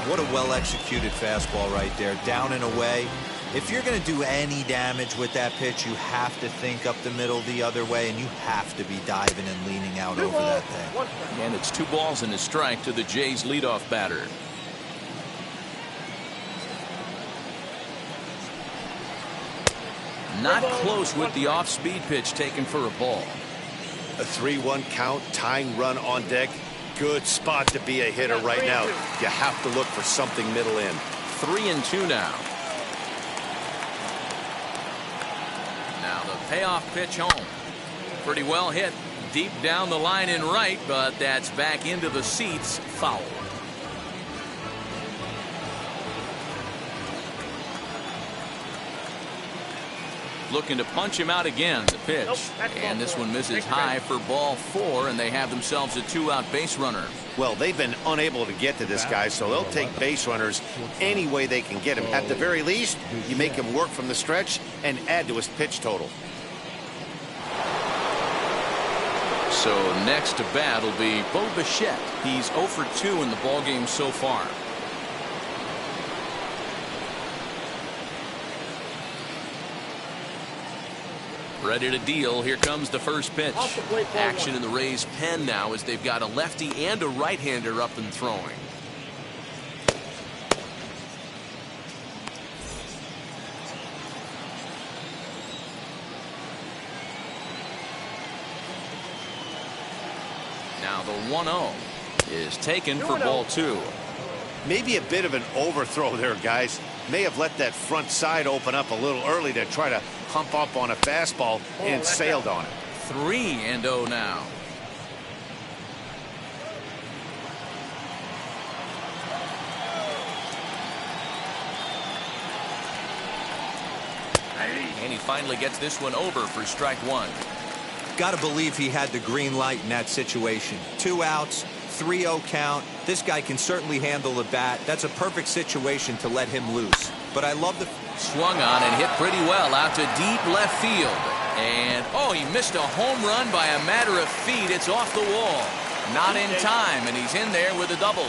[SPEAKER 6] What a well-executed fastball right there. Down and away. If you're going to do any damage with that pitch, you have to think up the middle the other way, and you have to be diving and leaning out over that thing.
[SPEAKER 1] And it's 2 balls and a strike to the Jays leadoff batter. Not close with the off-speed pitch taken for a ball.
[SPEAKER 4] A 3-1 count, tying run on deck. Good spot to be a hitter right now. You have to look for something middle in.
[SPEAKER 1] 3-2 now. Now the payoff pitch home. Pretty well hit. Deep down the line in right, but that's back into the seats. Foul. Looking to punch him out again. The pitch. And this one misses high for ball 4, and they have themselves a 2-out base runner.
[SPEAKER 4] Well, they've been unable to get to this guy, so they'll take base runners any way they can get him. At the very least, you make him work from the stretch and add to his pitch total.
[SPEAKER 1] So next to bat will be Bo Bichette. He's 0 for 2 in the ballgame so far. Ready to deal. Here comes the first pitch. Action in the Rays' pen now as they've got a lefty and a right-hander up and throwing. Now the 1-0 is taken for ball 2.
[SPEAKER 4] Maybe a bit of an overthrow there, guys. May have let that front side open up a little early to try to hump up on a fastball and sailed on it.
[SPEAKER 1] 3-0 now. And he finally gets this one over for strike 1.
[SPEAKER 6] Got to believe he had the green light in that situation. 2 outs, 3-0 count. This guy can certainly handle the bat. That's a perfect situation to let him loose. But I love the
[SPEAKER 1] swung on and hit pretty well out to deep left field. And oh, he missed a home run by a matter of feet. It's off the wall. Not in time, and he's in there with a double.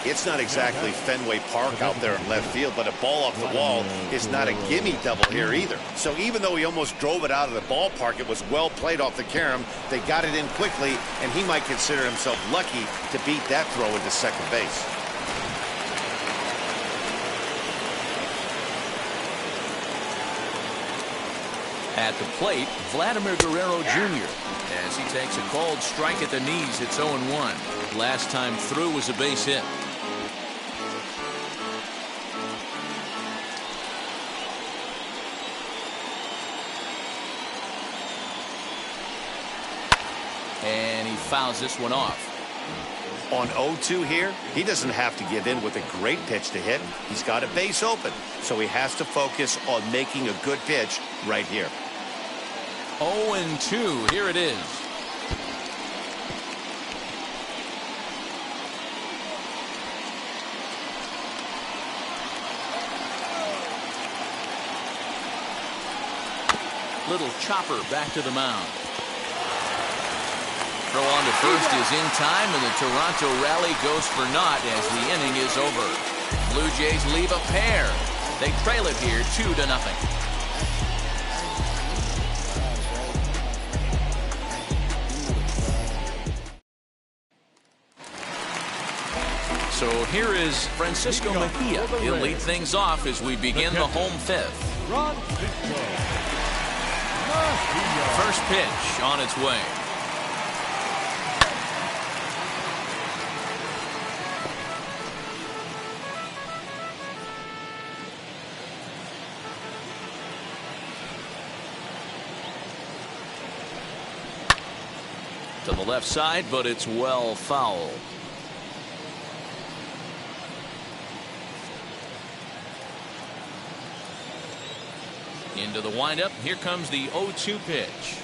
[SPEAKER 4] It's not exactly Fenway Park out there in left field, but a ball off the wall is not a gimme double here either. So even though he almost drove it out of the ballpark, it was well played off the carom. They got it in quickly, and he might consider himself lucky to beat that throw into second base.
[SPEAKER 1] At the plate, Vladimir Guerrero Jr. as he takes a called strike at the knees. It's 0-1. Last time through was a base hit. And he fouls this one off.
[SPEAKER 4] On 0-2 here, he doesn't have to give in with a great pitch to hit. He's got a base open, so he has to focus on making a good pitch right here.
[SPEAKER 1] 0-2. Here it is. Little chopper back to the mound. Throw on to first is in time, and the Toronto rally goes for naught as the inning is over. Blue Jays leave a pair. They trail it here 2-0. So here is Francisco Mejia. He'll lead things off as we begin the home fifth. First pitch on its way. To the left side, but it's well foul. Into the windup. Here comes the 0-2 pitch.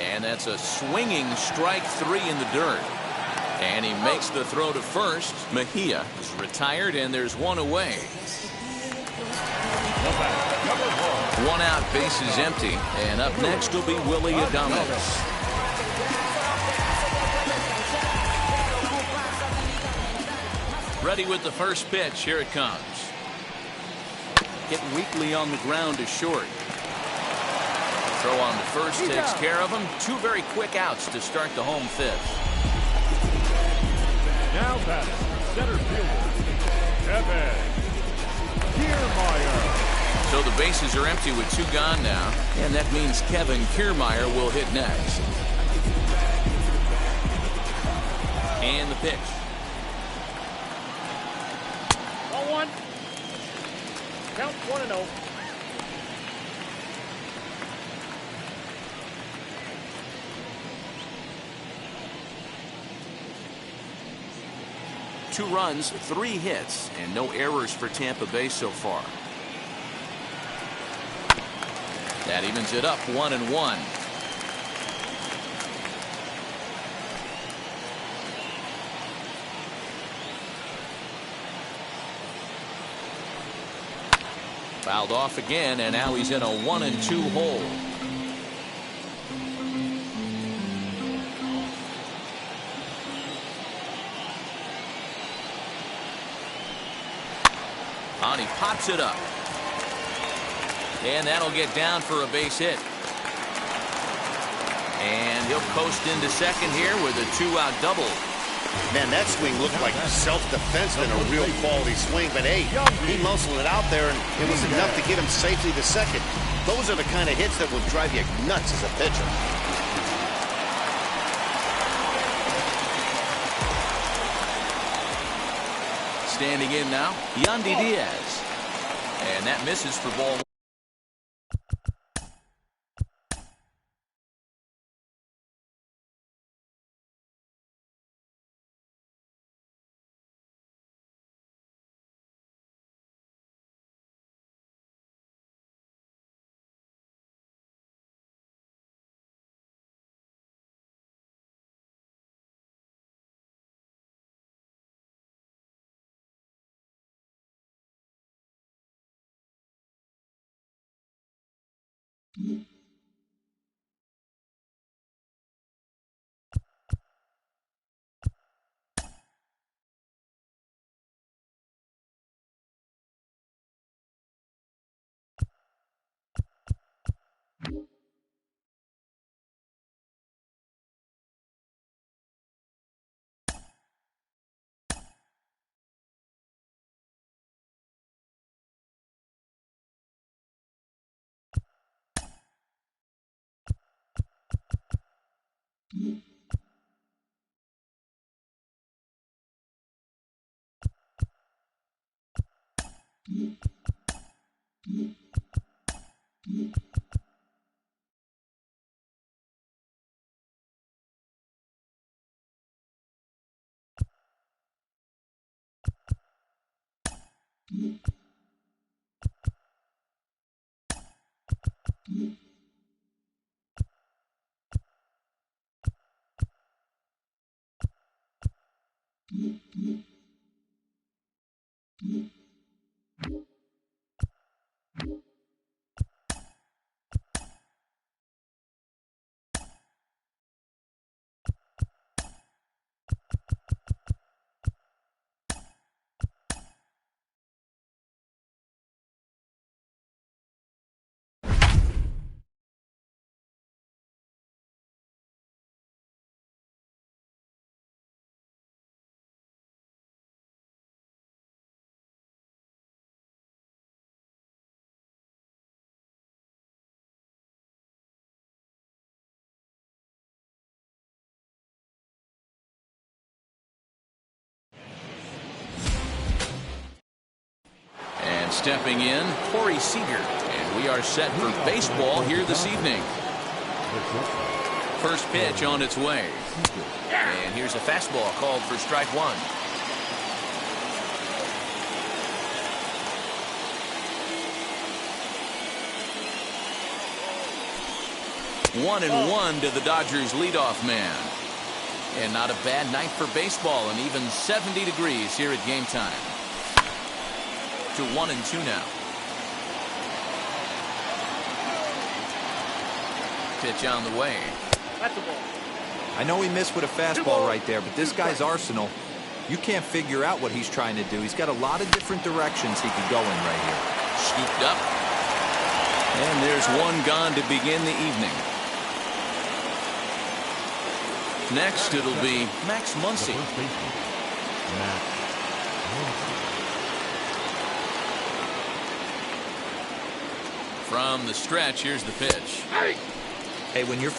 [SPEAKER 1] And that's a swinging strike three in the dirt. And he makes the throw to first. Mejia is retired, and there's one away. One out, base is empty. And up next will be Willy Adams. Ready with the first pitch. Here it comes. Hit weakly on the ground to short. Throw on the first takes care of him. Two very quick outs to start the home fifth.
[SPEAKER 5] Now batting, center fielder, Kevin Kiermaier.
[SPEAKER 1] So the bases are empty with two gone now, and that means Kevin Kiermaier will hit next. And the pitch.
[SPEAKER 7] 1-1. Count 1-0.
[SPEAKER 1] Two runs, 3 hits, and no errors for Tampa Bay so far. That evens it up 1-1. Fouled off again, and now he's in a 1-2 hole. And he pops it up. And that'll get down for a base hit. And he'll coast into second here with a 2-out double.
[SPEAKER 4] Man, that swing looked like self-defense than a real quality swing. But, hey, he muscled it out there, and it was enough to get him safely to second. Those are the kind of hits that will drive you nuts as a pitcher.
[SPEAKER 1] Standing in now, Yandy Diaz. And that misses for ball. Stepping in, Corey Seeger. And we are set for baseball here this evening. First pitch on its way. And here's a fastball called for strike one. 1-1 to the Dodgers leadoff man. And not a bad night for baseball, and even 70 degrees here at game time. To 1-2 now. Pitch on the way.
[SPEAKER 7] That's a ball.
[SPEAKER 2] I know he missed with a fastball right there, but this guy's arsenal, you can't figure out what he's trying to do. He's got a lot of different directions he could go in right here.
[SPEAKER 1] Scooped up. And there's one gone to begin the evening. Next, it'll be Max Muncie. From the stretch, here's the pitch.
[SPEAKER 2] Hey, when you're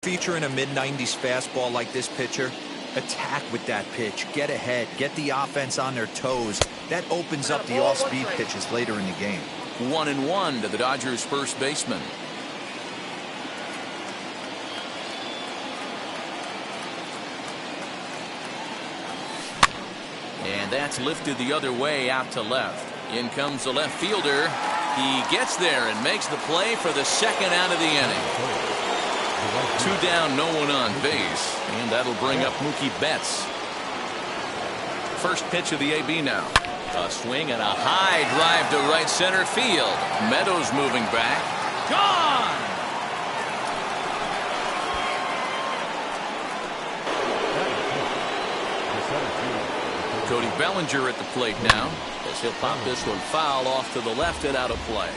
[SPEAKER 2] featuring a mid-90s fastball like this pitcher, attack with that pitch, get ahead, get the offense on their toes. That opens up the off-speed pitches later in the game.
[SPEAKER 1] 1-1 to the Dodgers first baseman. And that's lifted the other way out to left. In comes the left fielder. He gets there and makes the play for the second out of the inning. 2 down, no one on base, and that'll bring up Mookie Betts. First pitch of the AB now. A swing and a high drive to right center field. Meadows moving back. Gone! Cody Ballinger at the plate now, as he'll pop this one foul off to the left and out of play.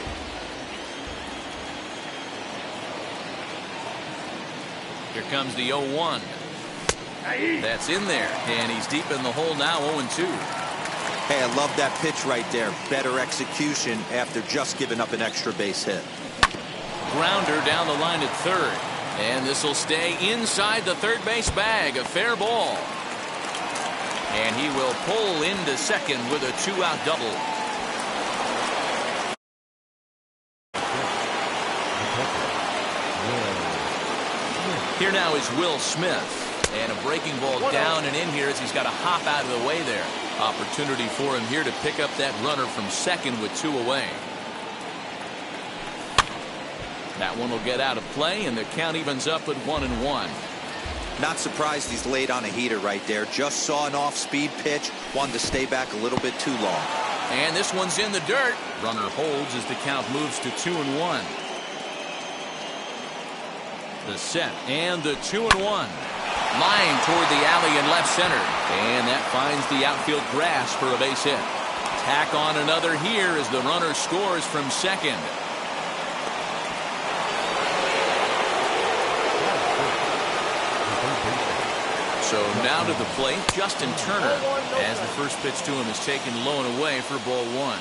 [SPEAKER 1] Here comes the 0-1. That's in there, and he's deep in the hole now, 0-2.
[SPEAKER 2] Hey, I love that pitch right there. Better execution after just giving up an extra base hit.
[SPEAKER 1] Grounder down the line at third. And this will stay inside the third base bag. A fair ball. And he will pull into second with a 2-out double. Here now is Will Smith. And a breaking ball down and in here as he's got to hop out of the way there. Opportunity for him here to pick up that runner from second with 2 away. That one will get out of play, and the count evens up at 1-1.
[SPEAKER 2] Not surprised he's laid on a heater right there. Just saw an off-speed pitch. Wanted to stay back a little bit too long.
[SPEAKER 1] And this one's in the dirt. Runner holds as the count moves to 2-1. The set and the 2-1. Line toward the alley in left center. And that finds the outfield grass for a base hit. Tack on another here as the runner scores from second. So now to the plate, Justin Turner, as the first pitch to him is taken low and away for ball 1.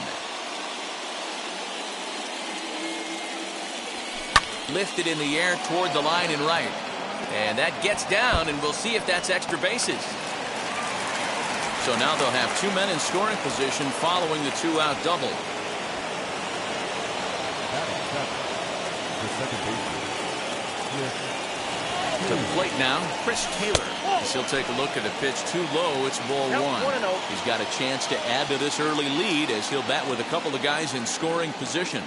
[SPEAKER 1] Lifted in the air toward the line and right. And that gets down, and we'll see if that's extra bases. So now they'll have 2 men in scoring position following the 2-out double. To the plate now, Chris Taylor. As he'll take a look at a pitch too low. It's ball 1. He's got a chance to add to this early lead as he'll bat with a couple of guys in scoring position.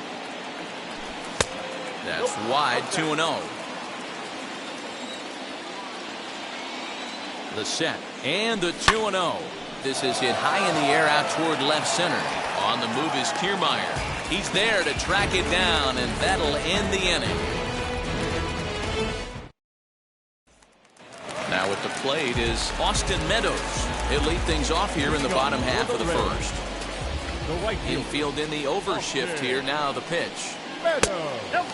[SPEAKER 1] That's wide, 2-0. The set and the 2-0. This is hit high in the air out toward left center. On the move is Kiermaier. He's there to track it down, and that'll end the inning. Now at the plate is Austin Meadows. He'll lead things off here in the bottom half of the first. Infield in the overshift here. Now the pitch.
[SPEAKER 7] Nope.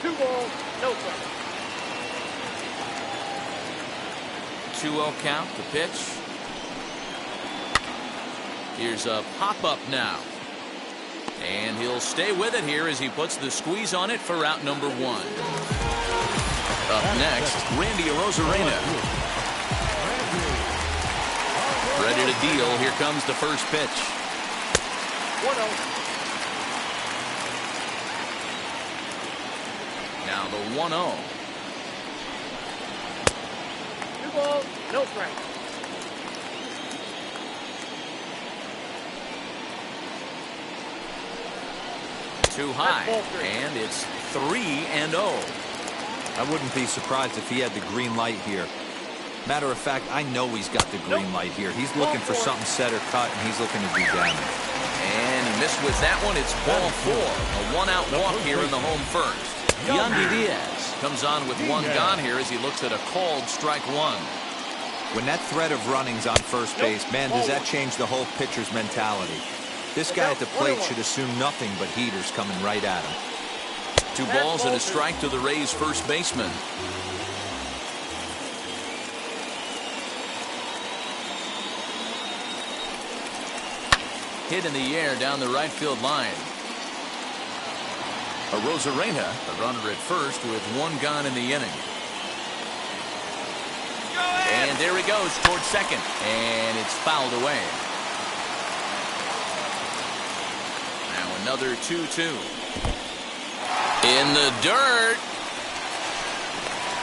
[SPEAKER 7] 2 balls, no strikes.
[SPEAKER 1] 2-0 count, the pitch. Here's a pop-up now. And he'll stay with it here as he puts the squeeze on it for out number 1. Up next, Randy Arozarena. Ready to deal. Here comes the first pitch.
[SPEAKER 7] 1-0.
[SPEAKER 1] Now the 1-0.
[SPEAKER 7] 2 balls, no strikes.
[SPEAKER 1] Too high, and it's 3-0.
[SPEAKER 2] I wouldn't be surprised if he had the green light here. Matter of fact, I know he's got the green light here. He's looking for something set or cut, and he's looking to do damage.
[SPEAKER 1] And he missed with that one. It's ball 4. A 1-out walk here in the home first. Yandy Diaz comes on with 1 gone here as he looks at a called strike 1.
[SPEAKER 2] When that threat of running's on first base, man, does that change the whole pitcher's mentality? This guy at the plate should assume nothing but heaters coming right at him.
[SPEAKER 1] 2 balls and a strike to the Rays first baseman. Hit in the air down the right field line. Arozarena, the runner at first with 1 gone in the inning. And there he goes towards second, and it's fouled away. Now another 2-2. In the dirt.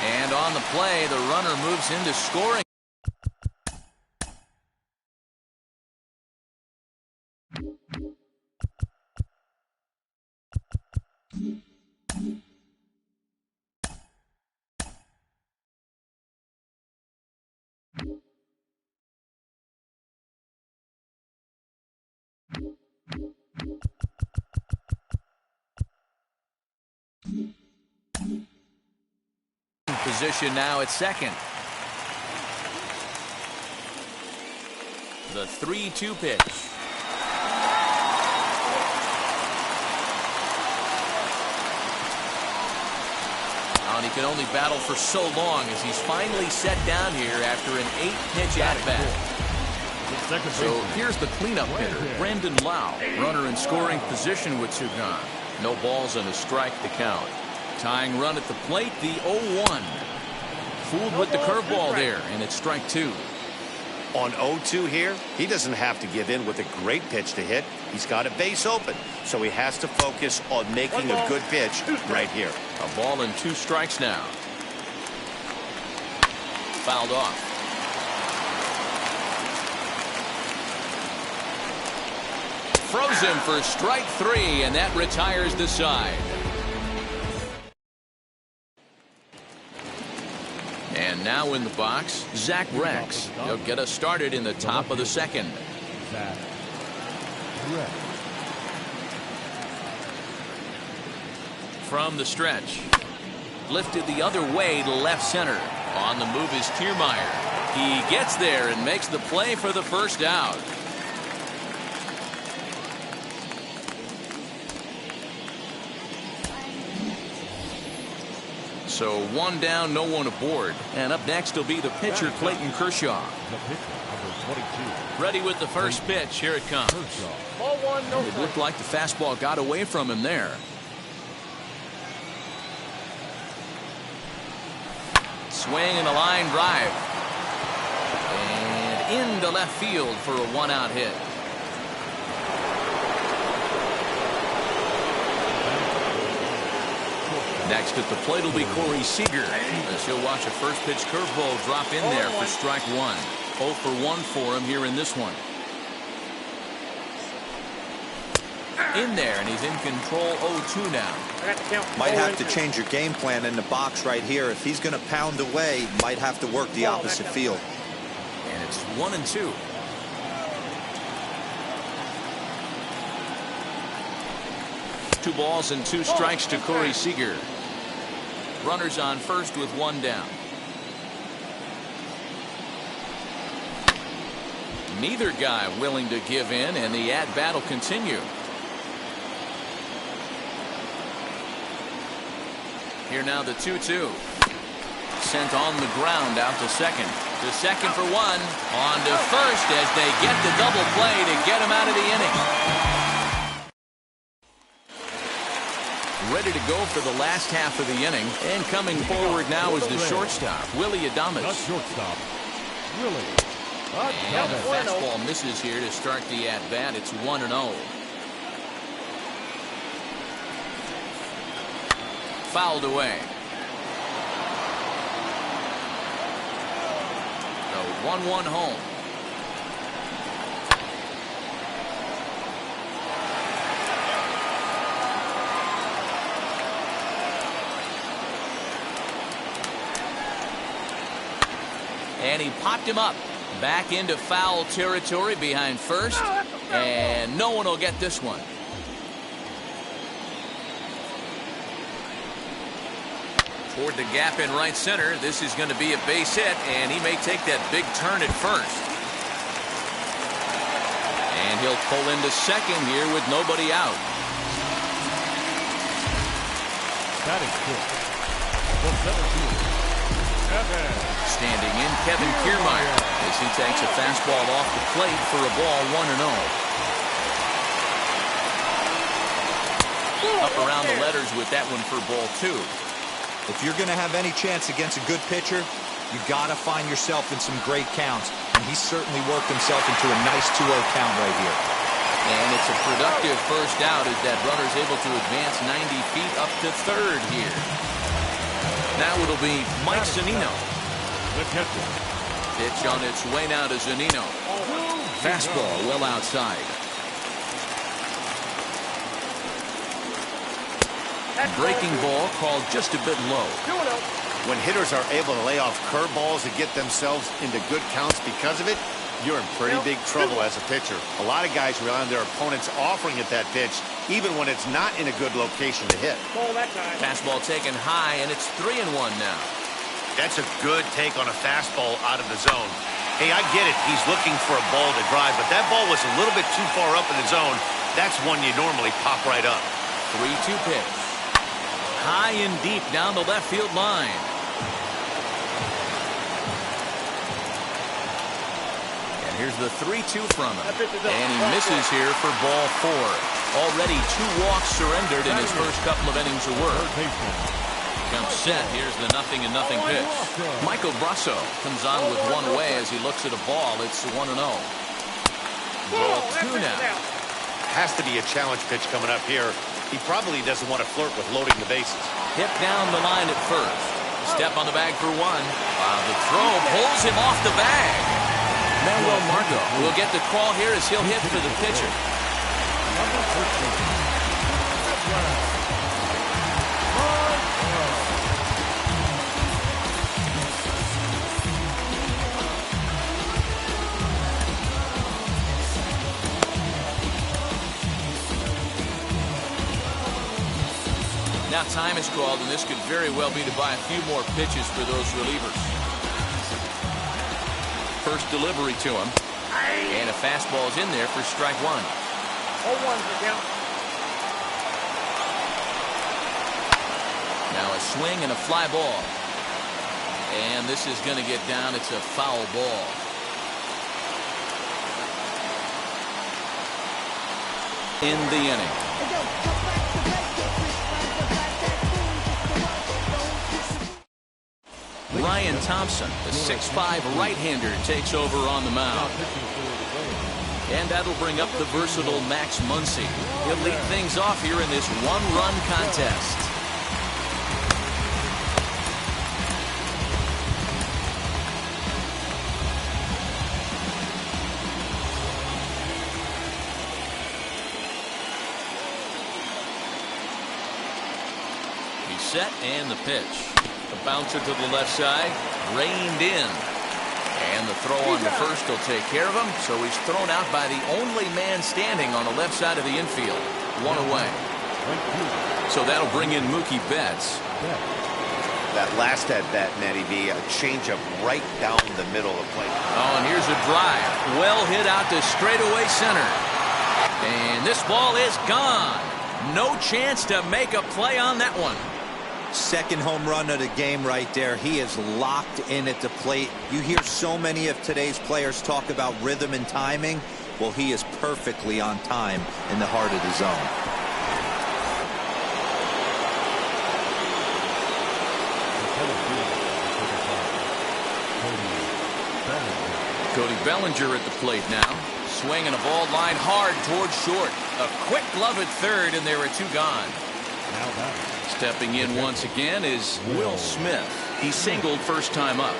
[SPEAKER 1] And on the play, the runner moves into scoring. Position now at second. The 3-2 pitch. And he can only battle for so long as he's finally set down here after an 8-pitch at-bat. So here's the cleanup hitter, Brandon Lau. Runner in scoring position with two gone. No balls and a strike to count. Tying run at the plate, the 0-1. Fooled with the curveball there, and it's strike two.
[SPEAKER 4] On 0-2 here, he doesn't have to give in with a great pitch to hit. He's got a base open, so he has to focus on making a good pitch right here.
[SPEAKER 1] A ball and 2 strikes now. Fouled off. Throws him for strike 3, and that retires the side. And now in the box, Zach Rex. He'll get us started in the top of the second. From the stretch. Lifted the other way to left center. On the move is Kiermaier. He gets there and makes the play for the first out. So 1 down, no one aboard. And up next will be the pitcher, Clayton Kershaw. Ready with the first pitch. Here it comes.
[SPEAKER 7] Ball 1, no
[SPEAKER 1] It looked like the fastball got away from him there. Swing and a line drive. And into left field for a 1-out hit. Next at the plate will be Corey Seeger, as he'll watch a first pitch curveball drop in there for strike 1. 0 for 1 for him here in this one. In there, and he's in control. 0-2 now.
[SPEAKER 6] Might have to change your game plan in the box right here. If he's going to pound away, might have to work the opposite field.
[SPEAKER 1] And it's 1-2. Two balls and 2 strikes to Corey Seeger. Runners on first with 1 down. Neither guy willing to give in, and the at-bat will continue. Here now the 2-2. Sent on the ground out to second. To second for 1. On to first as they get the double play to get him out of the inning. Ready to go for the last half of the inning. And coming forward now is the shortstop, Willy Adams.
[SPEAKER 5] Willy
[SPEAKER 1] And the fastball misses here to start the at-bat. It's 1-0. Fouled away. The 1-1 home. And he popped him up. Back into foul territory behind first. And no one will get this one. Toward the gap in right center. This is going to be a base hit. And he may take that big turn at first. And he'll pull into second here with nobody out.
[SPEAKER 5] That is good.
[SPEAKER 1] Standing in, Kevin Kiermaier, as he takes a fastball off the plate for a ball. 1-0. Up around the letters with that one for ball 2.
[SPEAKER 2] If you're going to have any chance against a good pitcher, you got to find yourself in some great counts. And he certainly worked himself into a nice 2-0 count right here.
[SPEAKER 1] And it's a productive first out as that runner's able to advance 90 feet up to third here. Now it'll be Mike Zunino. Pitch on its way now to Zunino. Fastball well outside. Breaking ball called just a bit low.
[SPEAKER 4] When hitters are able to lay off curveballs and get themselves into good counts because of it, you're in pretty big trouble as a pitcher. A lot of guys rely on their opponents offering at that pitch, even when it's not in a good location to hit.
[SPEAKER 1] Fastball taken high, and it's 3-1 now.
[SPEAKER 4] That's a good take on a fastball out of the zone. Hey, I get it. He's looking for a ball to drive, but that ball was a little bit too far up in the zone. That's one you normally pop right up.
[SPEAKER 1] 3-2 pitch. High and deep down the left field line. And here's the 3-2 from him. And he misses here for ball 4. Already 2 walks surrendered in his first couple of innings of work. Comes set. Here's the 0-0 pitch. Michael Brasso comes on with one away as he looks at a ball. It's 1-0. Ball 2 now.
[SPEAKER 4] Has to be a challenge pitch coming up here. He probably doesn't want to flirt with loading the bases.
[SPEAKER 1] Hit down the line at first. Step on the bag for 1. The throw pulls him off the bag. Manuel Margot will get the call here as he'll hit for the pitcher. Now time is called, and this could very well be to buy a few more pitches for those relievers. First delivery to him. And a fastball is in there for strike 1.
[SPEAKER 7] 0-1 for count.
[SPEAKER 1] Now a swing and a fly ball. And this is going to get down. It's a foul ball. In the inning. Ryan Thompson, the 6'5" right-hander, takes over on the mound. And that'll bring up the versatile Max Muncie. He'll lead things off here in this one-run contest. He's set and the pitch. The bouncer to the left side, reined in. And the throw on the first will take care of him, so he's thrown out by the only man standing on the left side of the infield. 1 away. So that'll bring in Mookie Betts.
[SPEAKER 4] That last at-bat, Matty B, a changeup right down the middle of the plate.
[SPEAKER 1] Oh, and here's a drive. Well hit out to straightaway center. And this ball is gone. No chance to make a play on that one.
[SPEAKER 6] Second home run of the game right there. He is locked in at the plate. You hear so many of today's players talk about rhythm and timing. Well, he is perfectly on time in the heart of the zone.
[SPEAKER 1] Cody Ballinger at the plate now. Swinging a ball line hard towards short. A quick glove at third, and there are 2 gone. Stepping in once again is Will Smith. He singled first time up.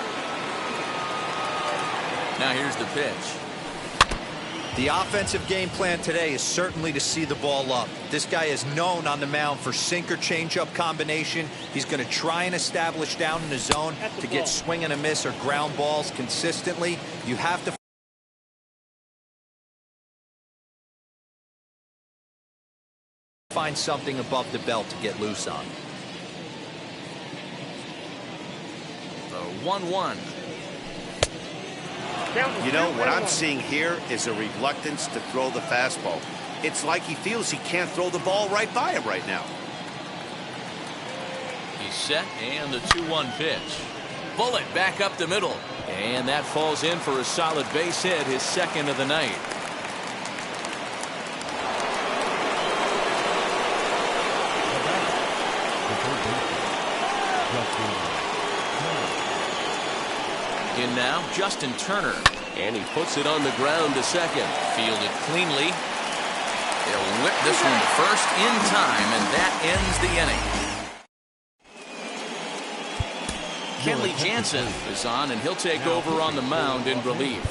[SPEAKER 1] Now here's the pitch.
[SPEAKER 6] The offensive game plan today is certainly to see the ball up. This guy is known on the mound for sinker changeup combination. He's going to try and establish down in the zone to get swing and a miss or ground balls consistently. You have to find something above the belt to get loose on.
[SPEAKER 1] The 1-1.
[SPEAKER 4] You know, what I'm seeing here is a reluctance to throw the fastball. It's like he feels he can't throw the ball right by him right now.
[SPEAKER 1] He's set, and the 2-1 pitch. Bullet back up the middle. And that falls in for a solid base hit, his second of the night. In now, Justin Turner. And he puts it on the ground to second. Fielded cleanly. They'll whip this one to first in time, and that ends the inning. Kenley Jansen is on, and he'll take over on the mound in relief.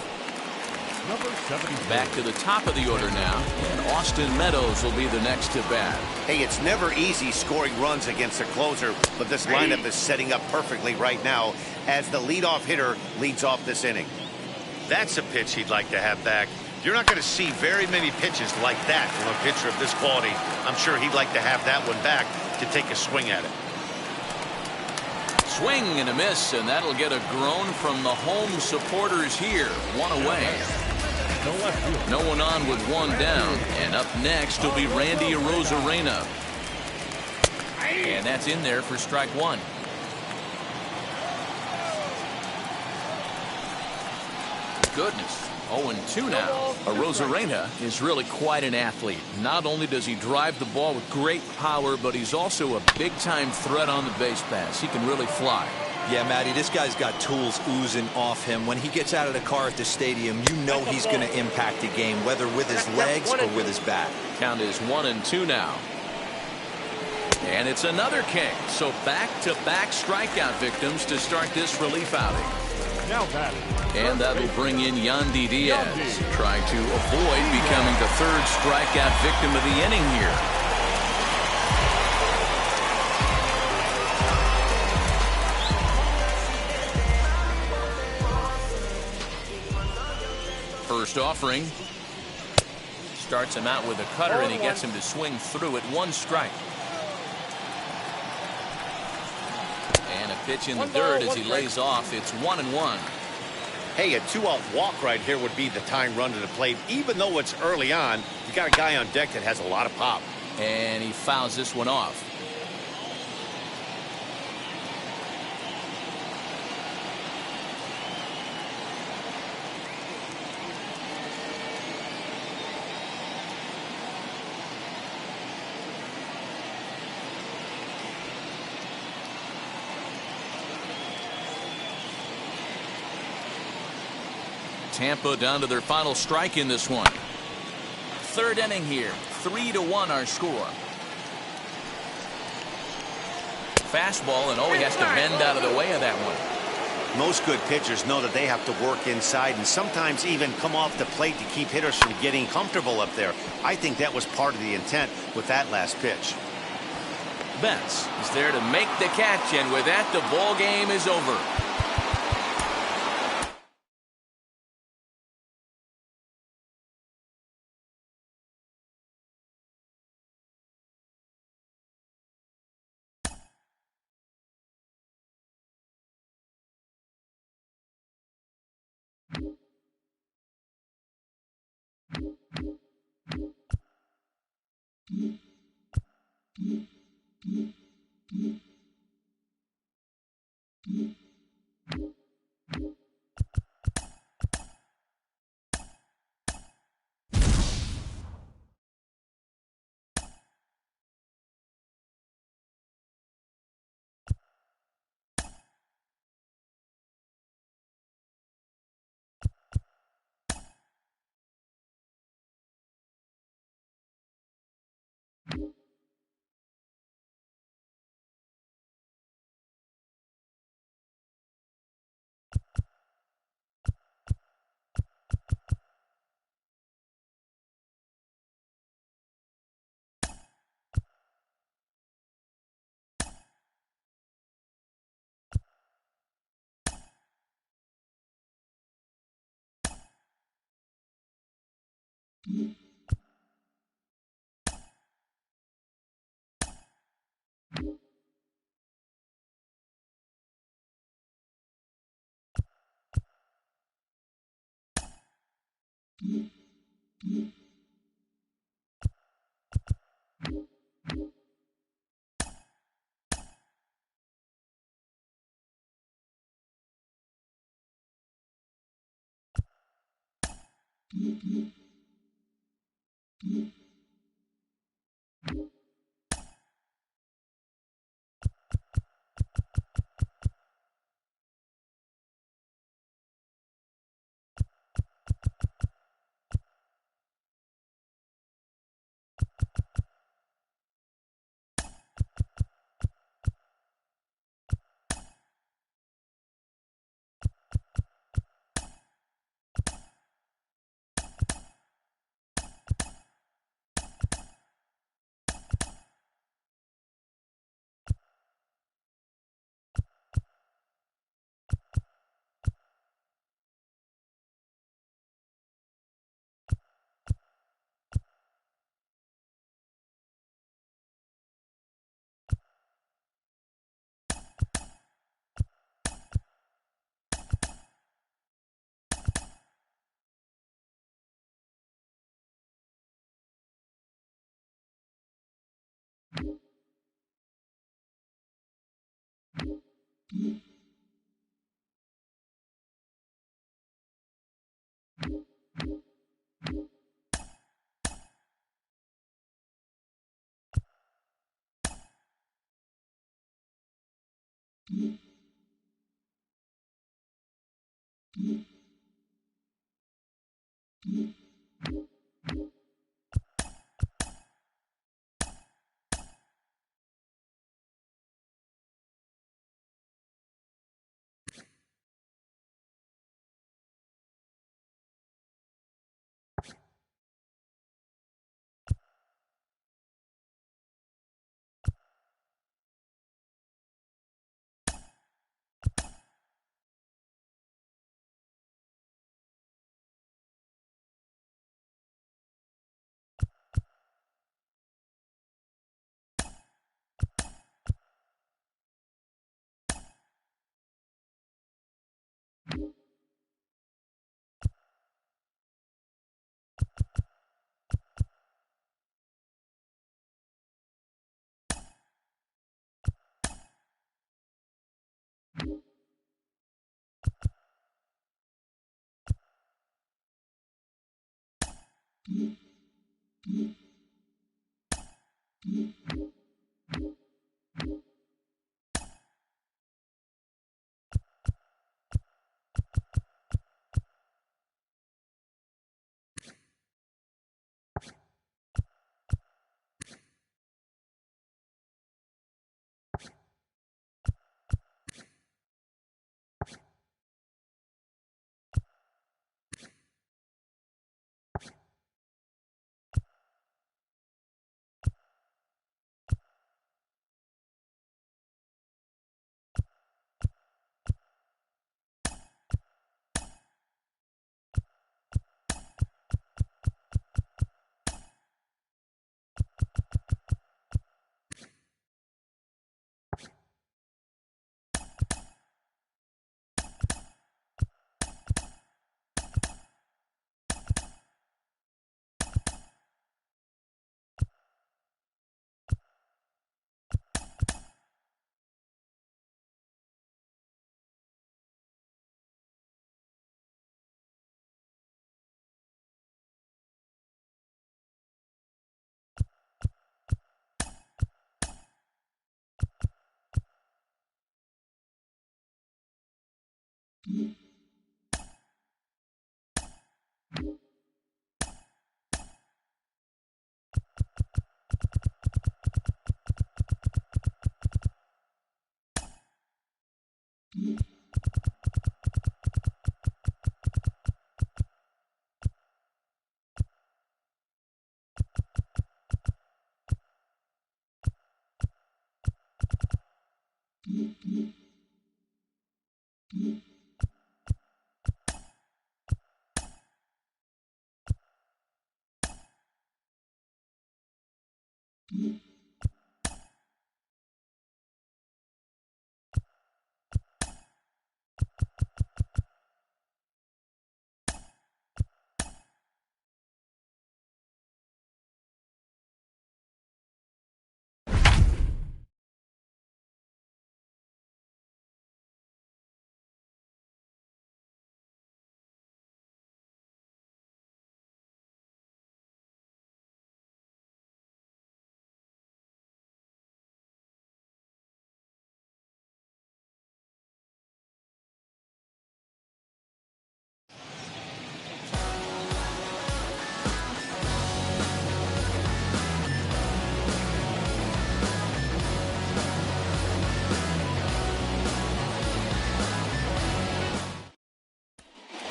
[SPEAKER 1] Back to the top of the order now, and Austin Meadows will be the next to bat.
[SPEAKER 4] Hey, it's never easy scoring runs against a closer, but this lineup is setting up perfectly right now as the leadoff hitter leads off this inning. That's a pitch he'd like to have back. You're not going to see very many pitches like that from a pitcher of this quality. I'm sure he'd like to have that one back to take a swing at it.
[SPEAKER 1] Swing and a miss, and that'll get a groan from the home supporters here. One away. No one on with one down. And up next will be Randy Arozarena. And that's in there for strike one. Goodness. 0-2 now. Arozarena is really quite an athlete. Not only does he drive the ball with great power, but he's also a big-time threat on the base pass. He can really fly.
[SPEAKER 6] Yeah, Matty, this guy's got tools oozing off him. When he gets out of the car at the stadium, you know he's going to impact the game, whether with his legs or with his bat.
[SPEAKER 1] Count is 1-2 now. And it's another king. So back-to-back strikeout victims to start this relief outing.
[SPEAKER 5] Now batting.
[SPEAKER 1] And that'll bring in Yandy Diaz, trying to avoid becoming the third strikeout victim of the inning here. First offering. Starts him out with a cutter, and he gets him to swing through it. One strike. And a pitch in the dirt as he lays off. It's 1-1.
[SPEAKER 3] Hey, a 2-out walk right here would be the tying run to the plate. Even though it's early on, you got a guy on deck that has a lot of pop.
[SPEAKER 1] And he fouls this one off. Tampa down to their final strike in this one. Third inning here. 3-1 our score. Fastball, and he has to bend out of the way of that one.
[SPEAKER 4] Most good pitchers know that they have to work inside and sometimes even come off the plate to keep hitters from getting comfortable up there. I think that was part of the intent with that last pitch.
[SPEAKER 1] Betts is there to make the catch, and with that, the ball game is over.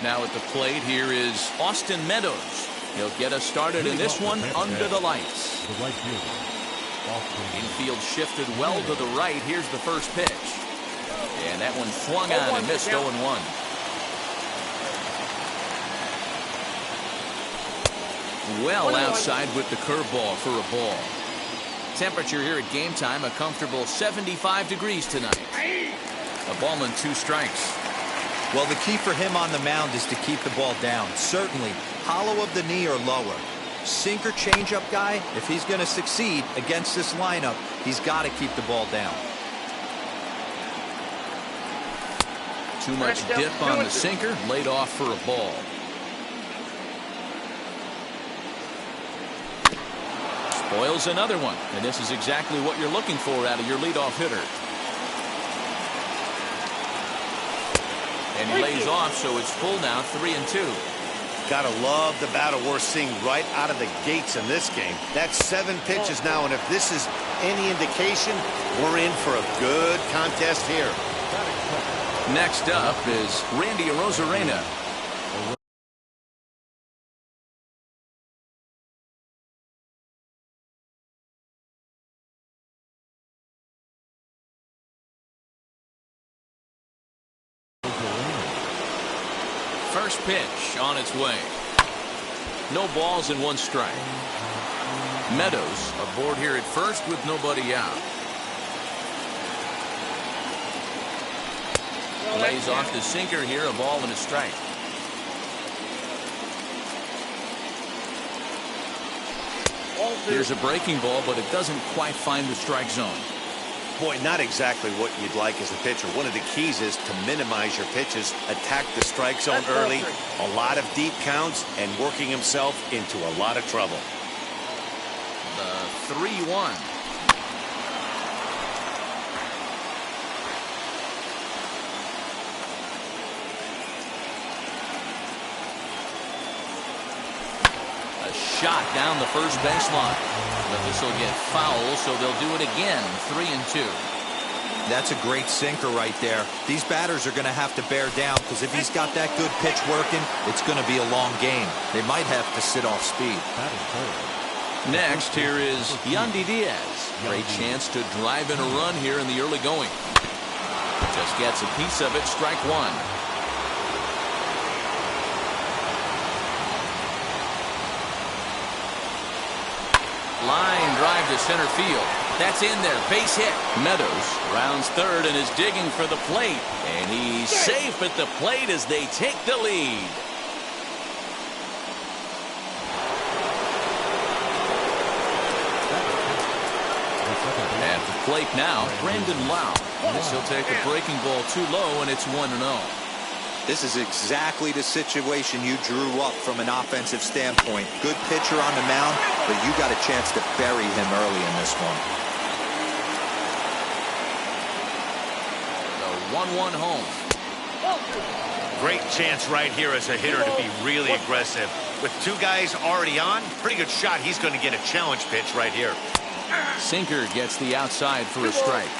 [SPEAKER 1] Now at the plate, here is Austin Meadows. He'll get us started in this one under the lights.
[SPEAKER 5] The right fielder.
[SPEAKER 1] Infield shifted well to the right. Here's the first pitch. And that one swung on and missed 0-1. Well outside with the curveball for a ball. Temperature here at game time, a comfortable 75 degrees tonight. A ball and 2 strikes.
[SPEAKER 2] Well, the key for him on the mound is to keep the ball down. Certainly, hollow of the knee or lower. Sinker changeup guy, if he's going to succeed against this lineup, he's got to keep the ball down.
[SPEAKER 1] Too much dip on the sinker, laid off for a ball. Spoils another one, and this is exactly what you're looking for out of your leadoff hitter. And he lays off, so it's full now, 3-2.
[SPEAKER 4] Gotta love the battle we're seeing right out of the gates in this game. That's 7 pitches now, and if this is any indication, we're in for a good contest here.
[SPEAKER 1] Next up is Randy Arozarena. First pitch on its way. No balls and 1 strike. Meadows aboard here at first with nobody out. Lays off the sinker here, a ball and a strike. Here's a breaking ball, but it doesn't quite find the strike zone.
[SPEAKER 4] Boy, not exactly what you'd like as a pitcher. One of the keys is to minimize your pitches, attack the strike zone early, a lot of deep counts, and working himself into a lot of trouble.
[SPEAKER 1] The 3-1. A shot down the first baseline. But this will get foul, so they'll do it again. 3-2.
[SPEAKER 2] That's a great sinker right there. These batters are going to have to bear down, because if he's got that good pitch working, it's going to be a long game. They might have to sit off speed.
[SPEAKER 1] Next, here is Yandy Diaz. Great chance to drive in a run here in the early going. Just gets a piece of it. Strike 1. Line drive to center field. That's in there. Base hit. Meadows rounds third and is digging for the plate. And he's safe at the plate as they take the lead. At the plate now, Brandon Lau. This he'll take a breaking ball too low, and it's 1-0.
[SPEAKER 2] This is exactly the situation you drew up from an offensive standpoint. Good pitcher on the mound, but you got a chance to bury him early in this one.
[SPEAKER 1] The 1-1 home.
[SPEAKER 4] Great chance right here as a hitter to be really aggressive. With 2 guys already on, pretty good shot. He's going to get a challenge pitch right here.
[SPEAKER 1] Sinker gets the outside for a strike.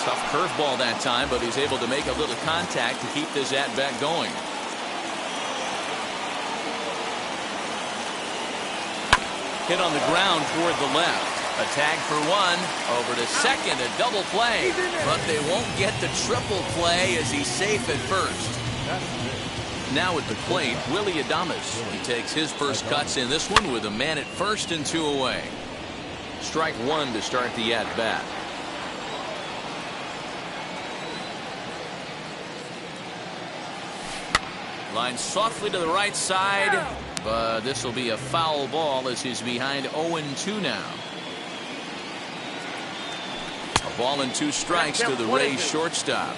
[SPEAKER 1] Tough curveball that time, but he's able to make a little contact to keep this at-bat going. Hit on the ground toward the left. A tag for 1. Over to second, a double play. But they won't get the triple play as he's safe at first. Now at the plate, Willy Adams. He takes his first cuts in this one with a man at first and 2 away. Strike 1 to start the at-bat. Line softly to the right side, but this will be a foul ball as he's behind 0-2 now. A ball and 2 strikes to the Rays shortstop.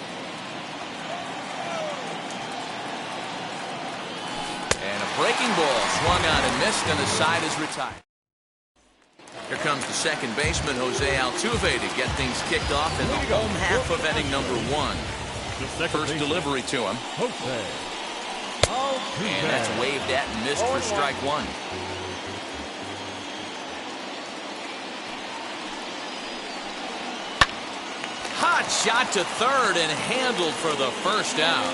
[SPEAKER 1] And a breaking ball swung on and missed, and the side is retired. Here comes the second baseman, Jose Altuve, to get things kicked off in the home half of inning number 1. First delivery to him. And that's waved at and missed for strike 1. Hot shot to third and handled for the first out.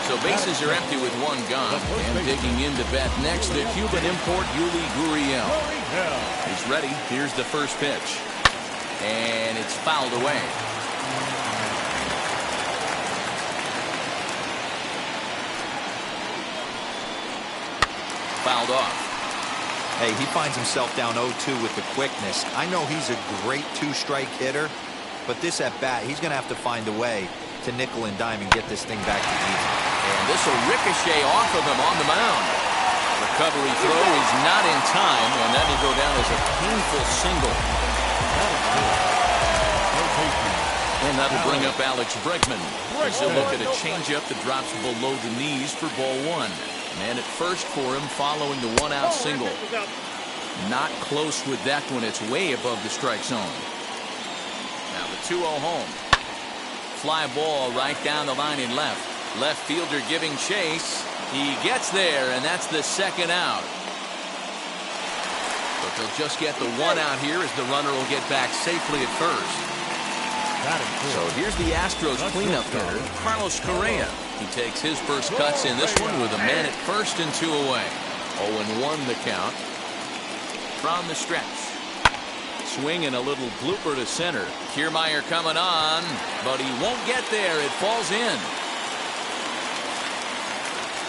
[SPEAKER 1] So bases are empty with 1 gone. And digging in to bat next, the Cuban import Willy Gurriel. He's ready. Here's the first pitch. And it's fouled away. Fouled off.
[SPEAKER 2] Hey, he finds himself down 0-2 with the quickness. I know he's a great 2-strike hitter, but this at bat, he's going to have to find a way to nickel and dime and get this thing back to even.
[SPEAKER 1] And this will ricochet off of him on the mound. The recovery throw is not in time, and that'll go down as a painful single. And that'll bring up Alex Bregman. As he'll look at a changeup that drops below the knees for ball one. Man at first for him following the one-out single. Not close with that one. It's way above the strike zone. Now the 2-0 home. Fly ball right down the line in left. Left fielder giving chase. He gets there, and that's the second out. But they'll just get the one out here as the runner will get back safely at first. So here's the Astros cleanup hitter, Carlos Correa. He takes his first cuts in this one with a man at first and 2 away. 0-1 the count. From the stretch. Swing and a little blooper to center. Kiermaier coming on, but he won't get there. It falls in.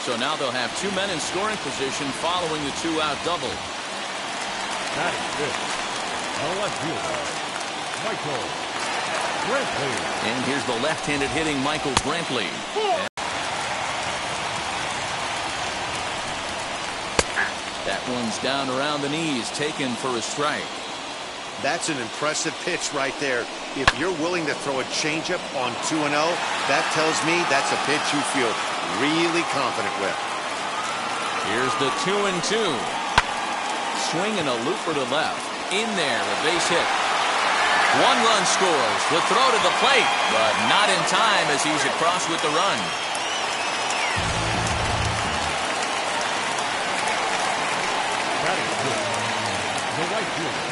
[SPEAKER 1] So now they'll have 2 men in scoring position following the 2-out double.
[SPEAKER 5] That is good. Now left fielder, Michael Brantley.
[SPEAKER 1] And here's the left-handed hitting Michael Brantley. That one's down around the knees, taken for a strike.
[SPEAKER 4] That's an impressive pitch right there. If you're willing to throw a changeup on 2-0, that tells me that's a pitch you feel really confident with.
[SPEAKER 1] Here's the 2-2. Swing and a looper to left. In there, a base hit. 1 run scores. The throw to the plate, but not in time as he's across with the run.
[SPEAKER 5] That is good. The right fielder.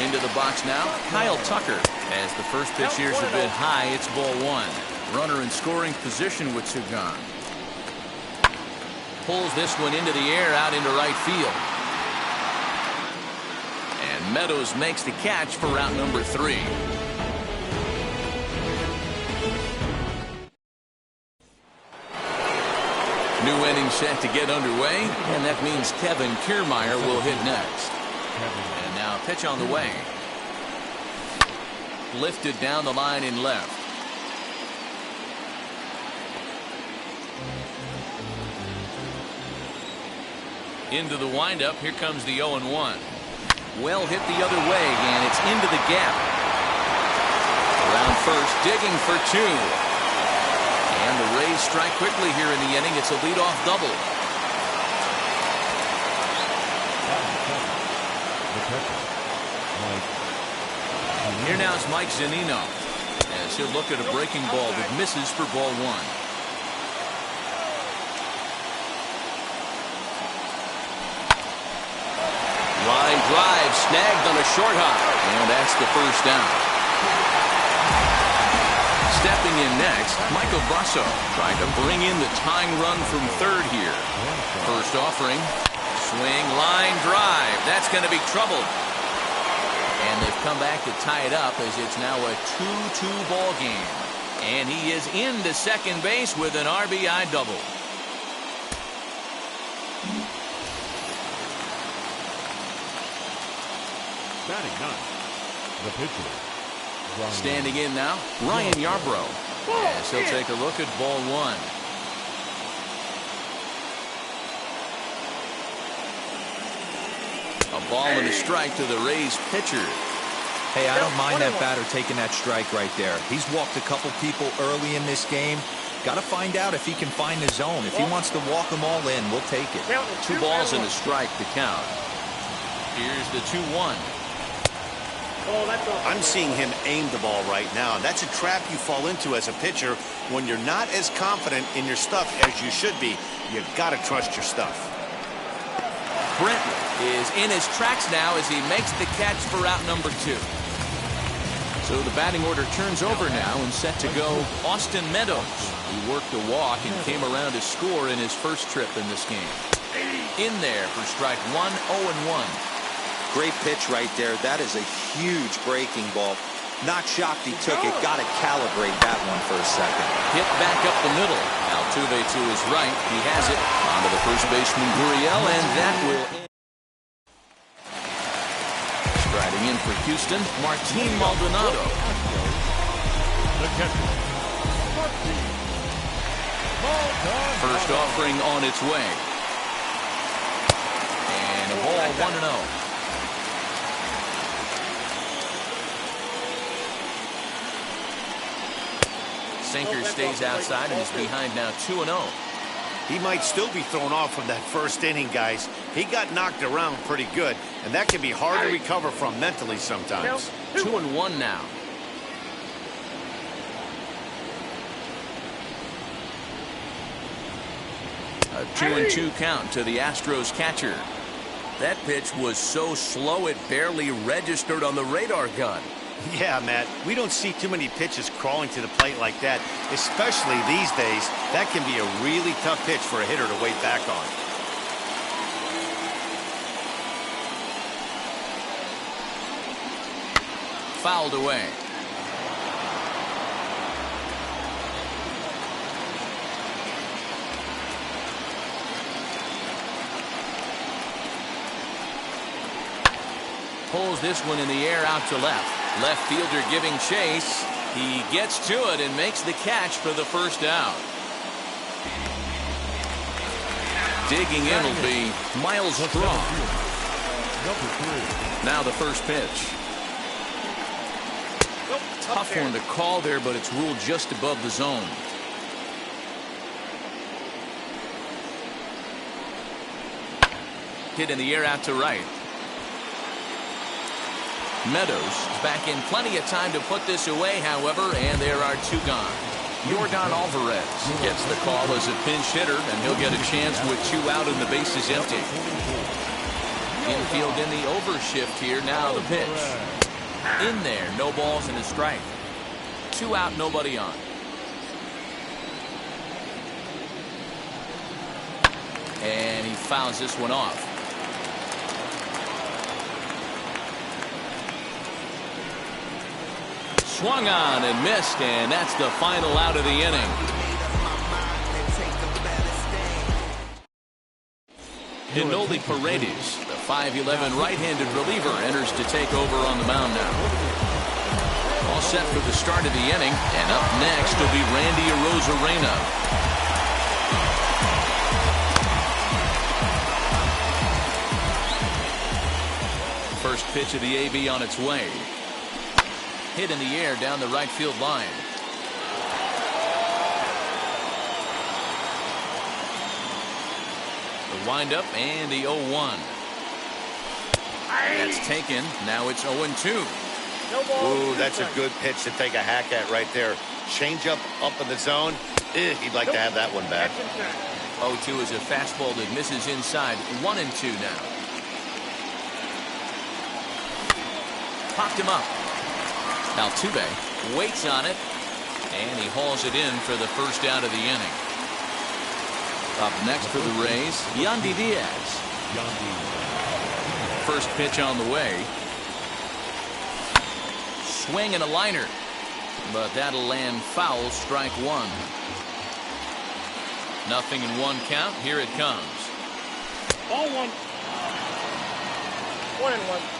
[SPEAKER 1] Into the box now, Kyle Tucker. As the first pitch here's a bit high, it's ball 1. Runner in scoring position with 2 gone. Pulls this one into the air out into right field. And Meadows makes the catch for route number 3. New inning set to get underway, and that means Kevin Kiermaier will hit next. And now pitch on the way. Lifted down the line in left. Into the windup. Here comes the 0-1. Well hit the other way, and it's into the gap. Around first, digging for 2. And the Rays strike quickly here in the inning. It's a leadoff double. Here now is Mike Zunino, as he'll look at a breaking ball that misses for ball 1. Line drive snagged on a short hop, and that's the first down. Stepping in next, Michael Brasso trying to bring in the tying run from third here. First offering, swing, line drive. That's going to be trouble. And they've come back to tie it up as it's now a 2-2 ball game. And he is into second base with an RBI double.
[SPEAKER 5] Batting 9. The pitcher.
[SPEAKER 1] Standing in now, Ryan Yarbrough. As he'll take a look at ball 1. A ball and a strike to the Rays pitcher.
[SPEAKER 2] Hey, I don't mind that batter taking that strike right there. He's walked a couple people early in this game. Got to find out if he can find the zone. If he wants to walk them all in, we'll take it.
[SPEAKER 1] 2 balls and a strike to count. Here's the 2-1.
[SPEAKER 4] I'm seeing him aim the ball right now. That's a trap you fall into as a pitcher when you're not as confident in your stuff as you should be. You've got to trust your stuff.
[SPEAKER 1] Brenton is in his tracks now as he makes the catch for route number 2. So the batting order turns over now and set to go Austin Meadows, who worked a walk and came around to score in his first trip in this game. In there for strike 1, 0-1.
[SPEAKER 6] Great pitch right there. That is a huge breaking ball. Not shocked he took it. Got to calibrate that one for a second.
[SPEAKER 1] Hit back up the middle. Altuve to his right. He has it onto the first baseman Gurriel, and that will end. Striding in for Houston, Martin Maldonado.
[SPEAKER 5] The catcher.
[SPEAKER 1] First offering on its way. And a ball 1-0. Sinker stays outside and is behind now 2-0.
[SPEAKER 4] He might still be thrown off from that first inning, guys. He got knocked around pretty good, and that can be hard to recover from mentally sometimes.
[SPEAKER 1] 2-1 now. A 2-2 count to the Astros catcher. That pitch was so slow it barely registered on the radar gun.
[SPEAKER 4] Yeah, Matt, we don't see too many pitches crawling to the plate like that, especially these days. That can be a really tough pitch for a hitter to wait back on.
[SPEAKER 1] Fouled away. Pulls this one in the air out to left. Left fielder giving chase. He gets to it and makes the catch for the first out. Digging in will be Miles Straw. Now the first pitch. Tough one to call there, but it's ruled just above the zone. Hit in the air out to right. Meadows is back in plenty of time to put this away, however, and there are two gone. Yordan Alvarez gets the call as a pinch hitter, and he'll get a chance with two out and the bases empty. Infield in the overshift here. Now the pitch. In there, no balls and a strike. 2 out, nobody on. And he fouls this one off. Swung on and missed, and that's the final out of the inning. Inoli Paredes, the 5'11" right-handed reliever, enters to take over on the mound now. All set for the start of the inning, and up next will be Randy Arozarena. First pitch of the AB on its way. Hit in the air down the right field line. The windup and the 0-1. That's taken. Now it's 0-2.
[SPEAKER 4] Ooh, that's a good pitch to take a hack at right there. Change up in the zone. He'd like to have that one back.
[SPEAKER 1] 0-2 is a fastball that misses inside. 1-2 now. Popped him up. Altuve waits on it, and he hauls it in for the first out of the inning. Up next for the Rays, Yandy Diaz. First pitch on the way. Swing and a liner, but that'll land foul, strike one. 0-1 count. Here it comes.
[SPEAKER 7] Ball 1. 1-1.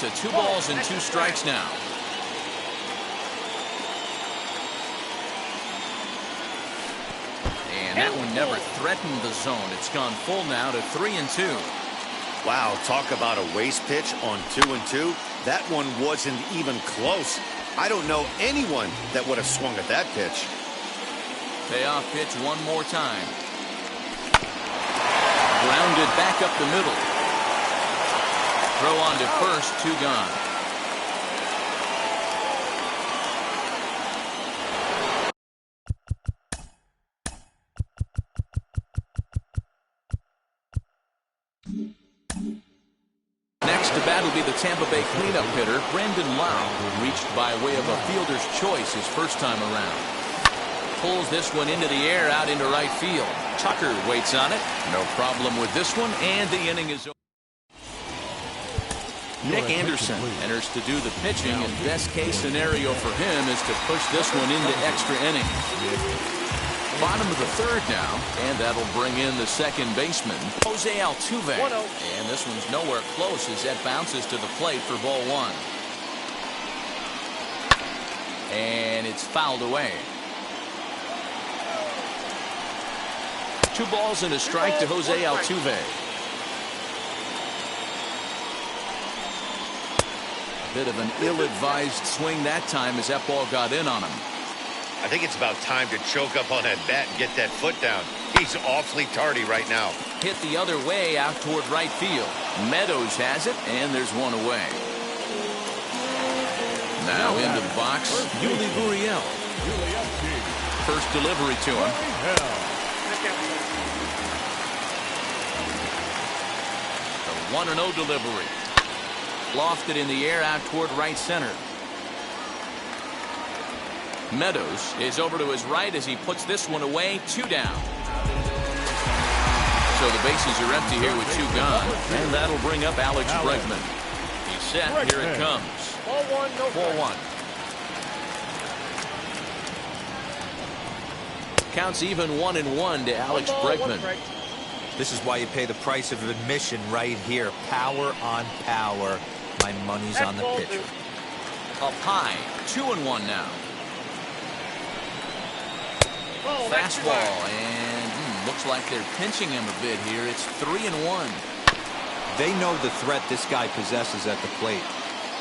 [SPEAKER 1] To 2 balls and 2 strikes now. And that one never threatened the zone. It's gone full now to 3-2.
[SPEAKER 4] Wow, talk about a waste pitch on 2-2. That one wasn't even close. I don't know anyone that would have swung at that pitch.
[SPEAKER 1] Payoff pitch one more time. Grounded back up the middle. Throw on to first, 2 gone. Next to bat will be the Tampa Bay cleanup hitter, Brandon Lau, who reached by way of a fielder's choice his first time around. Pulls this one into the air out into right field. Tucker waits on it. No problem with this one, and the inning is over. Nick Anderson enters to do the pitching, and best case scenario for him is to push this one into extra innings. Bottom of the third now, and that'll bring in the second baseman, Jose Altuve. And this one's nowhere close as that bounces to the plate for ball one. And it's fouled away. 2 balls and a strike to Jose Altuve. A bit of an ill-advised swing that time as that ball got in on him.
[SPEAKER 3] I think it's about time to choke up on that bat and get that foot down. He's awfully tardy right now.
[SPEAKER 1] Hit the other way out toward right field. Meadows has it, and there's one away. Now into the box, Willy Gurriel. First delivery to him. The 1-0 delivery. Lofted in the air out toward right center. Meadows is over to his right as he puts this one away. 2 down. So the bases are empty here with 2 gone. And that'll bring up Alex Bregman. He's set. Here it comes.
[SPEAKER 7] Ball 1, no
[SPEAKER 1] Ball 1. Counts even 1-1 to Alex Bregman.
[SPEAKER 6] This is why you pay the price of admission right here. Power on power. My money's on the pitcher.
[SPEAKER 1] Up high. 2-1 now. Fastball, and looks like they're pinching him a bit here. It's 3-1.
[SPEAKER 6] They know the threat this guy possesses at the plate.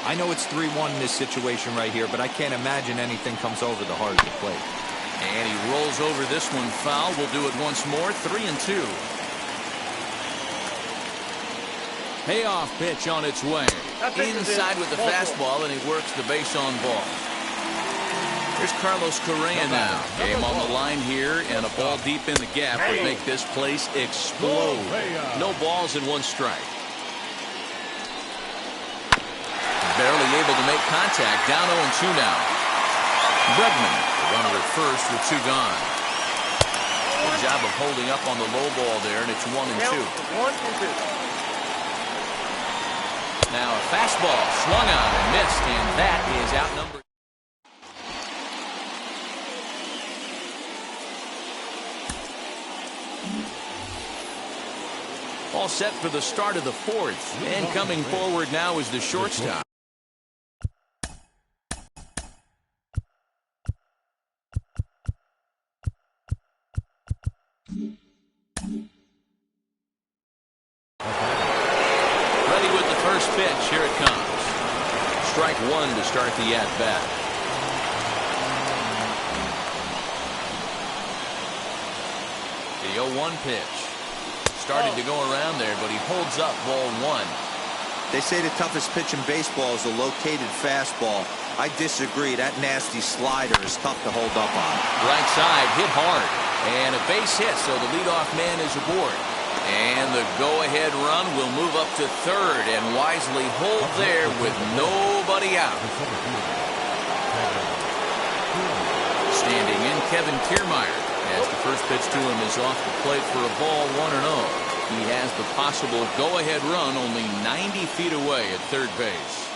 [SPEAKER 6] I know it's 3-1 in this situation right here, but I can't imagine anything comes over the heart of the plate.
[SPEAKER 1] And he rolls over this one foul. We'll do it once more. 3-2. Payoff pitch on its way. Inside with the fastball, and he works the base on ball. Here's Carlos Correa now. Game on the line here, and a ball deep in the gap would make this place explode. No balls and 1 strike. Barely able to make contact. Down 0-2 now. Bregman, the runner at first with 2 gone. Good job of holding up on the low ball there, and it's 1-2.
[SPEAKER 7] 1-2.
[SPEAKER 1] Now a fastball swung on and missed, and that is outnumbered. All set for the start of the 4th, and coming forward now is the shortstop. Ready with the first pitch. Here it comes. Strike 1 to start the at-bat. The 0-1 pitch. Started to go around there, but he holds up ball 1.
[SPEAKER 6] They say the toughest pitch in baseball is a located fastball. I disagree. That nasty slider is tough to hold up on.
[SPEAKER 1] Right side, hit hard. And a base hit, so the leadoff man is aboard. And the go-ahead run will move up to third and wisely hold there with nobody out. Standing in, Kevin Kiermaier. As the first pitch to him is off the plate for a ball, 1-0. He has the possible go-ahead run only 90 feet away at third base.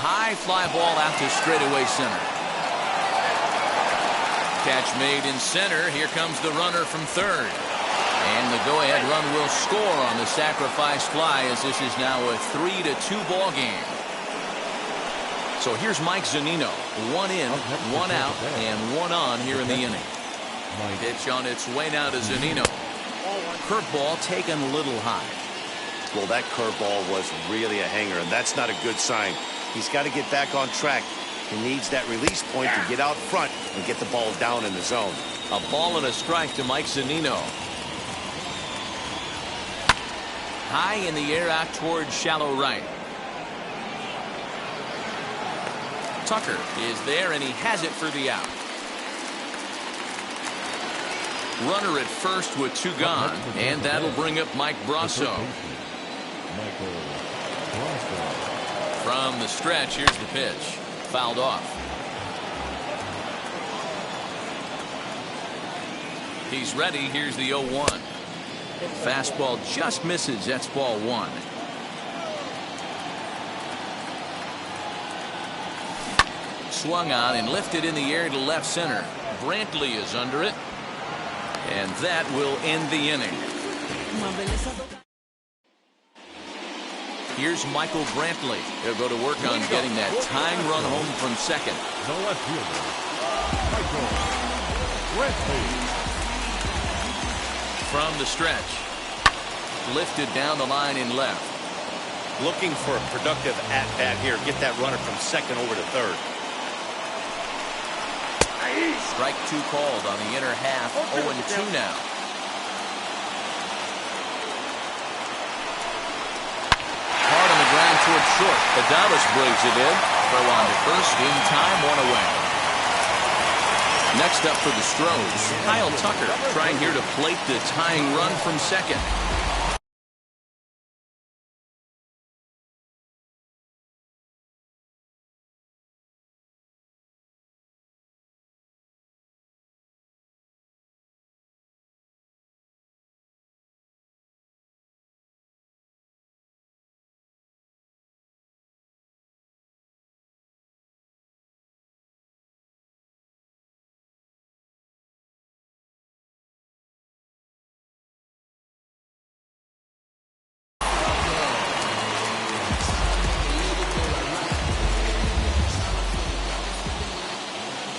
[SPEAKER 1] High fly ball out to straightaway center. Catch made in center. Here comes the runner from third. And the go-ahead run will score on the sacrifice fly as this is now a 3-2 ball game. So here's Mike Zunino. 1 in, 1 out, and 1 on here in the inning. Pitch on its way now to Zunino. Curveball taken a little high.
[SPEAKER 3] Well, that curveball was really a hanger, and that's not a good sign. He's got to get back on track. He needs that release point to get out front and get the ball down in the zone.
[SPEAKER 1] A ball and a strike to Mike Zunino. High in the air out towards shallow right. Tucker is there, and he has it for the out. Runner at first with 2 gone, and that'll bring up Mike Brasso. From the stretch, here's the pitch. Fouled off. He's ready. Here's the 0-1. Fastball just misses. That's ball 1. Swung on and lifted in the air to left center. Brantley is under it. And that will end the inning. Here's Michael Brantley. He'll go to work on getting that tying run home from second.
[SPEAKER 5] The left fielder, Michael Brantley.
[SPEAKER 1] From the stretch. Lifted down the line in left.
[SPEAKER 3] Looking for a productive at-bat here. Get that runner from second over to third.
[SPEAKER 1] Strike 2 called on the inner half. 0-2 now. Hard on the ground towards short. Adams brings it in. Throw on to first. In time, 1 away. Next up for the Stros, Kyle Tucker trying here to plate the tying run from second.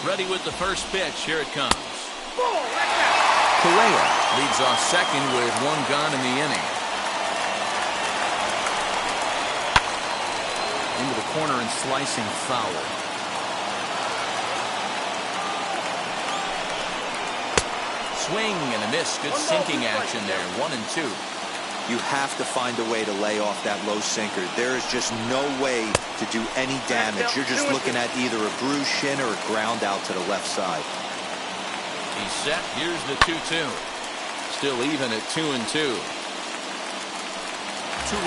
[SPEAKER 1] Ready with the first pitch. Here it comes. Correa leads off second with 1 gone in the inning. Into the corner and slicing foul. Swing and a miss. Good sinking action there. 1-2.
[SPEAKER 2] You have to find a way to lay off that low sinker. There is just no way to do any damage. You're just looking at either a bruised shin or a ground out to the left side.
[SPEAKER 1] He's set. Here's the 2-2. Still even at 2-2. 2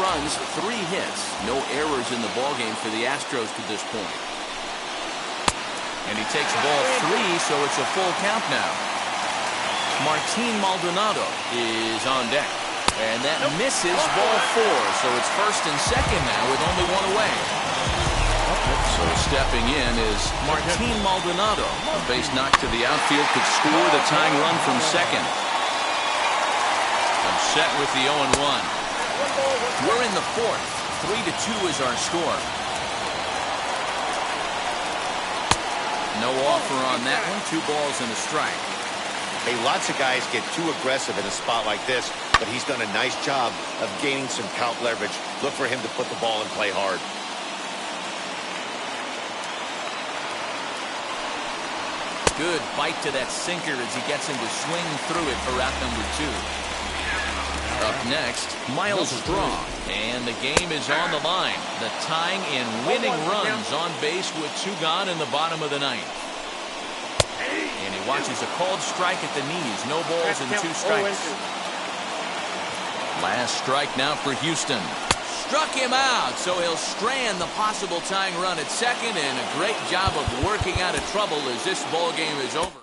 [SPEAKER 1] runs, 3 hits. No errors in the ballgame for the Astros to this point. And he takes ball 3, so it's a full count now. Martin Maldonado is on deck. And that misses ball 4, so it's first and second now with only 1 away. So stepping in is Martin Maldonado. A base knock to the outfield could score the tying run from second. I'm set with the 0-1. We're in the 4th. 3-2 is our score. No offer on that one. 2 balls and a strike.
[SPEAKER 3] Hey, lots of guys get too aggressive in a spot like this, but he's done a nice job of gaining some count leverage. Look for him to put the ball and play hard.
[SPEAKER 1] Good bite to that sinker as he gets him to swing through it for out number 2. Up next, Miles Straw. And the game is on the line. The tying and winning runs on base with 2 gone in the bottom of the 9th. And he watches a called strike at the knees. No balls and 2 strikes. Last strike now for Houston. Struck him out, so he'll strand the possible tying run at second, and a great job of working out of trouble as this ball game is over.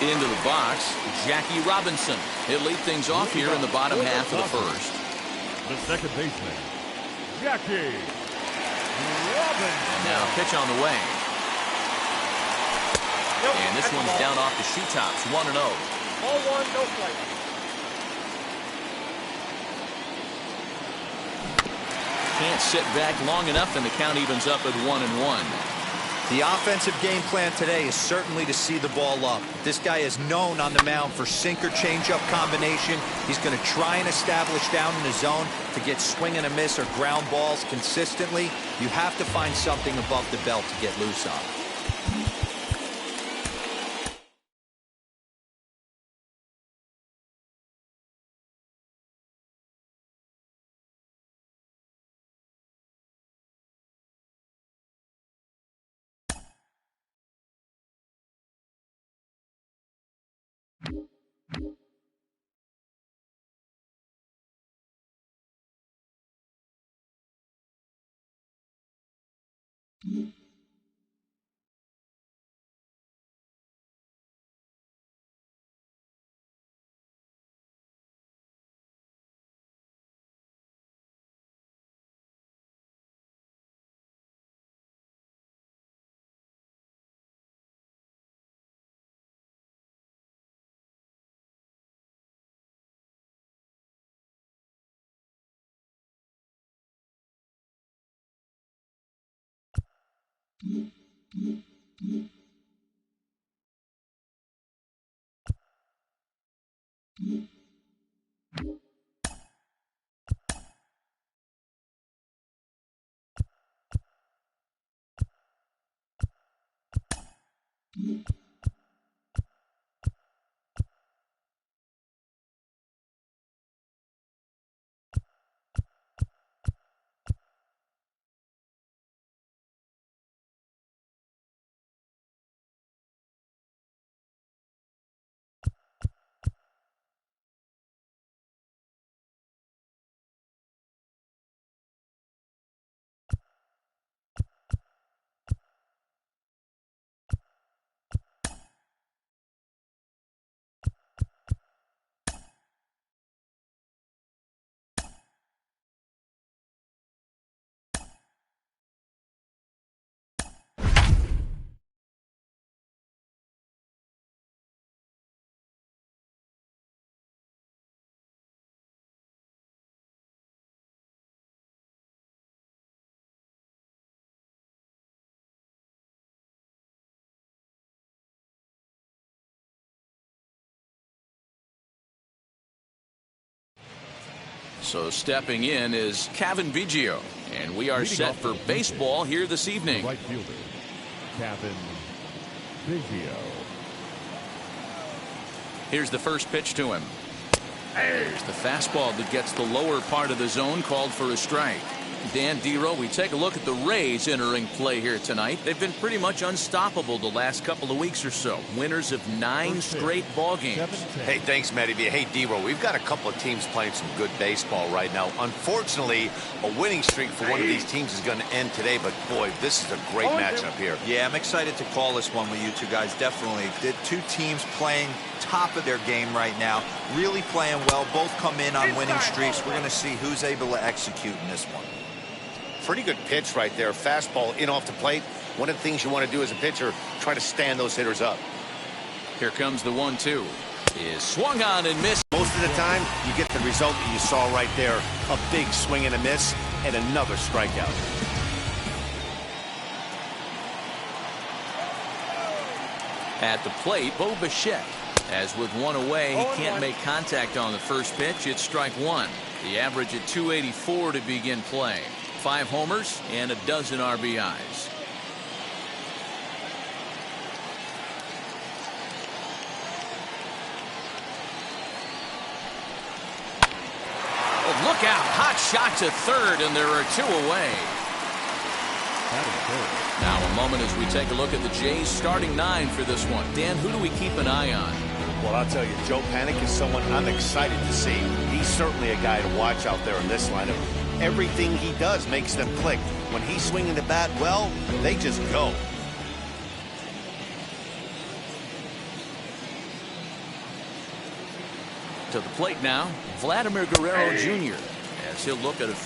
[SPEAKER 1] Into the box, Jackie Robinson. He'll lead things off here in the bottom half of the first.
[SPEAKER 5] The second baseman, Jackie Robinson.
[SPEAKER 1] Now pitch on the way. And this one's down off the shoe tops, 1-0.
[SPEAKER 7] Ball one, no strike.
[SPEAKER 1] Can't sit back long enough, and the count evens up at 1-1.
[SPEAKER 6] The offensive game plan today is certainly to see the ball up. This guy is known on the mound for sinker changeup combination. He's going to try and establish down in the zone to get swing and a miss or ground balls consistently. You have to find something above the belt to get loose on.
[SPEAKER 1] So stepping in is Cavan Biggio, and we are set for baseball here this evening.
[SPEAKER 5] Right fielder, Cavan Biggio.
[SPEAKER 1] Here's the first pitch to him. There's the fastball that gets the lower part of the zone, called for a strike. Dan Dero, we take a look at the Rays entering play here tonight. They've been pretty much unstoppable the last couple of weeks or so. Winners of 9 straight ball games.
[SPEAKER 3] Hey, thanks, Matty B. Hey, Dero, we've got a couple of teams playing some good baseball right now. Unfortunately, a winning streak for one of these teams is going to end today, but boy, this is a great matchup here.
[SPEAKER 6] Yeah, I'm excited to call this one with you two guys, definitely. The two teams playing top of their game right now, really playing well. Both come in on winning streaks. We're going to see who's able to execute in this one.
[SPEAKER 3] Pretty good pitch right there. Fastball in off the plate. One of the things you want to do as a pitcher, try to stand those hitters up.
[SPEAKER 1] Here comes the 1-2. Is swung on and missed.
[SPEAKER 3] Most of the time, you get the result that you saw right there. A big swing and a miss, and another strikeout.
[SPEAKER 1] At the plate, Bo Bichette. As with one away, he can't make contact on the first pitch. It's strike one. The average at 284 to begin play. 5 homers and a dozen RBIs. Oh, look out. Hot shot to third, and there are 2 away. Now a moment as we take a look at the Jays starting 9 for this one. Dan, who do we keep an eye on?
[SPEAKER 3] Well, I'll tell you, Joe Panik is someone I'm excited to see. He's certainly a guy to watch out there in this lineup. Everything he does makes them click. When he's swinging the bat, well, they just go.
[SPEAKER 1] To the plate now, Vladimir Guerrero Jr. as he'll look at a